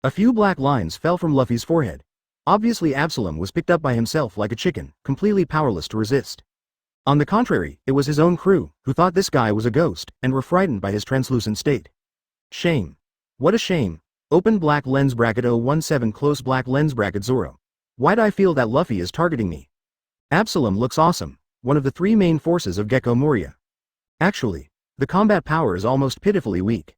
A few black lines fell from Luffy's forehead. Obviously Absalom was picked up by himself like a chicken, completely powerless to resist. On the contrary, it was his own crew, who thought this guy was a ghost, and were frightened by his translucent state. Shame. What a shame. Open black lens bracket 017 close black lens bracket Zoro. Why'd I feel that Luffy is targeting me? Absalom looks awesome, one of the 3 main forces of Gecko Moria. Actually, the combat power is almost pitifully weak.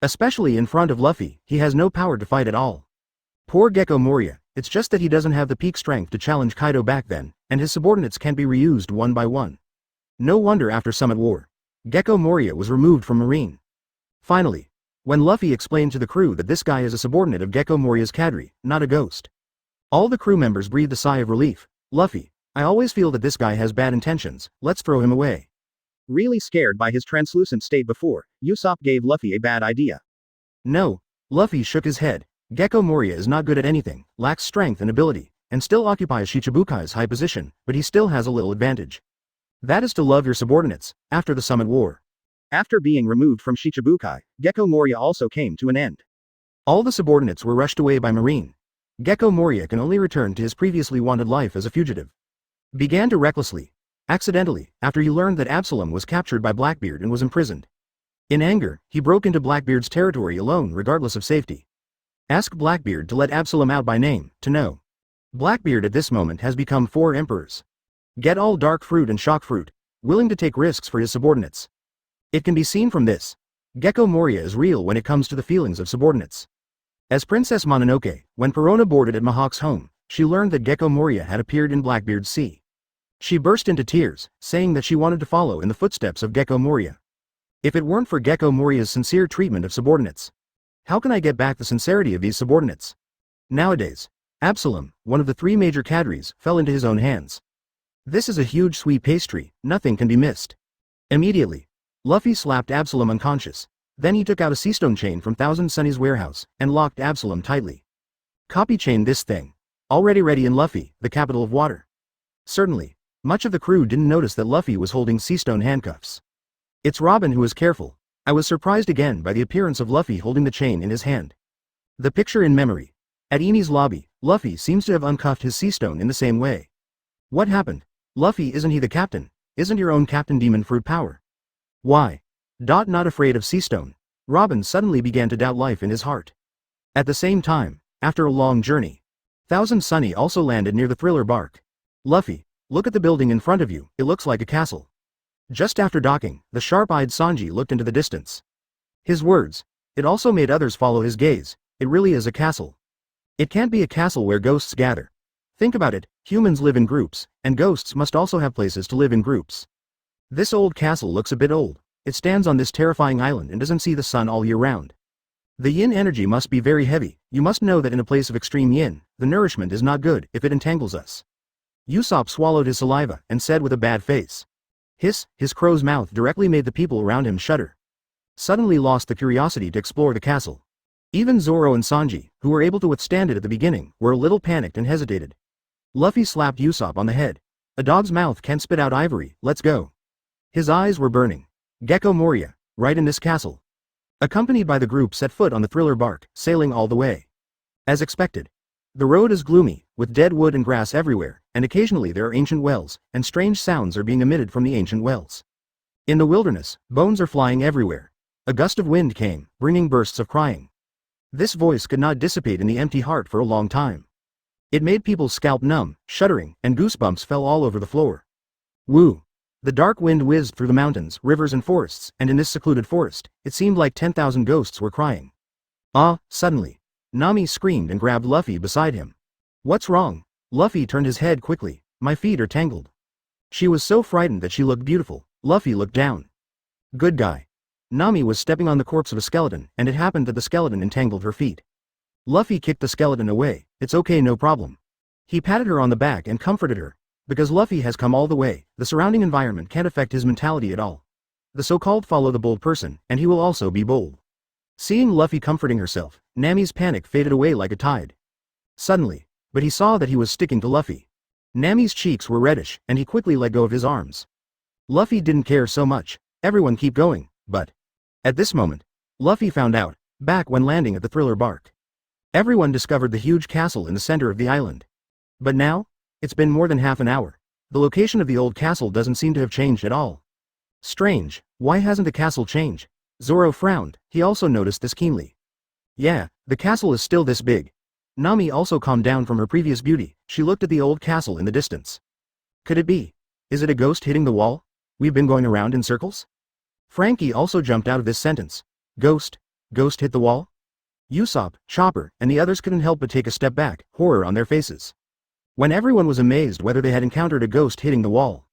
Especially in front of Luffy, he has no power to fight at all. Poor Gecko Moria, it's just that he doesn't have the peak strength to challenge Kaido back then, and his subordinates can't be reused one by one. No wonder after Summit War, Gecko Moria was removed from Marine. Finally, when Luffy explained to the crew that this guy is a subordinate of Gecko Moria's cadre, not a ghost. All the crew members breathed a sigh of relief. Luffy, I always feel that this guy has bad intentions, let's throw him away. Really scared by his translucent state before, Usopp gave Luffy a bad idea. No, Luffy shook his head. Gecko Moria is not good at anything, lacks strength and ability, and still occupies Shichibukai's high position, but he still has a little advantage. That is to love your subordinates, after the Summit War. After being removed from Shichibukai, Gecko Moria also came to an end. All the subordinates were rushed away by Marine. Gecko Moria can only return to his previously wanted life as a fugitive. Began to recklessly, accidentally, after he learned that Absalom was captured by Blackbeard and was imprisoned. In anger, he broke into Blackbeard's territory alone regardless of safety. Ask Blackbeard to let Absalom out by name, to know. Blackbeard at this moment has become 4 emperors. Get all dark fruit and shock fruit, willing to take risks for his subordinates. It can be seen from this. Gecko Moria is real when it comes to the feelings of subordinates. As Princess Mononoke, when Perona boarded at Mihawk's home, she learned that Gecko Moria had appeared in Blackbeard's sea. She burst into tears, saying that she wanted to follow in the footsteps of Gecko Moria. If it weren't for Gecko Moria's sincere treatment of subordinates, how can I get back the sincerity of these subordinates? Nowadays, Absalom, one of the 3 major cadres, fell into his own hands. This is a huge sweet pastry, nothing can be missed. Immediately, Luffy slapped Absalom unconscious. Then he took out a seastone chain from Thousand Sunny's warehouse, and locked Absalom tightly. Copy chain this thing. Already ready in Luffy, the capital of water. Certainly. Much of the crew didn't notice that Luffy was holding seastone handcuffs. It's Robin who is careful. I was surprised again by the appearance of Luffy holding the chain in his hand. The picture in memory. At Enies' lobby, Luffy seems to have uncuffed his seastone in the same way. What happened? Luffy, isn't he the captain? Isn't your own Captain Demon Fruit power? Why? Not afraid of seastone. Robin suddenly began to doubt life in his heart. At the same time, after a long journey, Thousand Sunny also landed near the thriller bark. Luffy, look at the building in front of you, it looks like a castle. Just after docking, the sharp-eyed Sanji looked into the distance. His words. It also made others follow his gaze. It really is a castle. It can't be a castle where ghosts gather. Think about it, humans live in groups, and ghosts must also have places to live in groups. This old castle looks a bit old. It stands on this terrifying island and doesn't see the sun all year round. The yin energy must be very heavy. You must know that in a place of extreme yin, the nourishment is not good if it entangles us. Usopp swallowed his saliva and said with a bad face. Hiss, his crow's mouth directly made the people around him shudder. Suddenly lost the curiosity to explore the castle. Even Zoro and Sanji, who were able to withstand it at the beginning, were a little panicked and hesitated. Luffy slapped Usopp on the head. A dog's mouth can't spit out ivory, let's go. His eyes were burning. Gecko Moria, right in this castle. Accompanied by the group set foot on the thriller bark, sailing all the way. As expected. The road is gloomy, with dead wood and grass everywhere, and occasionally there are ancient wells, and strange sounds are being emitted from the ancient wells. In the wilderness, bones are flying everywhere. A gust of wind came, bringing bursts of crying. This voice could not dissipate in the empty heart for a long time. It made people's scalp numb, shuddering, and goosebumps fell all over the floor. Woo! The dark wind whizzed through the mountains, rivers and forests, and in this secluded forest, it seemed like 10,000 ghosts were crying. Suddenly. Nami screamed and grabbed Luffy beside him. What's wrong? Luffy turned his head quickly. My feet are tangled. She was so frightened that she looked beautiful. Luffy looked down. Good guy. Nami was stepping on the corpse of a skeleton, and it happened that the skeleton entangled her feet. Luffy kicked the skeleton away. It's okay, no problem. He patted her on the back and comforted her. Because Luffy has come all the way, the surrounding environment can't affect his mentality at all. The so-called follow the bold person, and he will also be bold. Seeing Luffy comforting herself, Nami's panic faded away like a tide. Suddenly, but he saw that he was sticking to Luffy. Nami's cheeks were reddish, and he quickly let go of his arms. Luffy didn't care so much. Everyone keep going, but... At this moment, Luffy found out, back when landing at the thriller bark. Everyone discovered the huge castle in the center of the island. But now? It's been more than half an hour. The location of the old castle doesn't seem to have changed at all. Strange, why hasn't the castle changed? Zoro frowned, he also noticed this keenly. Yeah, the castle is still this big. Nami also calmed down from her previous beauty, she looked at the old castle in the distance. Could it be? Is it a ghost hitting the wall? We've been going around in circles? Frankie also jumped out of this sentence. Ghost? Ghost hit the wall? Usopp, Chopper, and the others couldn't help but take a step back, horror on their faces. When everyone was amazed whether they had encountered a ghost hitting the wall.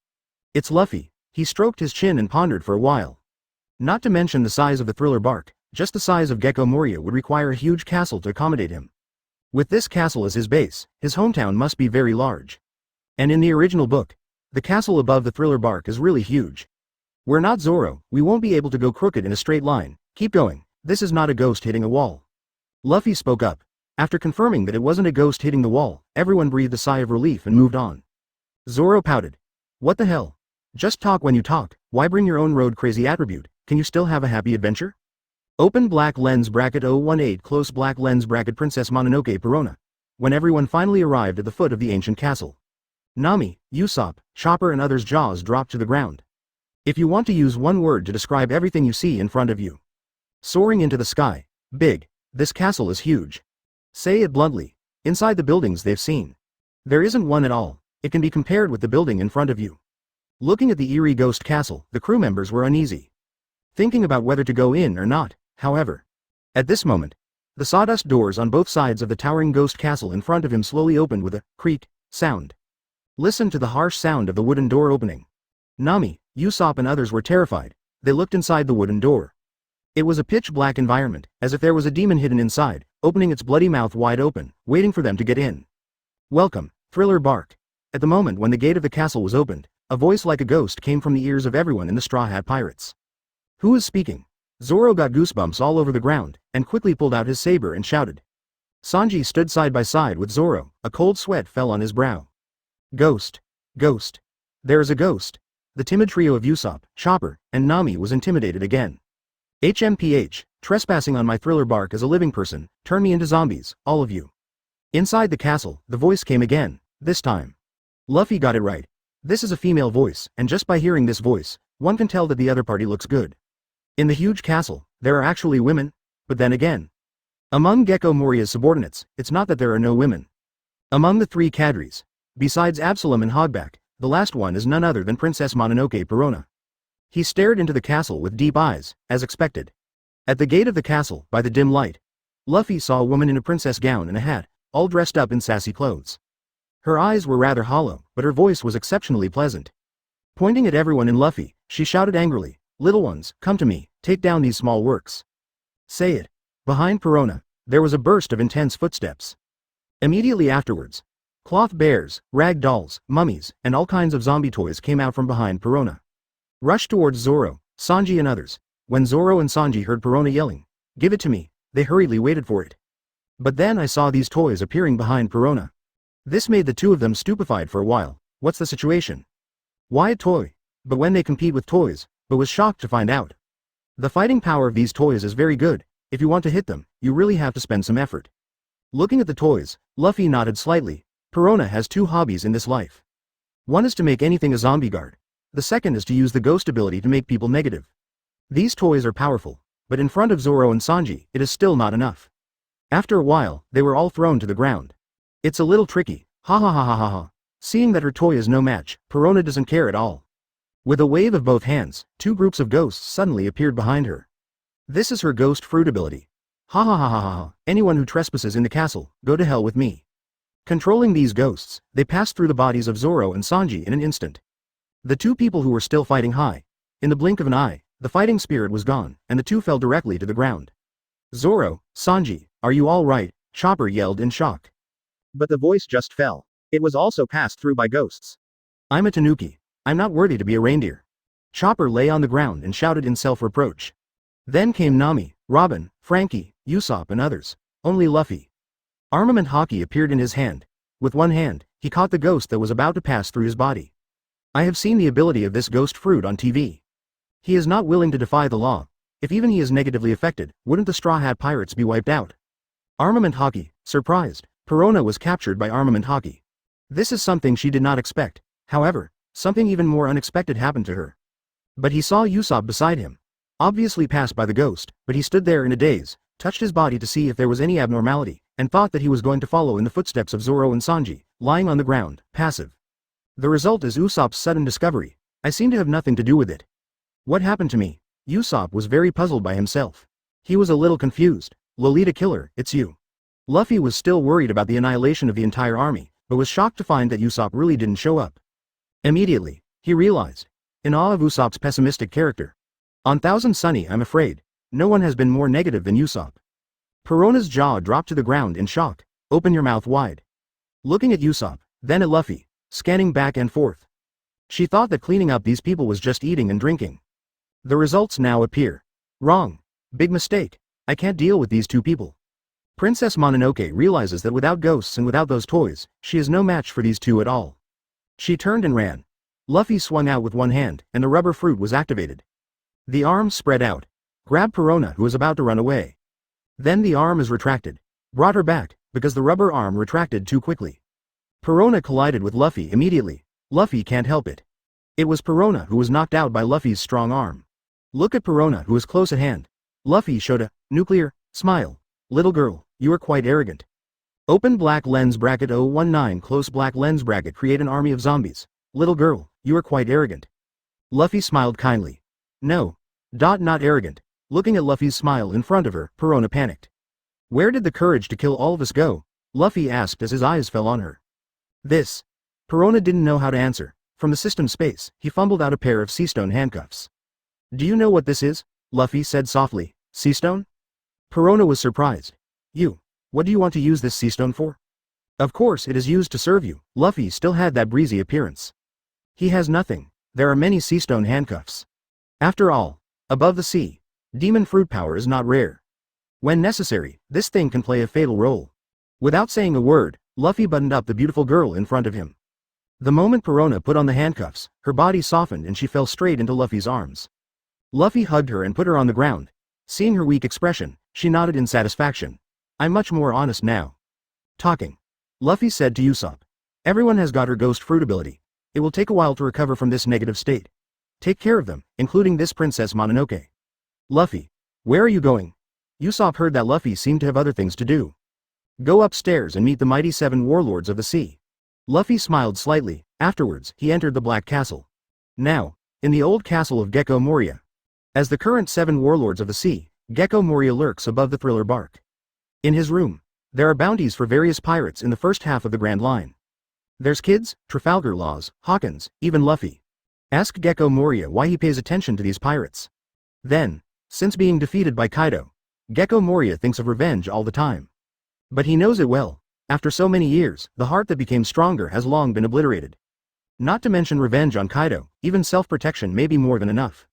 It's Luffy. He stroked his chin and pondered for a while. Not to mention the size of the thriller bark, just the size of Gecko Moria would require a huge castle to accommodate him. With this castle as his base, his hometown must be very large. And in the original book, the castle above the thriller bark is really huge. We're not Zoro, we won't be able to go crooked in a straight line. Keep going, this is not a ghost hitting a wall. Luffy spoke up. After confirming that it wasn't a ghost hitting the wall, everyone breathed a sigh of relief and moved on. Zoro pouted. What the hell? Just talk when you talk, why bring your own road crazy attribute? Can you still have a happy adventure? Open black lens bracket 018 close black lens bracket Princess Mononoke Perona. When everyone finally arrived at the foot of the ancient castle. Nami, Usopp, Chopper and others' jaws dropped to the ground. If you want to use one word to describe everything you see in front of you. Soaring into the sky. Big. This castle is huge. Say it bluntly. Inside the buildings they've seen. There isn't one at all. It can be compared with the building in front of you. Looking at the eerie ghost castle, the crew members were uneasy. Thinking about whether to go in or not, however. At this moment, the sawdust doors on both sides of the towering ghost castle in front of him slowly opened with a creak sound. Listen to the harsh sound of the wooden door opening. Nami, Usopp and others were terrified. They looked inside the wooden door. It was a pitch-black environment, as if there was a demon hidden inside, opening its bloody mouth wide open, waiting for them to get in. Welcome, Thriller Bark. At the moment when the gate of the castle was opened, a voice like a ghost came from the ears of everyone in the Straw Hat Pirates. Who is speaking? Zoro got goosebumps all over the ground, and quickly pulled out his saber and shouted. Sanji stood side by side with Zoro, a cold sweat fell on his brow. Ghost. Ghost. There is a ghost. The timid trio of Usopp, Chopper, and Nami was intimidated again. HMPH, trespassing on my thriller bark as a living person, turn me into zombies, all of you. Inside the castle, the voice came again, this time. Luffy got it right. This is a female voice, and just by hearing this voice, one can tell that the other party looks good. In the huge castle, there are actually women, but then again. Among Gecko Moria's subordinates, it's not that there are no women. Among the three cadres, besides Absalom and Hogback, the last one is none other than Princess Mononoke Perona. He stared into the castle with deep eyes, as expected. At the gate of the castle, by the dim light, Luffy saw a woman in a princess gown and a hat, all dressed up in sassy clothes. Her eyes were rather hollow, but her voice was exceptionally pleasant. Pointing at everyone in Luffy, she shouted angrily, "Little ones, come to me, take down these small works." Say it. Behind Perona, there was a burst of intense footsteps. Immediately afterwards, cloth bears, rag dolls, mummies, and all kinds of zombie toys came out from behind Perona. Rushed towards Zoro, Sanji and others. When Zoro and Sanji heard Perona yelling, "Give it to me," they hurriedly waited for it. But then I saw these toys appearing behind Perona. This made the two of them stupefied for a while. What's the situation? Why a toy? But when they compete with toys, but was shocked to find out. The fighting power of these toys is very good. If you want to hit them, you really have to spend some effort. Looking at the toys, Luffy nodded slightly. Perona has two hobbies in this life. One is to make anything a zombie guard. The second is to use the ghost ability to make people negative. These toys are powerful, but in front of Zoro and Sanji, it is still not enough. After a while, they were all thrown to the ground. It's a little tricky, ha ha ha ha ha ha. Seeing that her toy is no match, Perona doesn't care at all. With a wave of both hands, two groups of ghosts suddenly appeared behind her. This is her ghost fruit ability. Ha ha ha ha ha, anyone who trespasses in the castle, go to hell with me. Controlling these ghosts, they passed through the bodies of Zoro and Sanji in an instant. The two people who were still fighting high. In the blink of an eye, the fighting spirit was gone, and the two fell directly to the ground. Zoro, Sanji, are you all right? Chopper yelled in shock. But the voice just fell. It was also passed through by ghosts. I'm a tanuki. I'm not worthy to be a reindeer. Chopper lay on the ground and shouted in self-reproach. Then came Nami, Robin, Frankie, Usopp and others. Only Luffy. Armament Haki appeared in his hand. With one hand, he caught the ghost that was about to pass through his body. I have seen the ability of this ghost fruit on TV. He is not willing to defy the law. If even he is negatively affected, wouldn't the Straw Hat Pirates be wiped out? Armament Haki, surprised, Perona was captured by Armament Haki. This is something she did not expect. However, something even more unexpected happened to her. But he saw Usopp beside him. Obviously passed by the ghost, but he stood there in a daze, touched his body to see if there was any abnormality, and thought that he was going to follow in the footsteps of Zoro and Sanji, lying on the ground, passive. The result is Usopp's sudden discovery. I seem to have nothing to do with it. What happened to me? Usopp was very puzzled by himself. He was a little confused. Lolita Killer, it's you. Luffy was still worried about the annihilation of the entire army, but was shocked to find that Usopp really didn't show up. Immediately, he realized. In awe of Usopp's pessimistic character. On Thousand Sunny, I'm afraid, no one has been more negative than Usopp. Perona's jaw dropped to the ground in shock. Open your mouth wide. Looking at Usopp, then at Luffy, scanning back and forth. She thought that cleaning up these people was just eating and drinking. The results now appear. Wrong. Big mistake. I can't deal with these two people. Princess Mononoke realizes that without ghosts and without those toys, she is no match for these two at all. She turned and ran. Luffy swung out with one hand, and the rubber fruit was activated. The arm spread out. Grabbed Perona, who was about to run away. Then the arm is retracted. Brought her back, because the rubber arm retracted too quickly. Perona collided with Luffy immediately. Luffy can't help it. It was Perona who was knocked out by Luffy's strong arm. Look at Perona, who was close at hand. Luffy showed a nuclear smile. Little girl, you are quite arrogant. Open black lens bracket 019 close black lens bracket create an army of zombies. Little girl, you are quite arrogant. Luffy smiled kindly. No. Not arrogant. Looking at Luffy's smile in front of her, Perona panicked. Where did the courage to kill all of us go? Luffy asked as his eyes fell on her. This. Perona didn't know how to answer. From the system space, he fumbled out a pair of seastone handcuffs. Do you know what this is? Luffy said softly. Seastone? Perona was surprised. What do you want to use this seastone for? Of course it is used to serve you. Luffy still had that breezy appearance. He has nothing. There are many seastone handcuffs. After all, above the sea, Demon fruit power is not rare. When necessary, this thing can play a fatal role. Without saying a word, Luffy buttoned up the beautiful girl in front of him. The moment Perona put on the handcuffs, her body softened and she fell straight into Luffy's arms. Luffy hugged her and put her on the ground. Seeing her weak expression, she nodded in satisfaction. I'm much more honest now. Talking. Luffy said to Usopp. Everyone has got her ghost fruit ability. It will take a while to recover from this negative state. Take care of them, including this Princess Mononoke. Luffy. Where are you going? Usopp heard that Luffy seemed to have other things to do. Go upstairs and meet the mighty 7 warlords of the sea. Luffy smiled slightly. Afterwards, he entered the Black Castle. Now, in the old castle of Gecko Moria. As the current 7 warlords of the sea, Gecko Moria lurks above the thriller bark. In his room, there are bounties for various pirates in the first half of the Grand Line. There's Kids, Trafalgar Laws, Hawkins, even Luffy. Ask Gecko Moria why he pays attention to these pirates. Then, since being defeated by Kaido, Gecko Moria thinks of revenge all the time. But he knows it well. After so many years, the heart that became stronger has long been obliterated. Not to mention revenge on Kaido, even self-protection may be more than enough.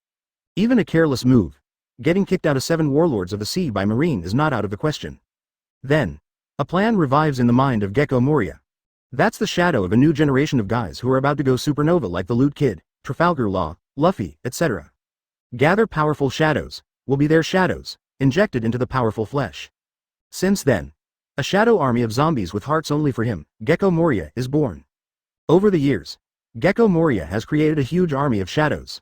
Even a careless move, getting kicked out of 7 warlords of the sea by Marine, is not out of the question. Then, a plan revives in the mind of Gecko Moria. That's the shadow of a new generation of guys who are about to go supernova, like the Loot Kid, Trafalgar Law, Luffy, etc. Gather powerful shadows, will be their shadows, injected into the powerful flesh. Since then, a shadow army of zombies with hearts only for him, Gecko Moria, is born. Over the years, Gecko Moria has created a huge army of shadows.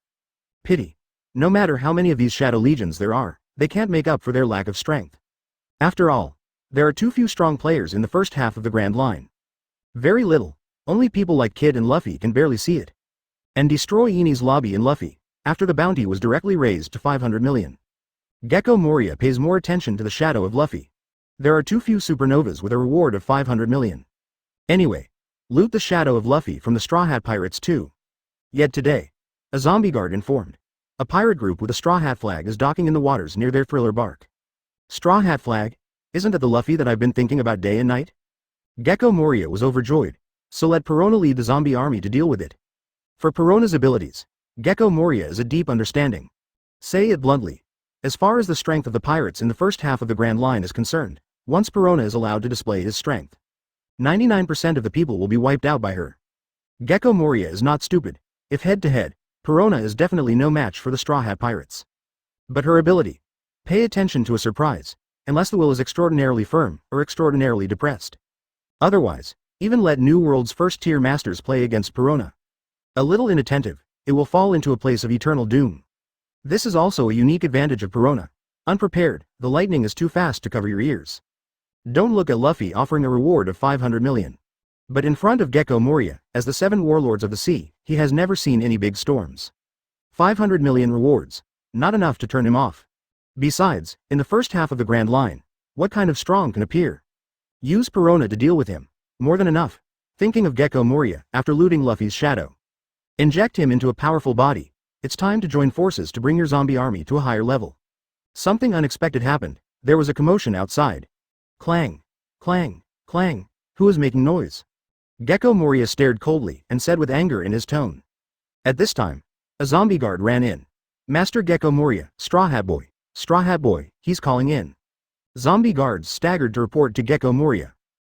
Pity. No matter how many of these shadow legions there are, they can't make up for their lack of strength. After all, there are too few strong players in the first half of the Grand Line. Very little. Only people like Kid and Luffy can barely see it. And destroy Enies' lobby in Luffy, after the bounty was directly raised to 500 million. Gecko Moria pays more attention to the shadow of Luffy. There are too few supernovas with a reward of 500 million. Anyway, loot the shadow of Luffy from the Straw Hat Pirates too. Yet today, a zombie guard informed. A pirate group with a Straw Hat flag is docking in the waters near their thriller bark. Straw Hat flag? Isn't that the Luffy that I've been thinking about day and night? Gecko Moria was overjoyed, so let Perona lead the zombie army to deal with it. For Perona's abilities, Gecko Moria is a deep understanding. Say it bluntly. As far as the strength of the pirates in the first half of the Grand Line is concerned, once Perona is allowed to display his strength, 99% of the people will be wiped out by her. Gecko Moria is not stupid. If head-to-head, Perona is definitely no match for the Straw Hat Pirates. But her ability. Pay attention to a surprise, unless the will is extraordinarily firm, or extraordinarily depressed. Otherwise, even let New World's first-tier masters play against Perona. A little inattentive, it will fall into a place of eternal doom. This is also a unique advantage of Perona. Unprepared, the lightning is too fast to cover your ears. Don't look at Luffy offering a reward of 500 million. But in front of Gecko Moria, as the 7 warlords of the sea, he has never seen any big storms. 500 million rewards. Not enough to turn him off. Besides, in the first half of the Grand Line, what kind of strong can appear? Use Perona to deal with him. More than enough. Thinking of Gecko Moria, after looting Luffy's shadow. Inject him into a powerful body. It's time to join forces to bring your zombie army to a higher level. Something unexpected happened. There was a commotion outside. Clang. Clang. Clang. Who is making noise? Gecko Moria stared coldly and said with anger in his tone. At this time, a zombie guard ran in. Master Gecko Moria, Straw Hat Boy. Straw Hat Boy, he's calling in. Zombie guards staggered to report to Gecko Moria.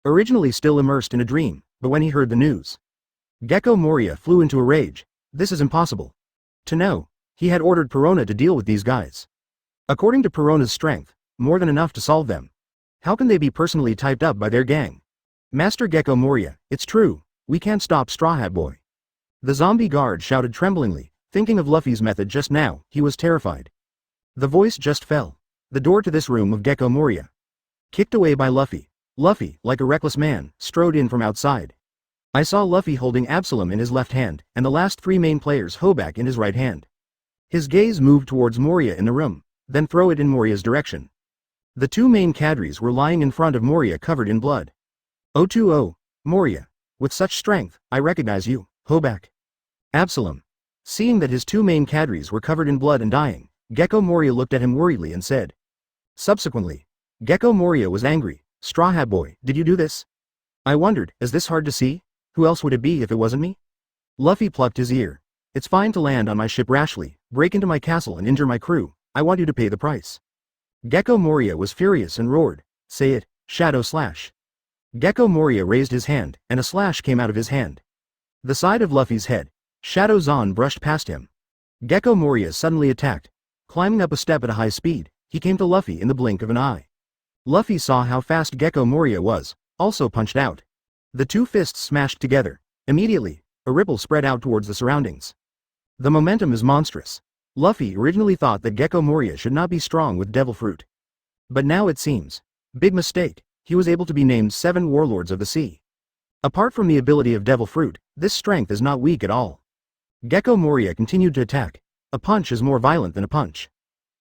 Originally still immersed in a dream, but when he heard the news, Gecko Moria flew into a rage. This is impossible. To know, he had ordered Perona to deal with these guys. According to Perona's strength, more than enough to solve them. How can they be personally typed up by their gang? Master Gecko Moria, it's true, we can't stop Straw Hat Boy. The zombie guard shouted tremblingly, thinking of Luffy's method just now, he was terrified. The voice just fell. The door to this room of Gecko Moria. Kicked away by Luffy. Luffy, like a reckless man, strode in from outside. I saw Luffy holding Absalom in his left hand, and the last 3 main players Hoback in his right hand. His gaze moved towards Moria in the room, then throw it in Moria's direction. The 2 main cadres were lying in front of Moria covered in blood. 020, Moria. With such strength, I recognize you, Hoback. Absalom. Seeing that his 2 main cadres were covered in blood and dying, Gecko Moria looked at him worriedly and said. Subsequently, Gecko Moria was angry. Straw Hat Boy, did you do this? I wondered, is this hard to see? Who else would it be if it wasn't me? Luffy plucked his ear. It's fine to land on my ship rashly, break into my castle and injure my crew, I want you to pay the price. Gecko Moria was furious and roared, "Say it, Shadow Slash." Gecko Moria raised his hand, and a slash came out of his hand. The side of Luffy's head, Shadow Zahn brushed past him. Gecko Moria suddenly attacked. Climbing up a step at a high speed, he came to Luffy in the blink of an eye. Luffy saw how fast Gecko Moria was, also punched out. The two fists smashed together. Immediately, a ripple spread out towards the surroundings. The momentum is monstrous. Luffy originally thought that Gecko Moria should not be strong with Devil Fruit. But now it seems. Big mistake, he was able to be named 7 Warlords of the Sea. Apart from the ability of Devil Fruit, this strength is not weak at all. Gecko Moria continued to attack. A punch is more violent than a punch.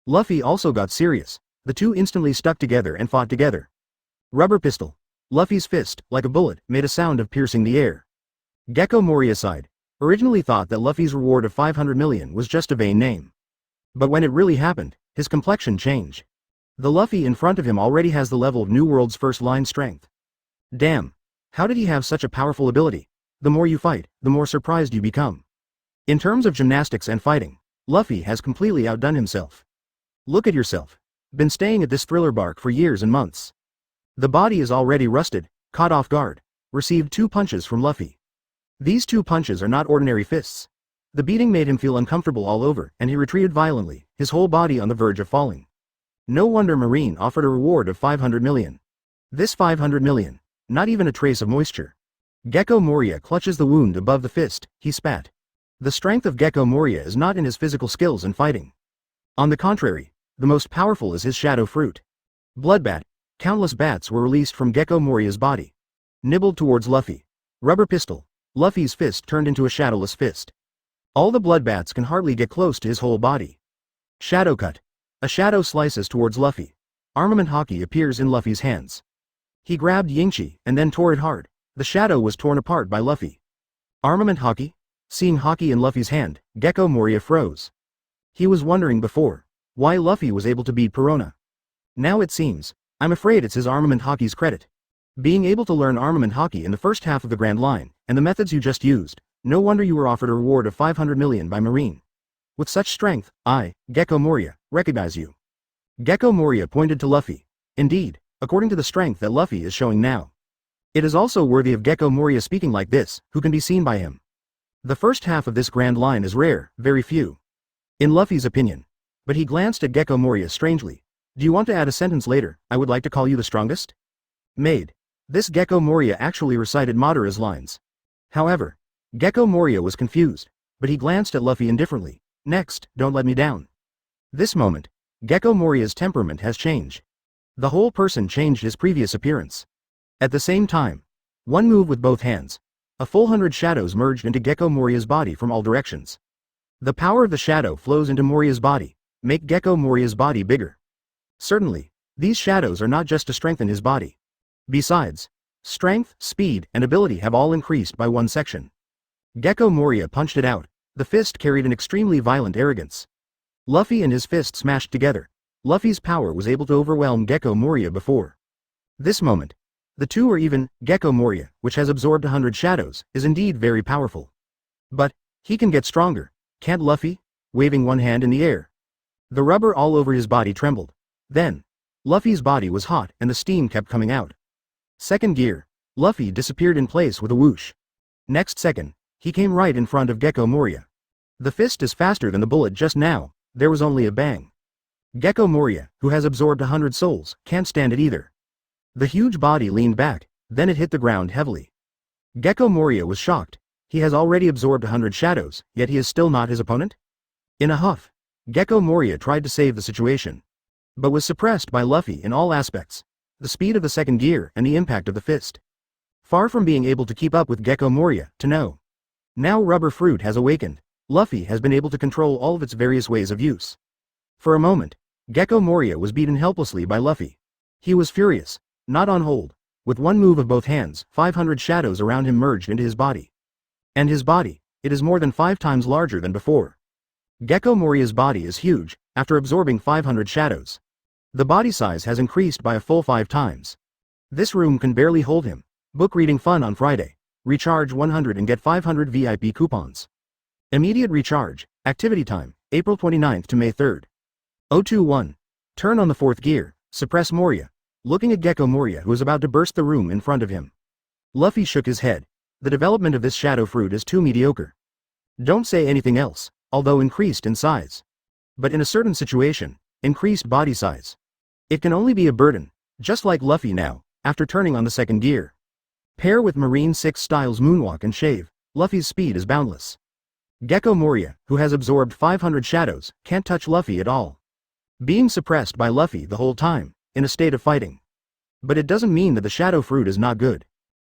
Luffy also got serious. The two instantly stuck together and fought together. Rubber pistol. Luffy's fist, like a bullet, made a sound of piercing the air. Gecko Moria sighed. Originally thought that Luffy's reward of 500 million was just a vain name. But when it really happened, his complexion changed. The Luffy in front of him already has the level of New World's first line strength. Damn. How did he have such a powerful ability? The more you fight, the more surprised you become. In terms of gymnastics and fighting, Luffy has completely outdone himself. Look at yourself. Been staying at this thriller bark for years and months. The body is already rusted, caught off guard. Received 2 punches from Luffy. These 2 punches are not ordinary fists. The beating made him feel uncomfortable all over, and he retreated violently, his whole body on the verge of falling. No wonder Marine offered a reward of 500 million. This 500 million. Not even a trace of moisture. Gecko Moria clutches the wound above the fist, he spat. The strength of Gecko Moria is not in his physical skills in fighting. On the contrary, the most powerful is his shadow fruit. Bloodbat. Countless bats were released from Gecko Moria's body. Nibbled towards Luffy. Rubber pistol. Luffy's fist turned into a shadowless fist. All the blood bats can hardly get close to his whole body. Shadow cut. A shadow slices towards Luffy. Armament Haki appears in Luffy's hands. He grabbed Yingchi and then tore it hard. The shadow was torn apart by Luffy. Armament Haki? Seeing Haki in Luffy's hand, Gecko Moria froze. He was wondering before why Luffy was able to beat Perona. Now it seems. I'm afraid it's his Armament Haki's credit. Being able to learn Armament Haki in the first half of the Grand Line, and the methods you just used, no wonder you were offered a reward of 500 million by Marine. With such strength, I, Gecko Moria, recognize you. Gecko Moria pointed to Luffy. Indeed, according to the strength that Luffy is showing now. It is also worthy of Gecko Moria speaking like this, who can be seen by him. The first half of this Grand Line is rare, very few. In Luffy's opinion. But he glanced at Gecko Moria strangely. Do you want to add a sentence later, I would like to call you the strongest? Made. This Gecko Moria actually recited Madara's lines. However, Gecko Moria was confused, but he glanced at Luffy indifferently. Next, don't let me down. This moment, Gecko Moria's temperament has changed. The whole person changed his previous appearance. At the same time, one move with both hands. A full 100 shadows merged into Gecko Moria's body from all directions. The power of the shadow flows into Moria's body, make Gecko Moria's body bigger. Certainly, these shadows are not just to strengthen his body. Besides, strength, speed, and ability have all increased by one section. Gecko Moria punched it out. The fist carried an extremely violent arrogance. Luffy and his fist smashed together. Luffy's power was able to overwhelm Gecko Moria before. This moment, the two are even. Gecko Moria, which has absorbed 100 shadows, is indeed very powerful. But, he can get stronger, can't Luffy? Waving one hand in the air. The rubber all over his body trembled. Then, Luffy's body was hot and the steam kept coming out. Second gear, Luffy disappeared in place with a whoosh. Next second, he came right in front of Gecko Moria. The fist is faster than the bullet just now, there was only a bang. Gecko Moria, who has absorbed 100 souls, can't stand it either. The huge body leaned back, then it hit the ground heavily. Gecko Moria was shocked. He has already absorbed 100 shadows, yet he is still not his opponent? In a huff, Gecko Moria tried to save the situation. But was suppressed by Luffy in all aspects. The speed of the second gear and the impact of the fist. Far from being able to keep up with Gecko Moria, to know. Now Rubber Fruit has awakened. Luffy has been able to control all of its various ways of use. For a moment, Gecko Moria was beaten helplessly by Luffy. He was furious, not on hold. With one move of both hands, 500 shadows around him merged into his body. And his body, it is more than 5 times larger than before. Gecko Moria's body is huge, after absorbing 500 shadows. The body size has increased by a full 5 times. This room can barely hold him. Book reading fun on Friday. Recharge 100 and get 500 VIP coupons. Immediate recharge, activity time, April 29th to May 3rd. 021. Turn on the fourth gear, suppress Moria. Looking at Gecko Moria, who was about to burst the room in front of him. Luffy shook his head. The development of this shadow fruit is too mediocre. Don't say anything else, although increased in size. But in a certain situation, increased body size. It can only be a burden, just like Luffy now, after turning on the second gear. Pair with Marine 6 styles moonwalk and shave, Luffy's speed is boundless. Gecko Moria, who has absorbed 500 shadows, can't touch Luffy at all. Being suppressed by Luffy the whole time, in a state of fighting. But it doesn't mean that the shadow fruit is not good.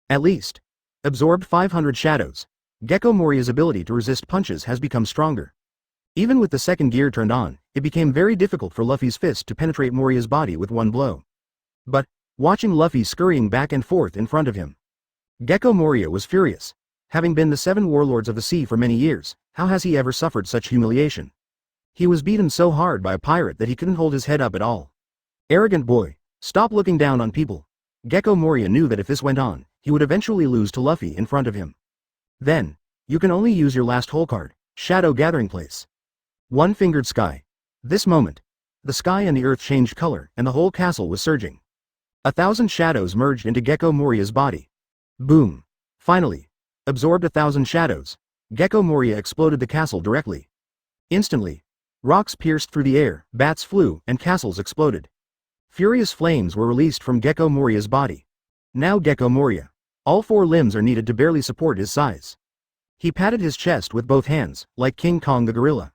At least, absorbed 500 shadows. Gecko Moria's ability to resist punches has become stronger. Even with the second gear turned on, it became very difficult for Luffy's fist to penetrate Moria's body with one blow. But, watching Luffy scurrying back and forth in front of him, Gecko Moria was furious. Having been the 7 warlords of the sea for many years, how has he ever suffered such humiliation? He was beaten so hard by a pirate that he couldn't hold his head up at all. Arrogant boy, stop looking down on people. Gecko Moria knew that if this went on, he would eventually lose to Luffy in front of him. Then, you can only use your last hole card, Shadow Gathering Place. One-fingered sky. This moment, the sky and the earth changed color and the whole castle was surging. 1,000 shadows merged into Gecko Moria's body. Boom. Finally, absorbed 1,000 shadows. Gecko Moria exploded the castle directly. Instantly, rocks pierced through the air, bats flew, and castles exploded. Furious flames were released from Gecko Moria's body. Now Gecko Moria. All 4 limbs are needed to barely support his size. He patted his chest with both hands, like King Kong the gorilla.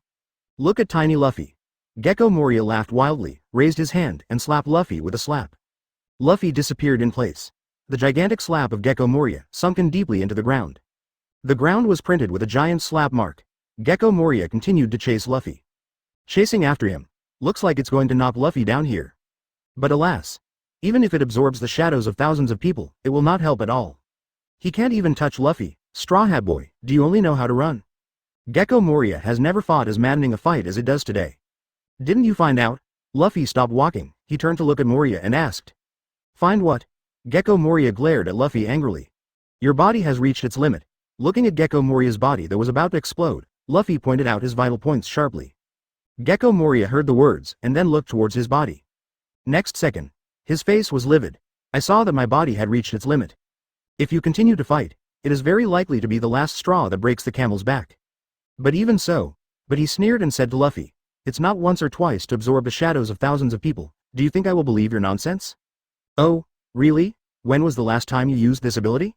Look at tiny Luffy. Gecko Moria laughed wildly, raised his hand, and slapped Luffy with a slap. Luffy disappeared in place. The gigantic slap of Gecko Moria, sunken deeply into the ground. The ground was printed with a giant slap mark. Gecko Moria continued to chase Luffy. Chasing after him. Looks like it's going to knock Luffy down here. But alas. Even if it absorbs the shadows of thousands of people, it will not help at all. He can't even touch Luffy. Straw Hat Boy, do you only know how to run? Gecko Moria has never fought as maddening a fight as it does today. Didn't you find out? Luffy stopped walking. He turned to look at Moria and asked. Find what? Gecko Moria glared at Luffy angrily. Your body has reached its limit. Looking at Gecko Moria's body that was about to explode, Luffy pointed out his vital points sharply. Gecko Moria heard the words and then looked towards his body. Next second, his face was livid. I saw that my body had reached its limit. If you continue to fight, it is very likely to be the last straw that breaks the camel's back. But even so, he sneered and said to Luffy, it's not once or twice to absorb the shadows of thousands of people. Do you think I will believe your nonsense? Oh, really? When was the last time you used this ability?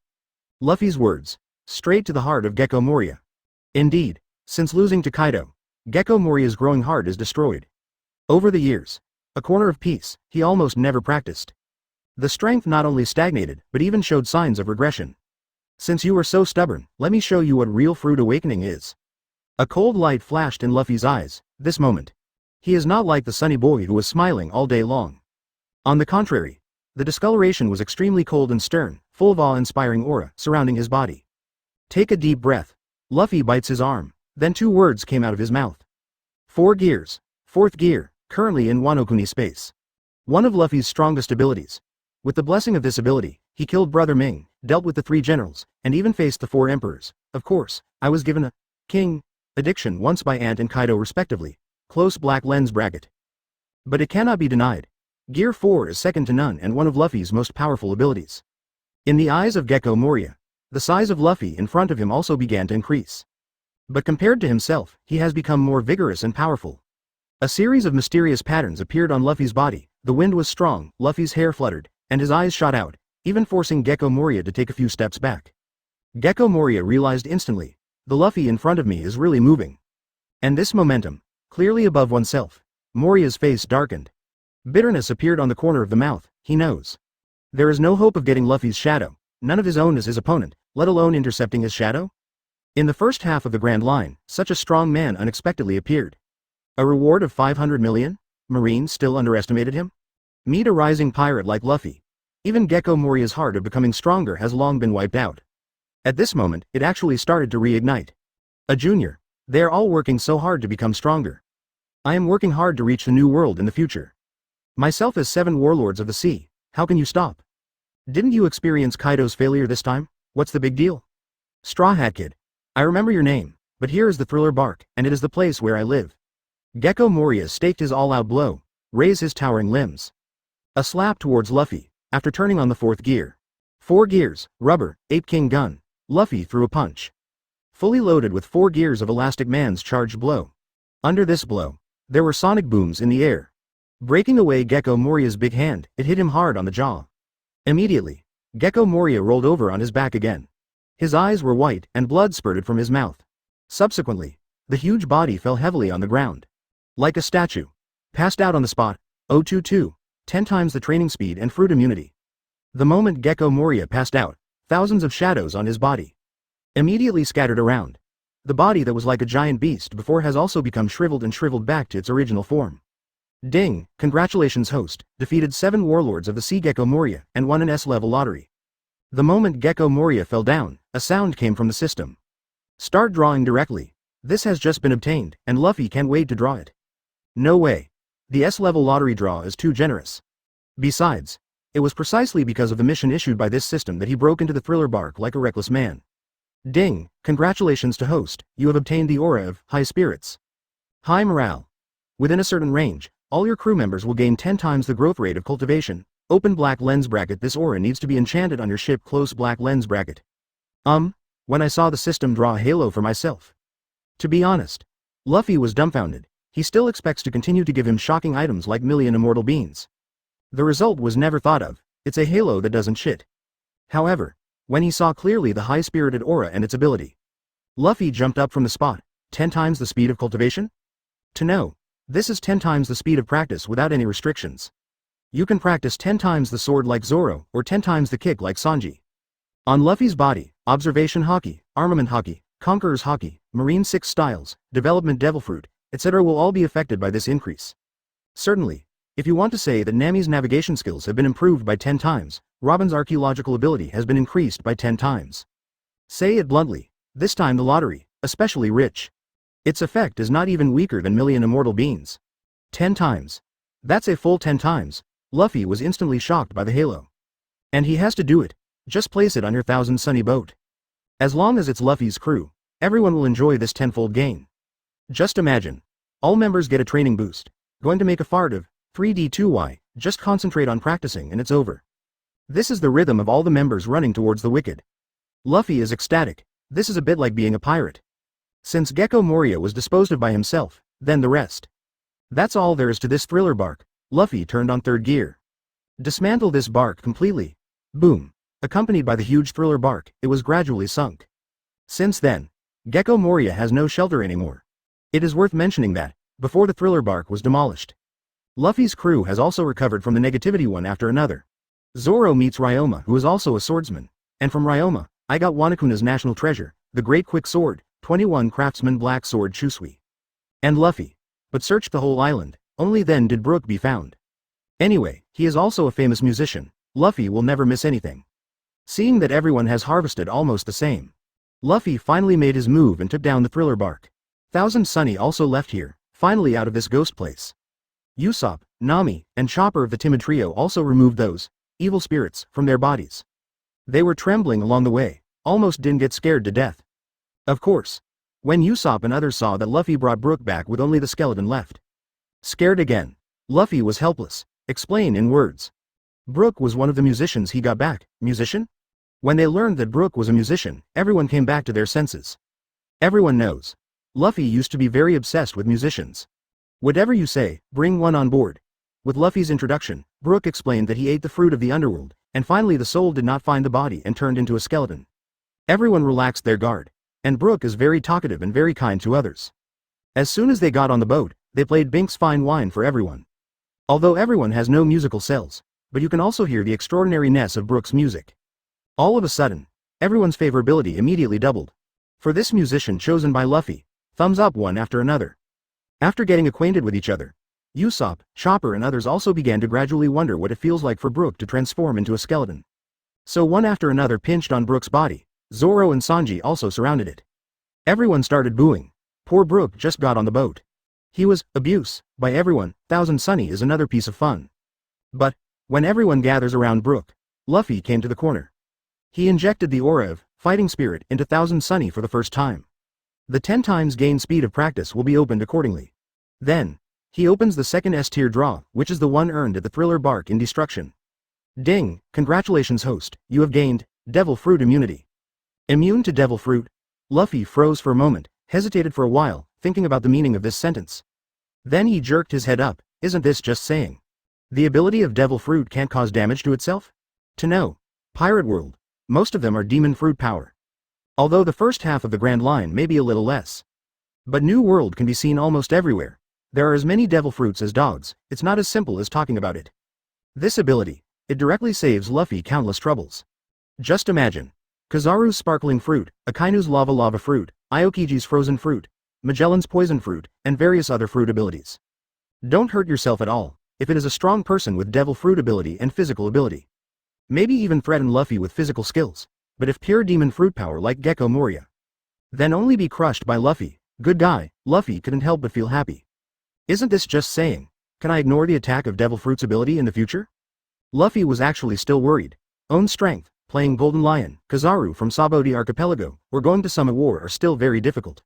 Luffy's words, straight to the heart of Gecko Moria. Indeed, since losing to Kaido, Gecko Moria's growing heart is destroyed. Over the years, a corner of peace, he almost never practiced. The strength not only stagnated, but even showed signs of regression. Since you are so stubborn, let me show you what real fruit awakening is. A cold light flashed in Luffy's eyes, this moment. He is not like the sunny boy who was smiling all day long. On the contrary, the discoloration was extremely cold and stern, full of awe-inspiring aura surrounding his body. Take a deep breath. Luffy bites his arm, then 2 words came out of his mouth. 4 gears. 4th gear, currently in Wano Kuni space. One of Luffy's strongest abilities. With the blessing of this ability, he killed Brother Ming, dealt with the 3 generals, and even faced the 4 emperors. Of course, I was given a king addiction once by Ant and Kaido respectively. Close black lens bracket. But it cannot be denied. Gear 4 is second to none and one of Luffy's most powerful abilities. In the eyes of Gecko Moria, the size of Luffy in front of him also began to increase. But compared to himself, he has become more vigorous and powerful. A series of mysterious patterns appeared on Luffy's body. The wind was strong, Luffy's hair fluttered, and his eyes shot out, even forcing Gecko Moria to take a few steps back. Gecko Moria realized instantly, the Luffy in front of me is really moving. And this momentum, clearly above oneself. Moria's face darkened. Bitterness appeared on the corner of the mouth. He knows. There is no hope of getting Luffy's shadow, none of his own as his opponent, let alone intercepting his shadow? In the first half of the Grand Line, such a strong man unexpectedly appeared. A reward of 500 million? Marines still underestimated him? Meet a rising pirate like Luffy. Even Gecko Moria's heart of becoming stronger has long been wiped out. At this moment, it actually started to reignite. A junior. They are all working so hard to become stronger. I am working hard to reach the new world in the future. Myself as 7 warlords of the sea, how can you stop? Didn't you experience Kaido's failure this time? What's the big deal? Straw Hat Kid. I remember your name, but here is the Thriller Bark, and it is the place where I live. Gecko Moria staked his all-out blow, raised his towering limbs. A slap towards Luffy, after turning on the 4th gear. 4 gears, rubber, Ape King gun. Luffy threw a punch. Fully loaded with 4 gears of Elastic Man's charged blow. Under this blow, there were sonic booms in the air. Breaking away Gecko Moria's big hand, it hit him hard on the jaw. Immediately, Gecko Moria rolled over on his back again. His eyes were white and blood spurted from his mouth. Subsequently, the huge body fell heavily on the ground. Like a statue. Passed out on the spot. 022, 10 times the training speed and fruit immunity. The moment Gecko Moria passed out, thousands of shadows on his body immediately scattered around. The body that was like a giant beast before has also become shriveled and shriveled back to its original form. Ding, congratulations host, defeated 7 warlords of the Sea Gecko Moria and won an S-level lottery. The moment Gecko Moria fell down, a sound came from the system. Start drawing directly. This has just been obtained, and Luffy can't wait to draw it. No way. The S-level lottery draw is too generous. Besides, it was precisely because of the mission issued by this system that he broke into the thriller bark like a reckless man. Ding, congratulations to host, you have obtained the aura of high spirits. High morale. Within a certain range, all your crew members will gain 10 times the growth rate of cultivation. Open black lens bracket. This aura needs to be enchanted on your ship. Close black lens bracket. When I saw the system draw a halo for myself. To be honest, Luffy was dumbfounded. He still expects to continue to give him shocking items like million immortal beans. The result was never thought of. It's a halo that doesn't shit. However, when he saw clearly the high-spirited aura and its ability, Luffy jumped up from the spot. 10 times the speed of cultivation? To know, this is 10 times the speed of practice without any restrictions. You can practice 10 times the sword like Zoro, or 10 times the kick like Sanji. On Luffy's body, Observation Haki, Armament Haki, Conqueror's Haki, Marine 6 Styles, Development Devil Fruit, etc. will all be affected by this increase. Certainly, if you want to say that Nami's navigation skills have been improved by 10 times, Robin's archaeological ability has been increased by 10 times. Say it bluntly, this time the lottery, especially rich. Its effect is not even weaker than million immortal beans. 10 times. That's a full 10 times. Luffy was instantly shocked by the halo. And he has to do it. Just place it on your 1000 sunny boat. As long as it's Luffy's crew, everyone will enjoy this tenfold gain. Just imagine. All members get a training boost. Going to make a fart of 3D2Y, just concentrate on practicing and it's over. This is the rhythm of all the members running towards the wicked. Luffy is ecstatic. This is a bit like being a pirate. Since Gecko Moria was disposed of by himself, then the rest. That's all there is to this thriller bark. Luffy turned on 3rd gear. Dismantle this bark completely. Boom. Accompanied by the huge thriller bark, it was gradually sunk. Since then, Gecko Moria has no shelter anymore. It is worth mentioning that, before the thriller bark was demolished, Luffy's crew has also recovered from the negativity one after another. Zoro meets Ryoma, who is also a swordsman, and from Ryoma, I got Wanakuna's national treasure, the Great Quick Sword, 21 Craftsman Black Sword Chusui. And Luffy. But searched the whole island, only then did Brook be found. Anyway, he is also a famous musician. Luffy will never miss anything. Seeing that everyone has harvested almost the same, Luffy finally made his move and took down the thriller bark. 1000 Sunny also left here, finally out of this ghost place. Usopp, Nami, and Chopper of the Timid Trio also removed those evil spirits from their bodies. They were trembling along the way, almost didn't get scared to death. Of course, when Usopp and others saw that Luffy brought Brook back with only the skeleton left. Scared again. Luffy was helpless. Explain in words. Brook was one of the musicians he got back. Musician? When they learned that Brook was a musician, everyone came back to their senses. Everyone knows. Luffy used to be very obsessed with musicians. Whatever you say, bring one on board. With Luffy's introduction, Brook explained that he ate the fruit of the underworld, and finally the soul did not find the body and turned into a skeleton. Everyone relaxed their guard, and Brook is very talkative and very kind to others. As soon as they got on the boat, they played Bink's Fine Wine for everyone. Although everyone has no musical cells, but you can also hear the extraordinariness of Brook's music. All of a sudden, everyone's favorability immediately doubled. For this musician chosen by Luffy, thumbs up one after another. After getting acquainted with each other, Usopp, Chopper and others also began to gradually wonder what it feels like for Brook to transform into a skeleton. So one after another pinched on Brook's body. Zoro and Sanji also surrounded it. Everyone started booing. Poor Brook just got on the boat. He was abused by everyone. 1000 Sunny is another piece of fun. But when everyone gathers around Brook, Luffy came to the corner. He injected the aura of fighting spirit into 1000 Sunny for the first time. The 10 times gain speed of practice will be opened accordingly. Then, he opens the second S-tier draw, which is the one earned at the Thriller Bark in Destruction. Ding, congratulations host, you have gained Devil Fruit immunity. Immune to Devil Fruit? Luffy froze for a moment, hesitated for a while, thinking about the meaning of this sentence. Then he jerked his head up, isn't this just saying the ability of Devil Fruit can't cause damage to itself? To know. Pirate World. Most of them are Demon Fruit power. Although the first half of the Grand Line may be a little less. But New World can be seen almost everywhere. There are as many Devil Fruits as dogs, it's not as simple as talking about it. This ability, it directly saves Luffy countless troubles. Just imagine. Kizaru's Sparkling Fruit, Akainu's Lava Fruit, Aokiji's Frozen Fruit, Magellan's Poison Fruit, and various other fruit abilities. Don't hurt yourself at all, if it is a strong person with Devil Fruit ability and physical ability. Maybe even threaten Luffy with physical skills, but if pure Demon Fruit power like Gecko Moria, then only be crushed by Luffy. Good guy, Luffy couldn't help but feel happy. Isn't this just saying, can I ignore the attack of Devil Fruit's ability in the future? Luffy was actually still worried. Own strength, playing Golden Lion, Kizaru from Sabaody Archipelago, or going to Summit War are still very difficult.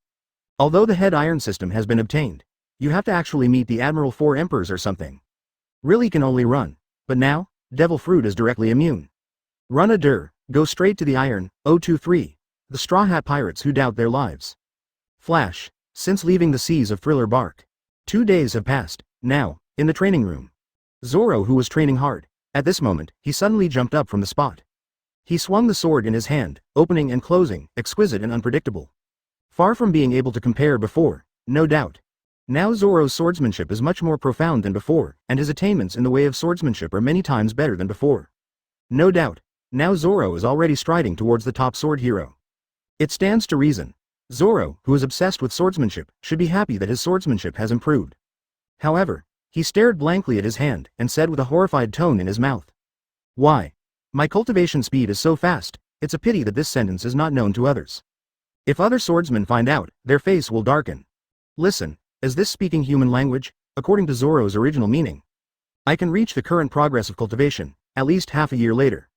Although the head iron system has been obtained, you have to actually meet the Admiral 4 Emperors or something. Really can only run. But now, Devil Fruit is directly immune. Run a dur, go straight to the iron, 023. The Straw Hat Pirates who doubt their lives. Flash, since leaving the seas of Thriller Bark. 2 days have passed, now, in the training room. Zoro who was training hard, at this moment, he suddenly jumped up from the spot. He swung the sword in his hand, opening and closing, exquisite and unpredictable. Far from being able to compare before, no doubt. Now Zoro's swordsmanship is much more profound than before, and his attainments in the way of swordsmanship are many times better than before. No doubt, now Zoro is already striding towards the top sword hero. It stands to reason. Zoro, who is obsessed with swordsmanship, should be happy that his swordsmanship has improved. However, he stared blankly at his hand, and said with a horrified tone in his mouth. Why? My cultivation speed is so fast, it's a pity that this sentence is not known to others. If other swordsmen find out, their face will darken. Listen, is this speaking human language, according to Zoro's original meaning? I can reach the current progress of cultivation, at least half a year later.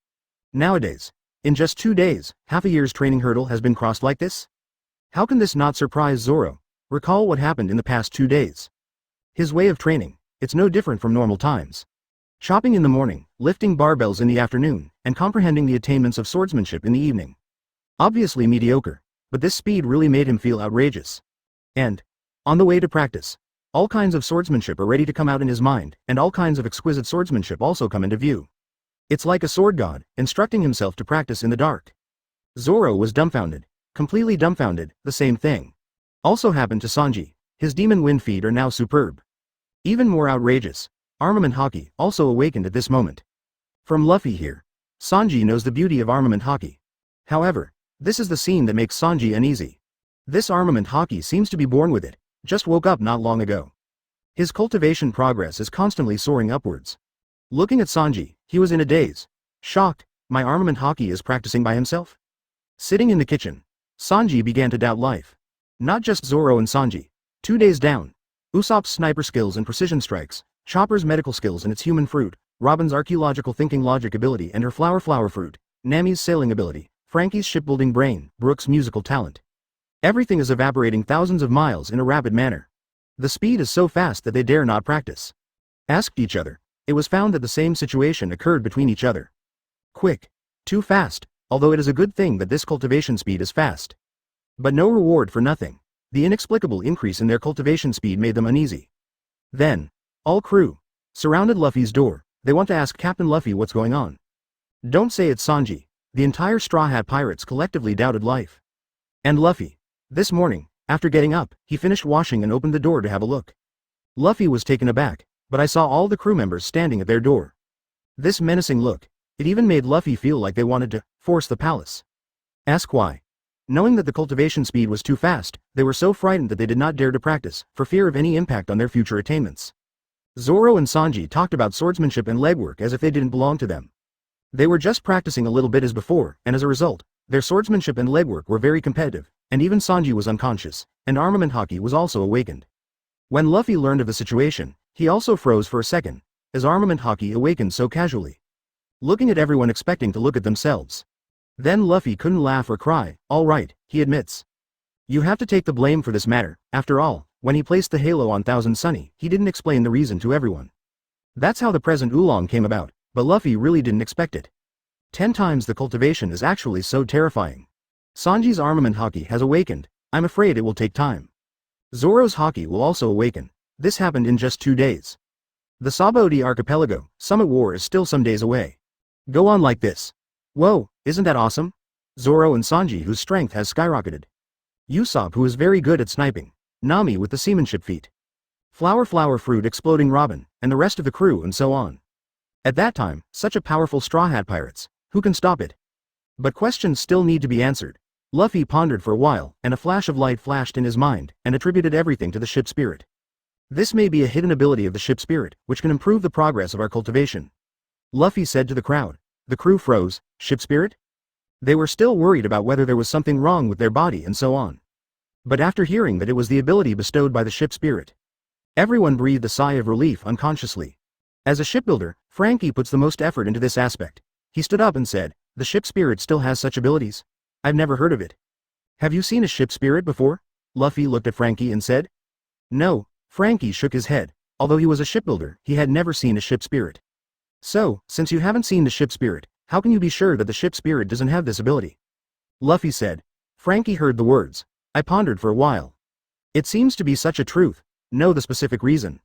Nowadays, in just 2 days, half a year's training hurdle has been crossed like this? How can this not surprise Zoro? Recall what happened in the past 2 days. His way of training, it's no different from normal times. Chopping in the morning, lifting barbells in the afternoon, and comprehending the attainments of swordsmanship in the evening. Obviously mediocre, but this speed really made him feel outrageous. And, on the way to practice, all kinds of swordsmanship are ready to come out in his mind, and all kinds of exquisite swordsmanship also come into view. It's like a sword god, instructing himself to practice in the dark. Zoro was dumbfounded, completely dumbfounded, the same thing. Also happened to Sanji, his demon wind feet are now superb. Even more outrageous, Armament Haki also awakened at this moment. From Luffy here, Sanji knows the beauty of Armament Haki. However, this is the scene that makes Sanji uneasy. This Armament Haki seems to be born with it, just woke up not long ago. His cultivation progress is constantly soaring upwards. Looking at Sanji, he was in a daze. Shocked, my Armament Haki is practicing by himself? Sitting in the kitchen, Sanji began to doubt life. Not just Zoro and Sanji. 2 days down. Usopp's sniper skills and precision strikes, Chopper's medical skills and its human fruit, Robin's archaeological thinking logic ability and her flower fruit, Nami's sailing ability, Frankie's shipbuilding brain, Brooke's musical talent. Everything is evaporating thousands of miles in a rapid manner. The speed is so fast that they dare not practice. Asked each other, it was found that the same situation occurred between each other. Quick. Too fast, although it is a good thing that this cultivation speed is fast. But no reward for nothing. The inexplicable increase in their cultivation speed made them uneasy. Then, all crew surrounded Luffy's door. They want to ask Captain Luffy what's going on. Don't say it's Sanji. The entire Straw Hat Pirates collectively doubted life. And Luffy. This morning, after getting up, he finished washing and opened the door to have a look. Luffy was taken aback, but I saw all the crew members standing at their door. This menacing look, it even made Luffy feel like they wanted to force the palace. Ask why. Knowing that the cultivation speed was too fast, they were so frightened that they did not dare to practice, for fear of any impact on their future attainments. Zoro and Sanji talked about swordsmanship and legwork as if they didn't belong to them. They were just practicing a little bit as before, and as a result, their swordsmanship and legwork were very competitive, and even Sanji was unconscious, and Armament Haki was also awakened. When Luffy learned of the situation, he also froze for a second, as Armament Haki awakened so casually. Looking at everyone expecting to look at themselves. Then Luffy couldn't laugh or cry. All right, he admits. You have to take the blame for this matter, after all, When he placed the halo on Thousand Sunny, he didn't explain the reason to everyone. That's how the present oolong came about, but Luffy really didn't expect it. 10 times the cultivation is actually so terrifying. Sanji's Armament Haki has awakened. I'm afraid it will take time. Zoro's Haki will also awaken. This happened in just 2 days. The Sabaody Archipelago, Summit War is still some days away. Go on like this. Whoa, isn't that awesome? Zoro and Sanji, whose strength has skyrocketed. Usopp, who is very good at sniping. Nami with the seamanship feat. Flower Fruit exploding Robin, and the rest of the crew and so on. At that time, such a powerful Straw Hat Pirates. Who can stop it? But questions still need to be answered. Luffy pondered for a while, and a flash of light flashed in his mind, and attributed everything to the ship spirit. This may be a hidden ability of the ship spirit, which can improve the progress of our cultivation. Luffy said to the crowd. The crew froze. Ship spirit? They were still worried about whether there was something wrong with their body and so on. But after hearing that it was the ability bestowed by the ship spirit, everyone breathed a sigh of relief unconsciously. As a shipbuilder, Frankie puts the most effort into this aspect. He stood up and said, the ship spirit still has such abilities? I've never heard of it. Have you seen a ship spirit before? Luffy looked at Frankie and said. No, Frankie shook his head. Although he was a shipbuilder, he had never seen a ship spirit. So, since you haven't seen the ship spirit, how can you be sure that the ship spirit doesn't have this ability? Luffy said. Frankie heard the words. I pondered for a while. It seems to be such a truth. Know the specific reason.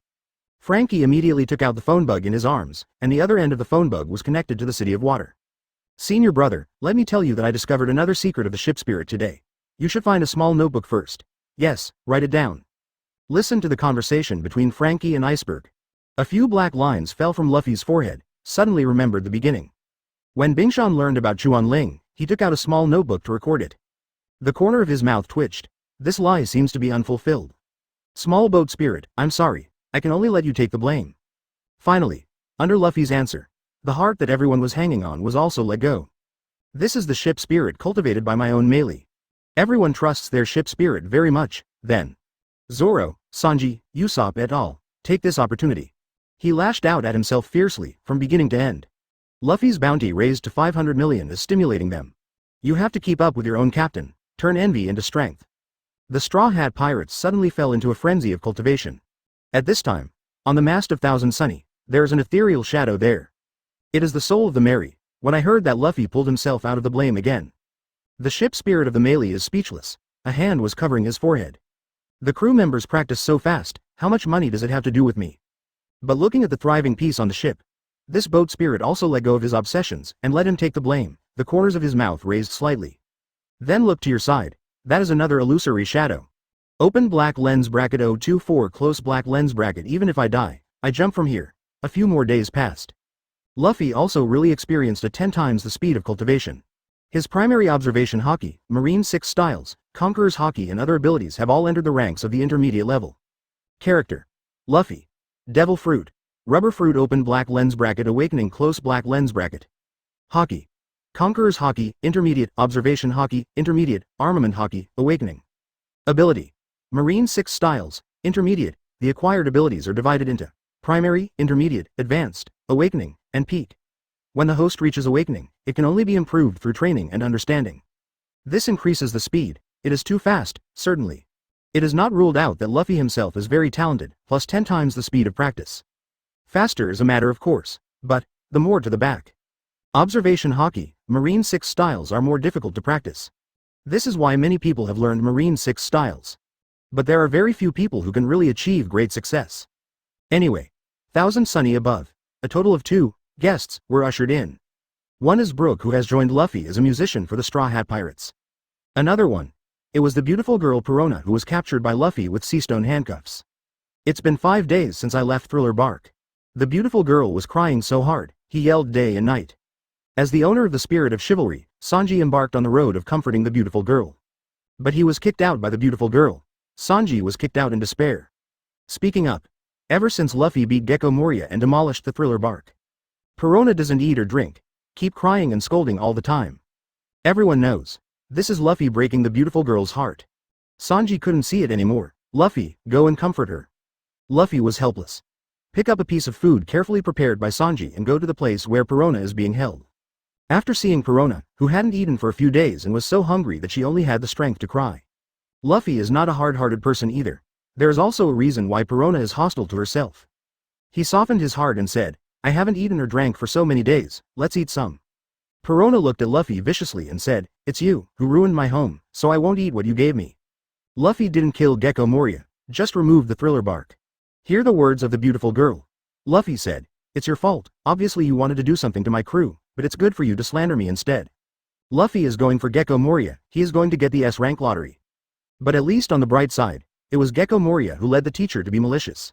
Frankie immediately took out the phone bug in his arms, and the other end of the phone bug was connected to the City of Water. Senior brother, let me tell you that I discovered another secret of the ship spirit today. You should find a small notebook first. Yes, write it down. Listen to the conversation between Frankie and Iceberg. A few black lines fell from Luffy's forehead, suddenly remembered the beginning. When Bingshan learned about Chuan Ling, he took out a small notebook to record it. The corner of his mouth twitched. This lie seems to be unfulfilled. Small boat spirit, I'm sorry. I can only let you take the blame. Finally, under Luffy's answer, the heart that everyone was hanging on was also let go. This is the ship spirit cultivated by my own melee. Everyone trusts their ship spirit very much, then. Zoro, Sanji, Usopp et al. Take this opportunity. He lashed out at himself fiercely, from beginning to end. Luffy's bounty raised to 500 million is stimulating them. You have to keep up with your own captain, turn envy into strength. The Straw Hat Pirates suddenly fell into a frenzy of cultivation. At this time, on the mast of Thousand Sunny, there is an ethereal shadow there. It is the soul of the Mary. When I heard that, Luffy pulled himself out of the blame again. The ship spirit of the melee is speechless. A hand was covering his forehead. The crew members practice so fast, how much money does it have to do with me? But looking at the thriving peace on the ship, this boat spirit also let go of his obsessions, and let him take the blame. The corners of his mouth raised slightly. Then look to your side. That is another illusory shadow. Open black lens bracket 024 close black lens bracket. Even if I die, I jump from here. A few more days passed. Luffy also really experienced a 10 times the speed of cultivation. His primary observation Haki, Marine 6 styles, Conqueror's Haki and other abilities have all entered the ranks of the intermediate level. Character. Luffy. Devil Fruit. Rubber Fruit open black lens bracket awakening close black lens bracket. Haki. Conqueror's Haki, intermediate, observation Haki, intermediate, armament Haki, awakening. Ability. Marine 6 styles, intermediate. The acquired abilities are divided into primary, intermediate, advanced, awakening, and peak. When the host reaches awakening, it can only be improved through training and understanding. This increases the speed. It is too fast, certainly. It is not ruled out that Luffy himself is very talented, plus 10 times the speed of practice. Faster is a matter of course, but, the more to the back. Observation Haki, Marine 6 styles are more difficult to practice. This is why many people have learned Marine 6 styles. But there are very few people who can really achieve great success. Anyway, Thousand Sunny above. A total of 2 guests were ushered in. One is Brook, who has joined Luffy as a musician for the Straw Hat Pirates. Another one. It was the beautiful girl Perona, who was captured by Luffy with seastone handcuffs. It's been 5 days since I left Thriller Bark. The beautiful girl was crying so hard, he yelled day and night. As the owner of the spirit of chivalry, Sanji embarked on the road of comforting the beautiful girl. But he was kicked out by the beautiful girl. Sanji was kicked out in despair. Speaking up. Ever since Luffy beat Gecko Moria and demolished the Thriller Bark, Perona doesn't eat or drink. Keep crying and scolding all the time. Everyone knows. This is Luffy breaking the beautiful girl's heart. Sanji couldn't see it anymore. Luffy, go and comfort her. Luffy was helpless. Pick up a piece of food carefully prepared by Sanji and go to the place where Perona is being held. After seeing Perona, who hadn't eaten for a few days and was so hungry that she only had the strength to cry. Luffy is not a hard-hearted person either. There is also a reason why Perona is hostile to herself. He softened his heart and said, I haven't eaten or drank for so many days, let's eat some. Perona looked at Luffy viciously and said, it's you, who ruined my home, so I won't eat what you gave me. Luffy didn't kill Gecko Moria, just removed the thriller bark. Hear the words of the beautiful girl. Luffy said, it's your fault, obviously you wanted to do something to my crew, but it's good for you to slander me instead. Luffy is going for Gecko Moria, he is going to get the S-rank lottery. But at least on the bright side, it was Gecko Moria who led the teacher to be malicious.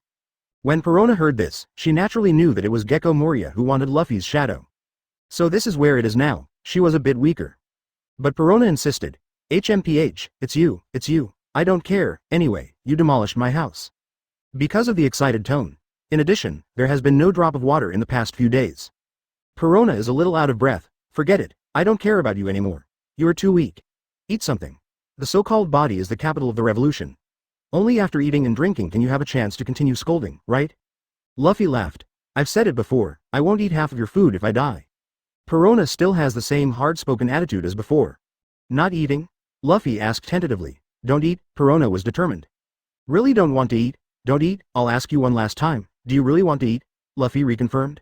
When Perona heard this, she naturally knew that it was Gecko Moria who wanted Luffy's shadow. So this is where it is now, she was a bit weaker. But Perona insisted, HMPH, it's you, I don't care, anyway, you demolished my house. Because of the excited tone. In addition, there has been no drop of water in the past few days. Perona is a little out of breath, forget it, I don't care about you anymore. You are too weak. Eat something. The so-called body is the capital of the revolution. Only after eating and drinking can you have a chance to continue scolding, right? Luffy laughed. I've said it before, I won't eat half of your food if I die. Perona still has the same hard-spoken attitude as before. Not eating? Luffy asked tentatively. Don't eat? Perona was determined. Really don't want to eat? Don't eat? I'll ask you one last time, do you really want to eat? Luffy reconfirmed.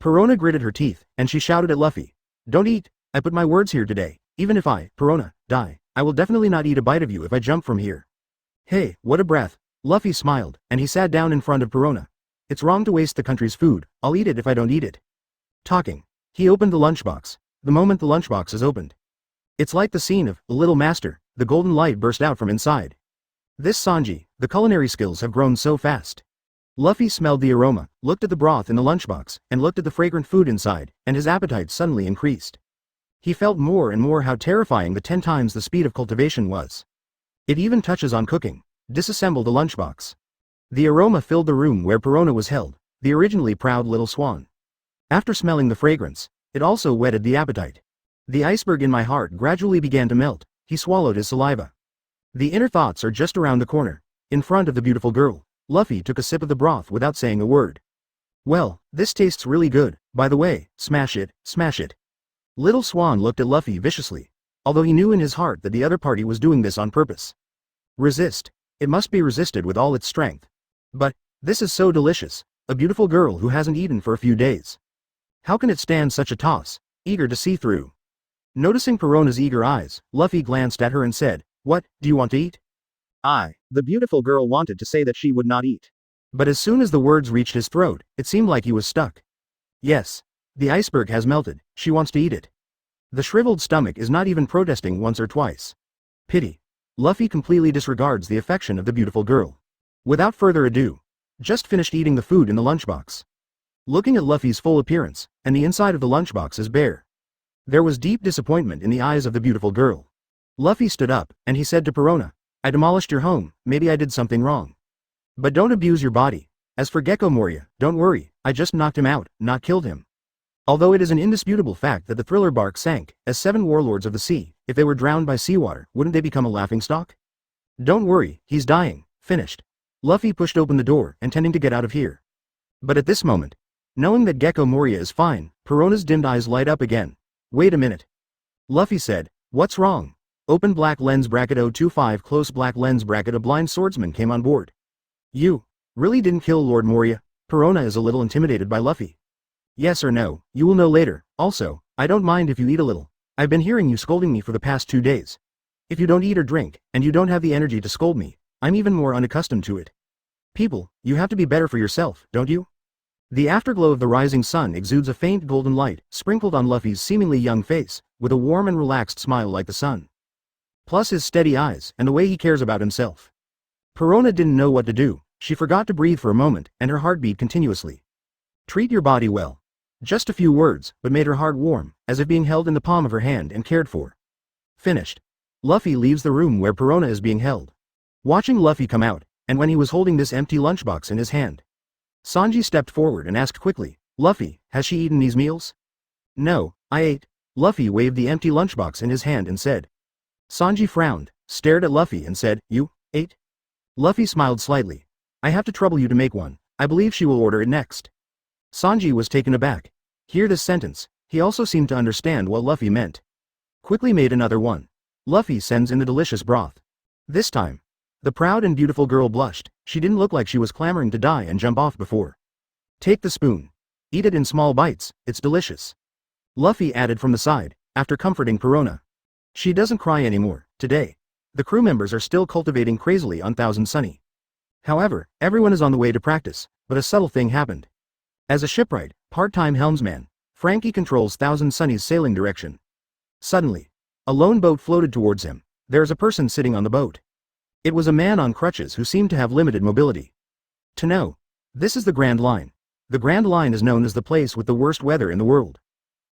Perona gritted her teeth, and she shouted at Luffy. Don't eat, I put my words here today, even if I, Perona, die, I will definitely not eat a bite of you if I jump from here. Hey, what a breath. Luffy smiled, and he sat down in front of Perona. It's wrong to waste the country's food, I'll eat it if I don't eat it. Talking. He opened the lunchbox. The moment the lunchbox is opened. It's like the scene of The Little Master, the golden light burst out from inside. This Sanji, the culinary skills have grown so fast. Luffy smelled the aroma, looked at the broth in the lunchbox, and looked at the fragrant food inside, and his appetite suddenly increased. He felt more and more how terrifying the 10 times the speed of cultivation was. It even touches on cooking. Disassemble the lunchbox. The aroma filled the room where Perona was held, the originally proud little swan. After smelling the fragrance, it also whetted the appetite. The iceberg in my heart gradually began to melt, he swallowed his saliva. The inner thoughts are just around the corner, in front of the beautiful girl. Luffy took a sip of the broth without saying a word. Well, this tastes really good, by the way, smash it, smash it. Little Swan looked at Luffy viciously, although he knew in his heart that the other party was doing this on purpose. Resist. It must be resisted with all its strength. But, this is so delicious, a beautiful girl who hasn't eaten for a few days. How can it stand such a toss, eager to see through? Noticing Perona's eager eyes, Luffy glanced at her and said, What, do you want to eat? The beautiful girl wanted to say that she would not eat. But as soon as the words reached his throat, it seemed like he was stuck. Yes. The iceberg has melted, she wants to eat it. The shriveled stomach is not even protesting once or twice. Pity. Luffy completely disregards the affection of the beautiful girl. Without further ado, just finished eating the food in the lunchbox. Looking at Luffy's full appearance, and the inside of the lunchbox is bare. There was deep disappointment in the eyes of the beautiful girl. Luffy stood up, and he said to Perona, I demolished your home, maybe I did something wrong. But don't abuse your body. As for Gecko Moria, don't worry, I just knocked him out, not killed him. Although it is an indisputable fact that the thriller bark sank, as 7 warlords of the sea, if they were drowned by seawater, wouldn't they become a laughingstock? Don't worry, he's dying, finished. Luffy pushed open the door, intending to get out of here. But at this moment, knowing that Gecko Moria is fine, Perona's dimmed eyes light up again. Wait a minute. Luffy said, what's wrong? Open black lens bracket 025 close black lens bracket a blind swordsman came on board. You really didn't kill Lord Moria? Perona is a little intimidated by Luffy. Yes or no, you will know later. Also, I don't mind if you eat a little. I've been hearing you scolding me for the past 2 days. If you don't eat or drink, and you don't have the energy to scold me, I'm even more unaccustomed to it. People, you have to be better for yourself, don't you? The afterglow of the rising sun exudes a faint golden light, sprinkled on Luffy's seemingly young face, with a warm and relaxed smile like the sun. Plus his steady eyes, and the way he cares about himself. Perona didn't know what to do, she forgot to breathe for a moment, and her heart beat continuously. Treat your body well. Just a few words, but made her heart warm, as if being held in the palm of her hand and cared for. Finished. Luffy leaves the room where Perona is being held. Watching Luffy come out, and when he was holding this empty lunchbox in his hand, Sanji stepped forward and asked quickly, Luffy, has she eaten these meals? No, I ate. Luffy waved the empty lunchbox in his hand and said. Sanji frowned, stared at Luffy and said, You ate? Luffy smiled slightly. I have to trouble you to make one, I believe she will order it next. Sanji was taken aback. Hear this sentence, he also seemed to understand what Luffy meant. Quickly made another one. Luffy sends in the delicious broth. This time, The proud and beautiful girl blushed. She didn't look like she was clamoring to die and jump off before. Take the spoon. Eat it in small bites, it's delicious. Luffy added from the side, after comforting Perona. She doesn't cry anymore, today. The crew members are still cultivating crazily on Thousand Sunny. However, everyone is on the way to practice, but a subtle thing happened. As a shipwright, part-time helmsman, Frankie controls Thousand Sunny's sailing direction. Suddenly, a lone boat floated towards him. There is a person sitting on the boat. It was a man on crutches who seemed to have limited mobility. To know, this is the Grand Line. The Grand Line is known as the place with the worst weather in the world.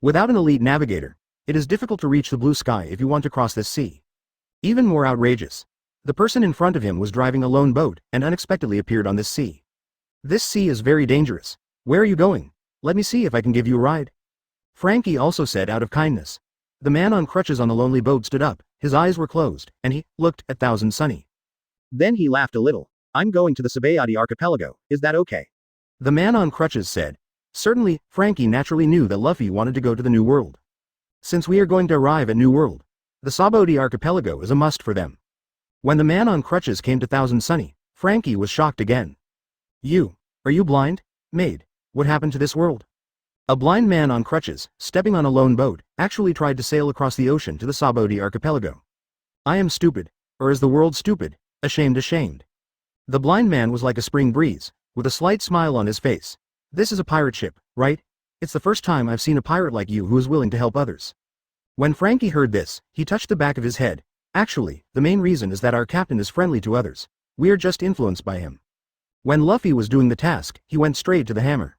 Without an elite navigator, it is difficult to reach the blue sky if you want to cross this sea. Even more outrageous, the person in front of him was driving a lone boat and unexpectedly appeared on this sea. This sea is very dangerous. Where are you going? Let me see if I can give you a ride. Frankie also said out of kindness. The man on crutches on the lonely boat stood up, his eyes were closed, and he looked at Thousand Sunny. Then he laughed a little. I'm going to the Sabayati archipelago, is that okay? The man on crutches said. Certainly. Frankie naturally knew that Luffy wanted to go to the New World. Since we are going to arrive at New World, the Sabayati archipelago is a must for them. When the man on crutches came to Thousand Sunny, Frankie was shocked again. Are you blind? Maid, what happened to this world? A blind man on crutches, stepping on a lone boat, actually tried to sail across the ocean to the Sabayati archipelago. I am stupid, or is the world stupid? Ashamed. The blind man was like a spring breeze, with a slight smile on his face. This is a pirate ship, right? It's the first time I've seen a pirate like you who is willing to help others. When Frankie heard this, he touched the back of his head. Actually, the main reason is that our captain is friendly to others. We are just influenced by him. When Luffy was doing the task, he went straight to the hammer.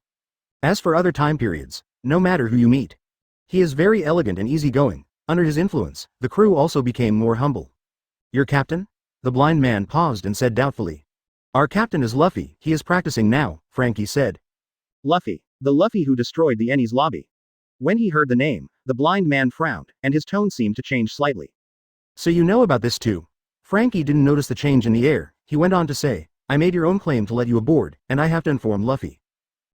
As for other time periods, no matter who you meet, he is very elegant and easygoing. Under his influence, the crew also became more humble. Your captain? The blind man paused and said doubtfully. Our captain is Luffy, he is practicing now, Frankie said. Luffy, the Luffy who destroyed the Enies lobby. When he heard the name, the blind man frowned, and his tone seemed to change slightly. So you know about this too? Frankie didn't notice the change in the air. He went on to say, I made your own claim to let you aboard, and I have to inform Luffy.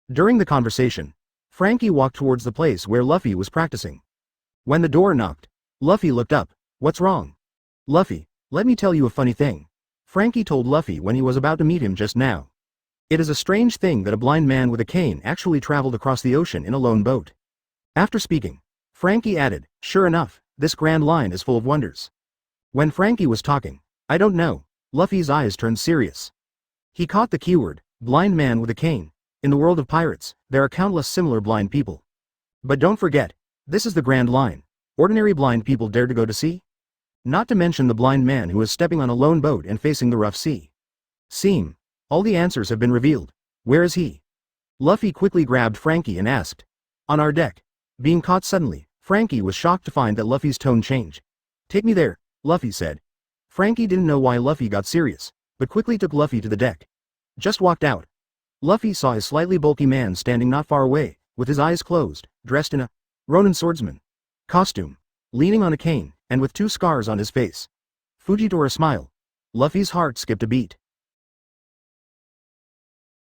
During the conversation, Frankie walked towards the place where Luffy was practicing. When the door knocked, Luffy looked up. What's wrong? Luffy, let me tell you a funny thing. Frankie told Luffy when he was about to meet him just now. It is a strange thing that a blind man with a cane actually traveled across the ocean in a lone boat. After speaking, Frankie added, sure enough, this Grand Line is full of wonders. When Frankie was talking, I don't know, Luffy's eyes turned serious. He caught the keyword, blind man with a cane. In the world of pirates, there are countless similar blind people. But don't forget, this is the Grand Line. Ordinary blind people dare to go to sea? Not to mention the blind man who is stepping on a lone boat and facing the rough sea. Seem. All the answers have been revealed. Where is he? Luffy quickly grabbed Frankie and asked. On our deck. Being caught suddenly, Frankie was shocked to find that Luffy's tone changed. Take me there, Luffy said. Frankie didn't know why Luffy got serious, but quickly took Luffy to the deck. Just walked out. Luffy saw a slightly bulky man standing not far away, with his eyes closed, dressed in a Ronin swordsman costume, leaning on a cane, and with 2 scars on his face. Fujitora smiled. Luffy's heart skipped a beat.